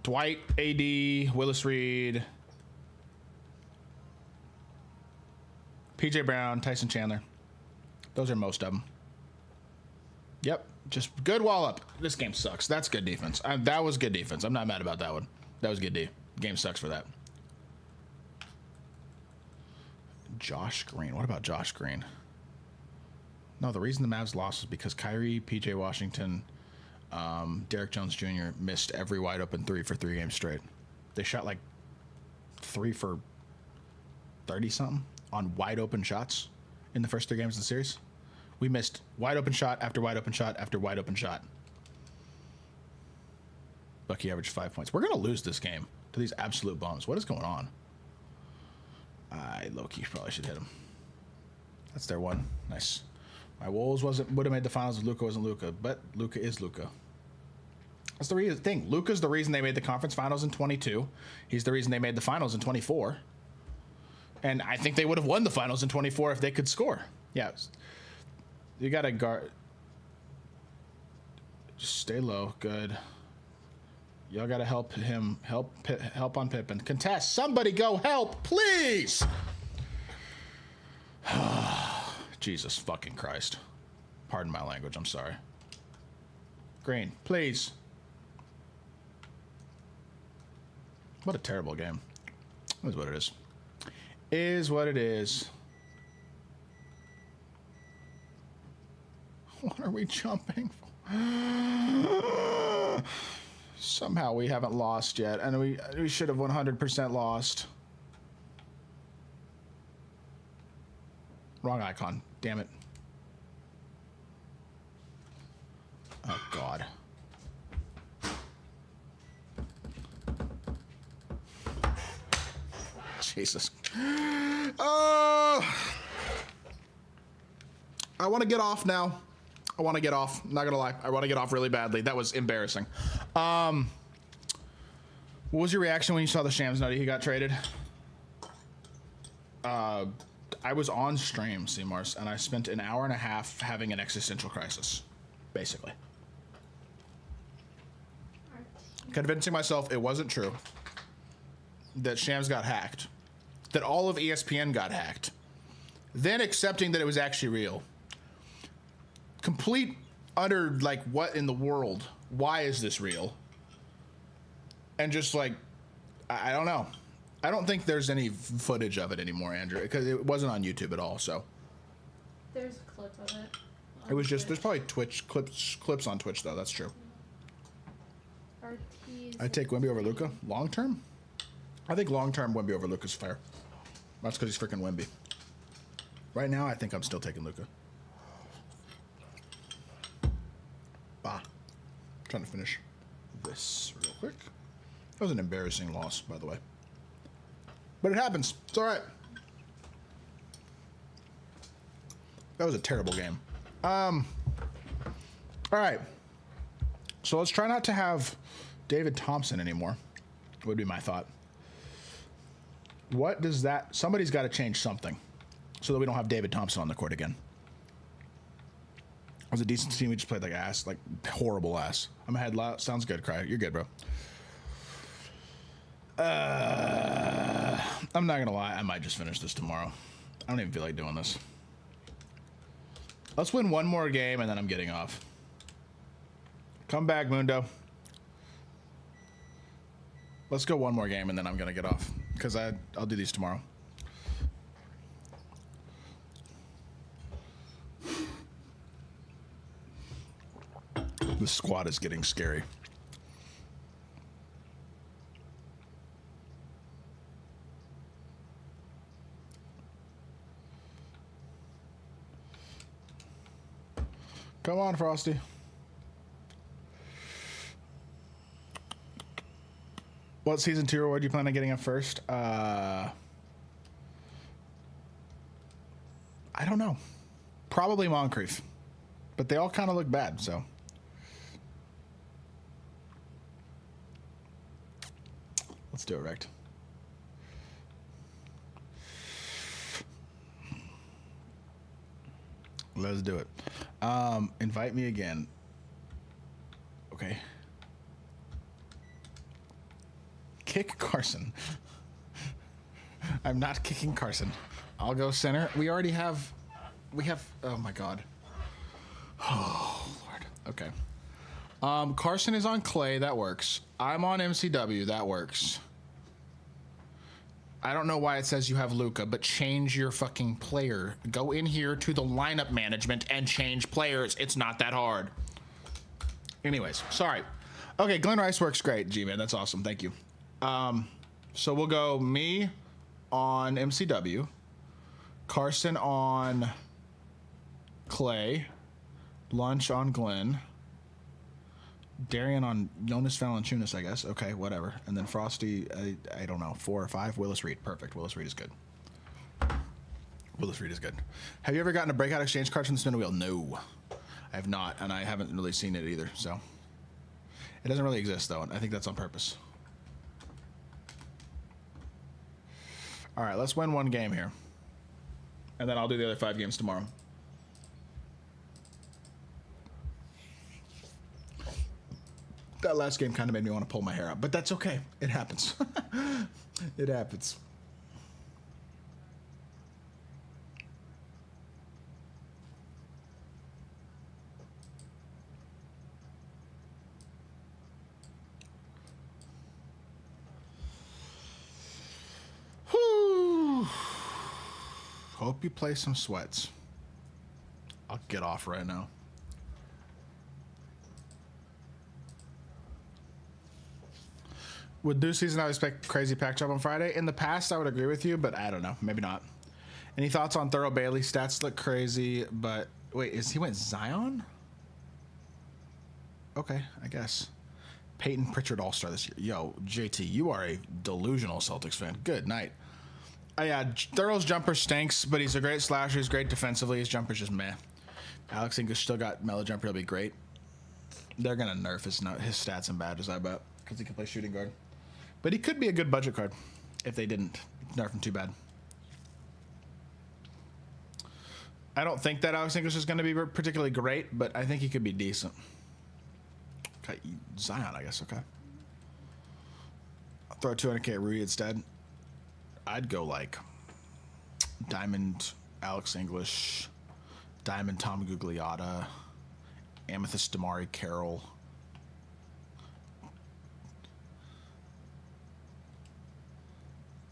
Dwight, AD, Willis Reed, PJ Brown, Tyson Chandler. Those are most of them. Yep. Just good wall up. This game sucks. That's good defense. That was good defense. I'm not mad about that one. That was good D. Game sucks for that. Josh Green. What about Josh Green? No, the reason the Mavs lost was because Kyrie, PJ Washington, Derek Jones Jr. missed every wide open 3 for 3 games straight. They shot like 3 for 30 something on wide open shots in the first 3 games of the series. We missed wide open shot after wide open shot after wide open shot. Bucky averaged 5 points. We're going to lose this game to these absolute bums. What is going on? Low-key probably should hit him. That's their one. Nice. My Wolves would have made the finals if Luka wasn't Luka, but Luka is Luka. That's the thing. Luka's the reason they made the conference finals in 22. He's the reason they made the finals in 24. And I think they would have won the finals in 24 if they could score. Yeah. You got to guard. Just stay low. Good. Y'all got to help him. Help on Pippen. Contest. Somebody go help, please. Jesus fucking Christ. Pardon my language. I'm sorry. Green, please. What a terrible game. Is what it is. Is what it is. What are we jumping for? Somehow we haven't lost yet, and we should have 100% lost. Wrong icon. Damn it. Oh, God. Jesus. Oh! I want to get off now. I want to get off. I'm not going to lie. I want to get off really badly. That was embarrassing. What was your reaction when you saw the Shams Nutty he got traded? I was on stream, Seamars, and I spent an hour and a half having an existential crisis, basically. Convincing myself it wasn't true, that Shams got hacked, that all of ESPN got hacked, then accepting that it was actually real. Complete, utter, like, what in the world? Why is this real? And just, like, I don't know. I don't think there's any footage of it anymore, Andrew, because it wasn't on YouTube at all, so. There's a clip of it. It was just, there's probably Twitch clips on Twitch, though. That's true. I'd take Wemby over Luka. Long term? I think long term Wemby over Luka's fair. That's because he's freaking Wemby. Right now, I think I'm still taking Luka. Trying to finish this real quick. That was an embarrassing loss, by the way. But it happens. It's all right. That was a terrible game. All right. So let's try not to have David Thompson anymore, would be my thought. What does that... Somebody's got to change something so that we don't have David Thompson on the court again. It was a decent team. We just played like ass, like horrible ass. I'm ahead. Sounds good, Cry. You're good, bro. I'm not going to lie. I might just finish this tomorrow. I don't even feel like doing this. Let's win one more game, and then I'm getting off. Come back, Mundo. Let's go one more game, and then I'm going to get off. Because I'll do these tomorrow. This squad is getting scary. Come on, Frosty. What season 2 reward do you plan on getting at first? I don't know. Probably Moncrief. But they all kind of look bad, so. Let's do it, Rect. Let's do it. Invite me again. Okay. Kick Carson. I'm not kicking Carson. I'll go center. We have, oh my God. Oh, Lord. Okay. Carson is on Clay. That works. I'm on MCW. That works. I don't know why it says you have Luka, but change your fucking player. Go in here to the lineup management and change players. It's not that hard. Anyways, sorry. Okay, Glenn Rice works great, G-Man. That's awesome. Thank you. So we'll go me on MCW. Carson on Clay. Lunch on Glenn. Darian on Jonas Valanciunas, I guess. Okay, whatever. And then Frosty, I don't know, 4 or 5. Willis Reed. Perfect. Willis Reed is good. Willis Reed is good. Have you ever gotten a breakout exchange card from the spin wheel? No. I have not, and I haven't really seen it either, so. It doesn't really exist, though, and I think that's on purpose. All right, let's win one game here. And then I'll do the other 5 games tomorrow. That last game kind of made me want to pull my hair out, but that's okay. It happens. It happens. Whew. Hope you play some sweats. I'll get off right now. With new season, I would expect crazy pack job on Friday. In the past, I would agree with you, but I don't know. Maybe not. Any thoughts on Thurl Bailey? Stats look crazy, but wait, he went Zion? Okay, I guess. Peyton Pritchard All-Star this year. Yo, JT, you are a delusional Celtics fan. Good night. Yeah, Thurl's jumper stinks, but he's a great slasher. He's great defensively. His jumper's just meh. Alex English still got mellow jumper. He'll be great. They're going to nerf his stats and badges, I bet, because he can play shooting guard. But he could be a good budget card if they didn't nerf him too bad. I don't think that Alex English is going to be particularly great, but I think he could be decent. Okay, Zion, I guess. Okay. I'll throw 200K at Rui instead. I'd go like Diamond Alex English, Diamond Tom Gugliotta, Amethyst Damari Carroll.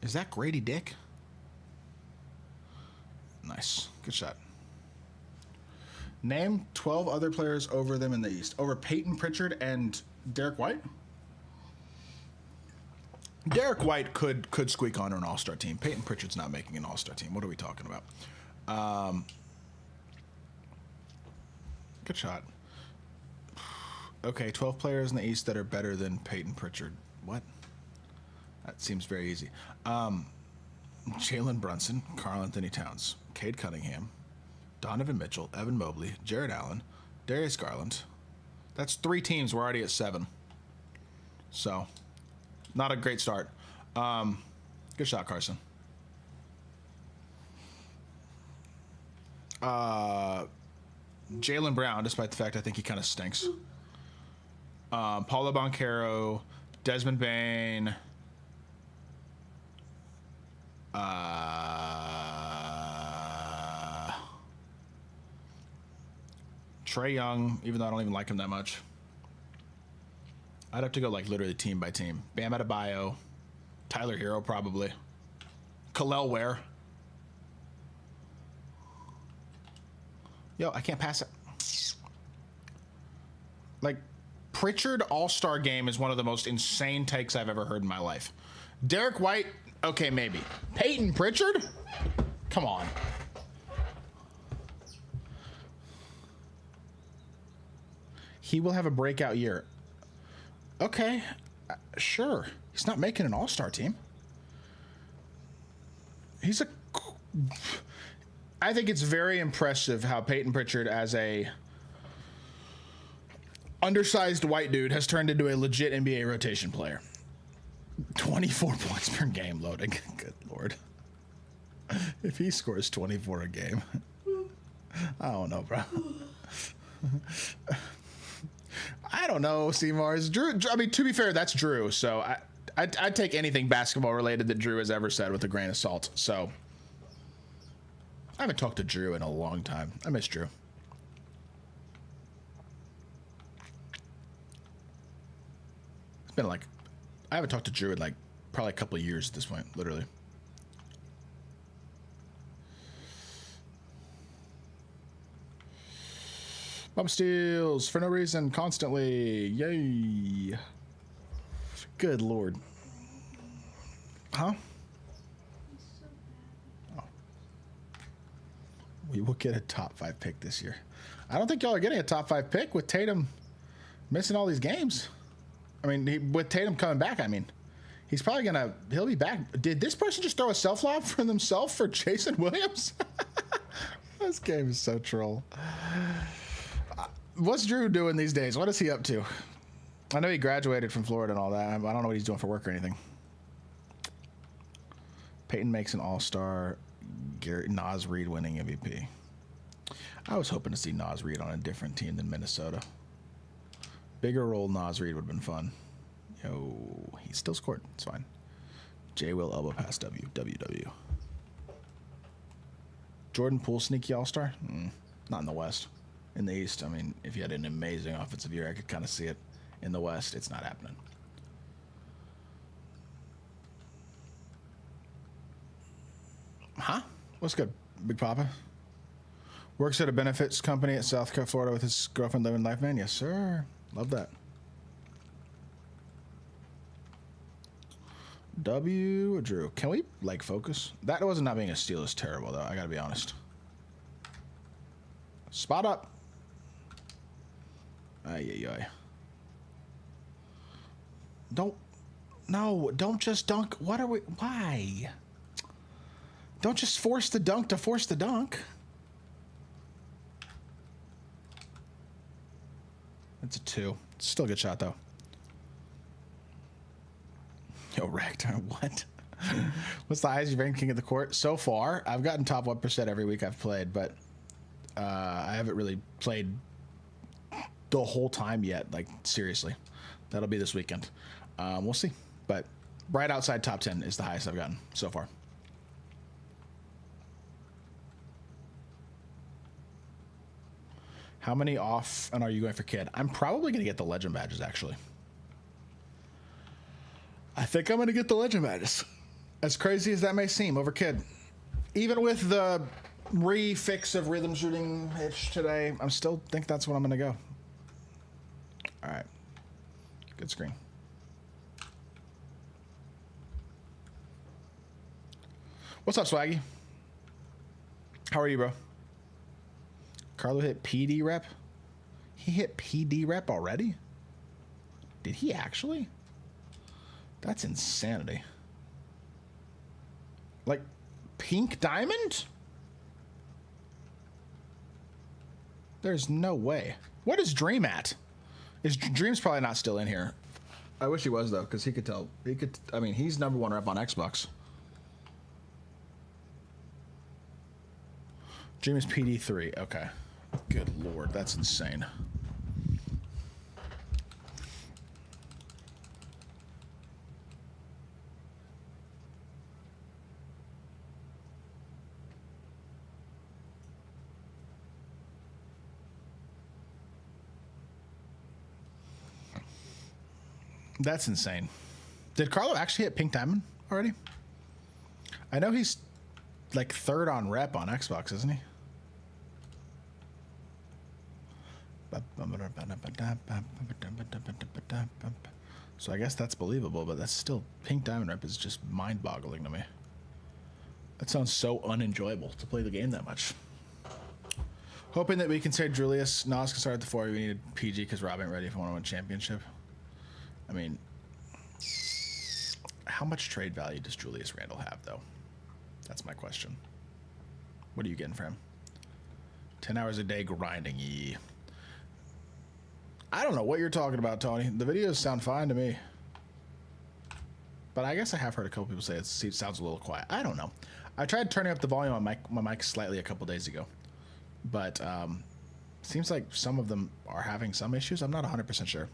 Is that Grady Dick? Nice. Good shot. Name 12 other players over them in the East. Over Peyton Pritchard and Derek White? Derek White could squeak onto an all-star team. Peyton Pritchard's not making an all-star team. What are we talking about? Good shot. Okay, 12 players in the East that are better than Peyton Pritchard. What? That seems very easy. Jalen Brunson, Karl Anthony Towns, Cade Cunningham, Donovan Mitchell, Evan Mobley, Jared Allen, Darius Garland. That's 3 teams. We're already at 7. So, not a great start. Good shot, Carson. Jalen Brown, despite the fact I think he kind of stinks. Paulo Banchero, Desmond Bane, Trae Young, even though I don't even like him that much. I'd have to go like literally team by team. Bam Adebayo, Tyler Hero probably, Khalil Ware. Yo, I can't pass it. Like, Pritchard All-Star Game is one of the most insane takes I've ever heard in my life. Derek White, okay, maybe. Peyton Pritchard? Come on. He will have a breakout year. Okay, sure. He's not making an all-star team. I think it's very impressive how Peyton Pritchard, as a undersized white dude, has turned into a legit NBA rotation player. 24 points per game loading. Good Lord. If he scores 24 a game, I don't know, bro. I don't know, Seymour's. Drew, I mean, to be fair, that's Drew, so I'd take anything basketball related that Drew has ever said with a grain of salt. So I haven't talked to Drew in a long time. I miss Drew. It's been like, I haven't talked to Drew in like probably a couple of years at this point, literally. Bump steals for no reason, constantly. Yay. Good Lord. Huh? Oh. We will get a top 5 pick this year. I don't think y'all are getting a top 5 pick with Tatum missing all these games. I mean, with Tatum coming back, I mean, he's probably he'll be back. Did this person just throw a self-lob for themselves for Jason Williams? This game is so troll. What's Drew doing these days? What is he up to? I know he graduated from Florida and all that. I don't know what he's doing for work or anything. Peyton makes an all-star. Naz Reid winning MVP. I was hoping to see Naz Reid on a different team than Minnesota. Bigger role Naz Reid would have been fun. Yo, he still scored. It's fine. J will elbow pass W. W. Jordan Poole sneaky all-star? Not in the West. In the East, I mean, if you had an amazing offensive year, I could kind of see it. In the West, it's not happening. Huh? What's good, Big Papa? Works at a benefits company at South Florida with his girlfriend living life, man. Yes, sir. Love that. W. Drew. Can we, like, focus? That wasn't not being a steal is terrible, though. I gotta be honest. Spot up. Ay. Don't just dunk. Why? Don't just force the dunk to force the dunk. It's a 2. Still a good shot, though. Yo, Rector, what? What's the highest you've ranked king of the court? So far, I've gotten top 1% every week I've played, but I haven't really played the whole time yet. Like, seriously. That'll be this weekend. We'll see. But right outside top 10 is the highest I've gotten so far. How many off and are you going for kid? I'm probably going to get the legend badges, actually. I think I'm going to get the legend badges. As crazy as that may seem, over kid. Even with the refix of rhythm shooting hitch today, I still think that's what I'm going to go. All right. Good screen. What's up, Swaggy? How are you, bro? Carlo hit PD rep? He hit PD rep already? Did he actually? That's insanity. Like, pink diamond? There's no way. What is Dream at? Dream's probably not still in here. I wish he was, though, because he could tell. I mean, he's number 1 rep on Xbox. Dream is PD3. Okay. Good lord, that's insane. That's insane. Did Carlo actually hit pink diamond already? I know he's like 3rd on rep on Xbox, isn't he? So I guess that's believable, but that's still pink diamond rep is just mind-boggling to me. That sounds so unenjoyable to play the game that much. Hoping that we can say Julius Nas can start at the 4. We needed PG because Rob ain't ready if we want to win championship. I mean, how much trade value does Julius Randle have, though? That's my question. What are you getting for him? 10 hours a day grinding. Yeah. I don't know what you're talking about, Tony. The videos sound fine to me. But I guess I have heard a couple people say it sounds a little quiet. I don't know. I tried turning up the volume on my mic slightly a couple days ago. But seems like some of them are having some issues. I'm not 100% sure.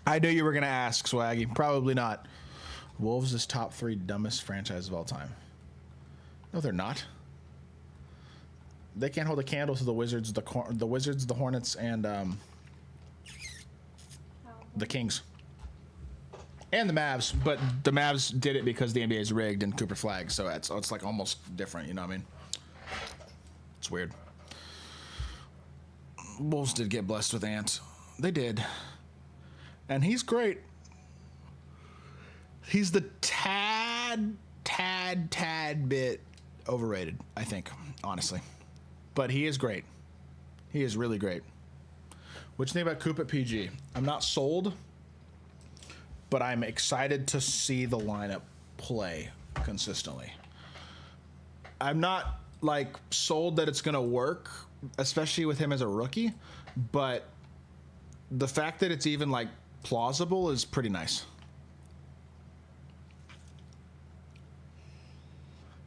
I knew you were going to ask, Swaggy. Probably not. Wolves is top 3 dumbest franchise of all time. No, they're not. They can't hold a candle to the Wizards, the Hornets, and the Kings. And the Mavs, but the Mavs did it because the NBA is rigged and Cooper flagged, so it's like almost different, you know what I mean? It's weird. Wolves did get blessed with Ant. They did. And he's great. He's the tad bit overrated, I think, honestly. But he is great. He is really great. What do you think about Coop at PG? I'm not sold, but I'm excited to see the lineup play consistently. I'm not like sold that it's going to work, especially with him as a rookie, but the fact that it's even like plausible is pretty nice.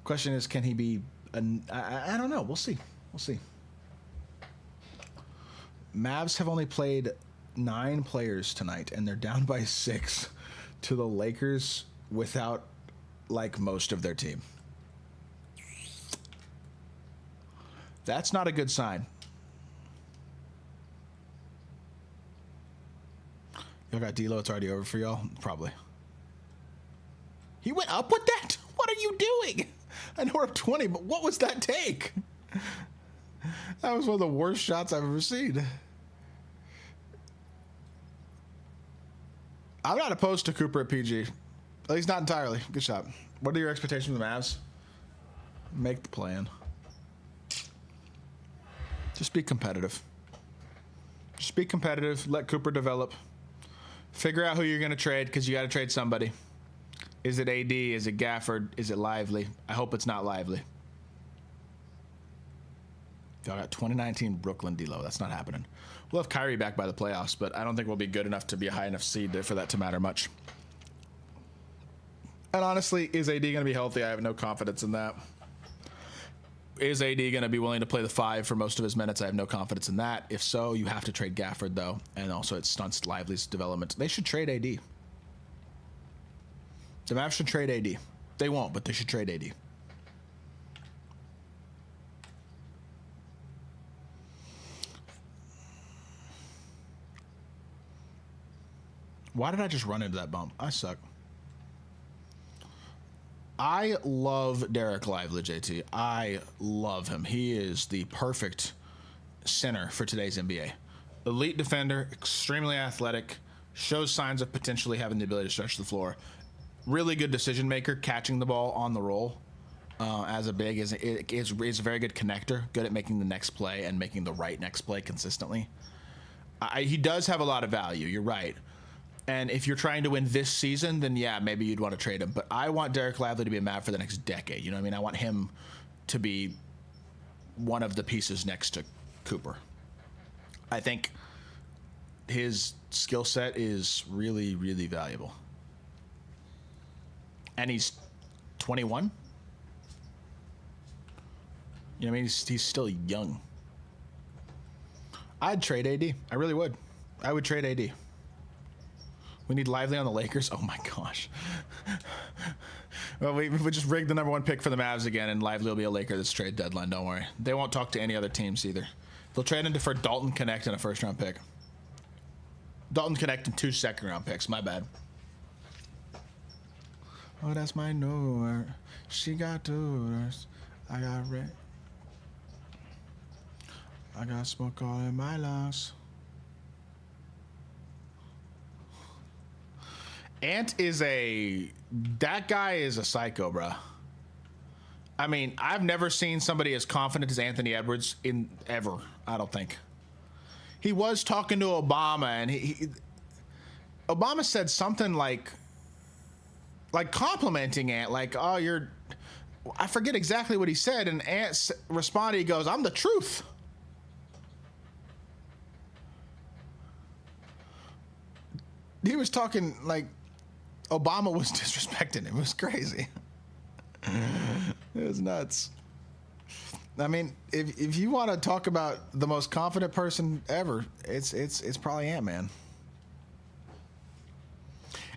Question is, can he be I don't know. We'll see. We'll see. Mavs have only played 9 players tonight, and they're down by 6 to the Lakers without, like, most of their team. That's not a good sign. Y'all got D-Lo, it's already over for y'all? Probably. He went up with that? What are you doing? I know we're up 20, but what was that take? That was one of the worst shots I've ever seen. I'm not opposed to Cooper at PG. At least not entirely. Good shot. What are your expectations from the Mavs? Make the plan. Just be competitive. Just be competitive. Let Cooper develop. Figure out who you're going to trade, because you got to trade somebody. Is it AD? Is it Gafford? Is it Lively? I hope it's not Lively. Y'all got 2019 Brooklyn D-Lo. That's not happening. We'll have Kyrie back by the playoffs, but I don't think we'll be good enough to be a high enough seed for that to matter much. And honestly, is AD going to be healthy? I have no confidence in that. Is AD going to be willing to play the 5 for most of his minutes? I have no confidence in that. If so, you have to trade Gafford, though, and also it stunts Lively's development. They should trade AD. The Mavs should trade AD. They won't, but they should trade AD. Why did I just run into that bump? I suck. I love Derek Lively, JT. I love him. He is the perfect center for today's NBA. Elite defender, extremely athletic, shows signs of potentially having the ability to stretch the floor. Really good decision maker, catching the ball on the roll as a big. Is a very good connector, good at making the next play and making the right next play consistently. He does have a lot of value. You're right. And if you're trying to win this season, then yeah, maybe you'd want to trade him. But I want Derek Lively to be a Mav for the next decade. You know what I mean? I want him to be one of the pieces next to Cooper. I think his skill set is really, really valuable. And he's 21. You know what I mean? He's still young. I'd trade AD. I really would. I would trade AD. We need Lively on the Lakers. Oh my gosh. Well, we just rigged the #1 pick for the Mavs again, and Lively will be a Laker this trade deadline. Don't worry. They won't talk to any other teams either. They'll trade him for Dalton Connect and a first-round pick. Dalton Connect and 2 second-round picks. My bad. Oh, that's my Noor. She got doors. I got red. I got smoke all in my lungs. Ant is that guy is a psycho, bro. I mean, I've never seen somebody as confident as Anthony Edwards ever. I don't think. He was talking to Obama, and Obama said something like complimenting Ant, like, "Oh, you're." I forget exactly what he said, and Ant responded. He goes, "I'm the truth." He was talking like Obama was disrespecting him. It was crazy. It was nuts. I mean, if you want to talk about the most confident person ever, it's probably Ant-Man.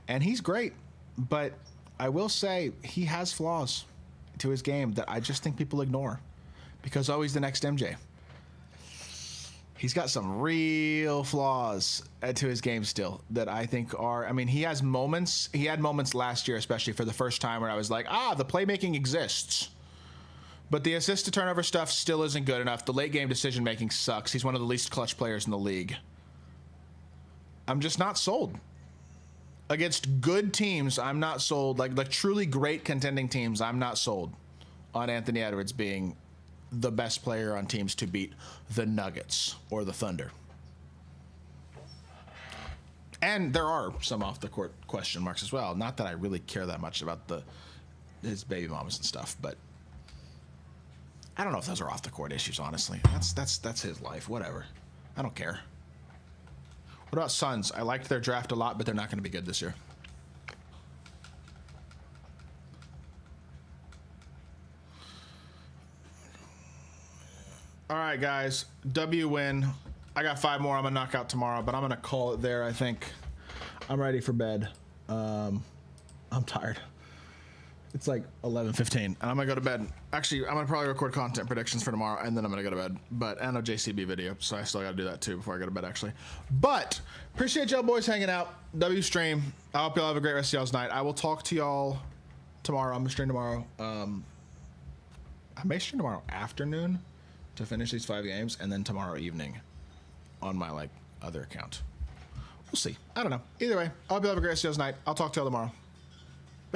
And he's great, but I will say he has flaws to his game that I just think people ignore because he's the next MJ. He's got some real flaws to his game still that I think are, I mean, he has moments. He had moments last year, especially for the first time where I was like, the playmaking exists. But the assist to turnover stuff still isn't good enough. The late game decision making sucks. He's one of the least clutch players in the league. I'm just not sold. Against good teams, I'm not sold. Like truly great contending teams, I'm not sold on Anthony Edwards being the best player on teams to beat the Nuggets or the Thunder. And there are some off the court question marks as well. Not that I really care that much about his baby mamas and stuff, but I don't know if those are off the court issues, honestly. That's his life. Whatever. I don't care. What about Suns? I liked their draft a lot, but they're not going to be good this year. All right, guys. W win. I got 5 more I'm going to knock out tomorrow, but I'm going to call it there, I think. I'm ready for bed. I'm tired. It's like 11:15, and I'm going to go to bed. Actually, I'm going to probably record content predictions for tomorrow, and then I'm going to go to bed. But and a JCB video, so I still got to do that, too, before I go to bed, actually. But appreciate y'all boys hanging out. W stream. I hope y'all have a great rest of y'all's night. I will talk to y'all tomorrow. I'm going to stream tomorrow. I may stream tomorrow afternoon to finish these 5 games, and then tomorrow evening on my other account. We'll see. I don't know. Either way, I hope you have a great rest of y'all's night. I'll talk to y'all tomorrow.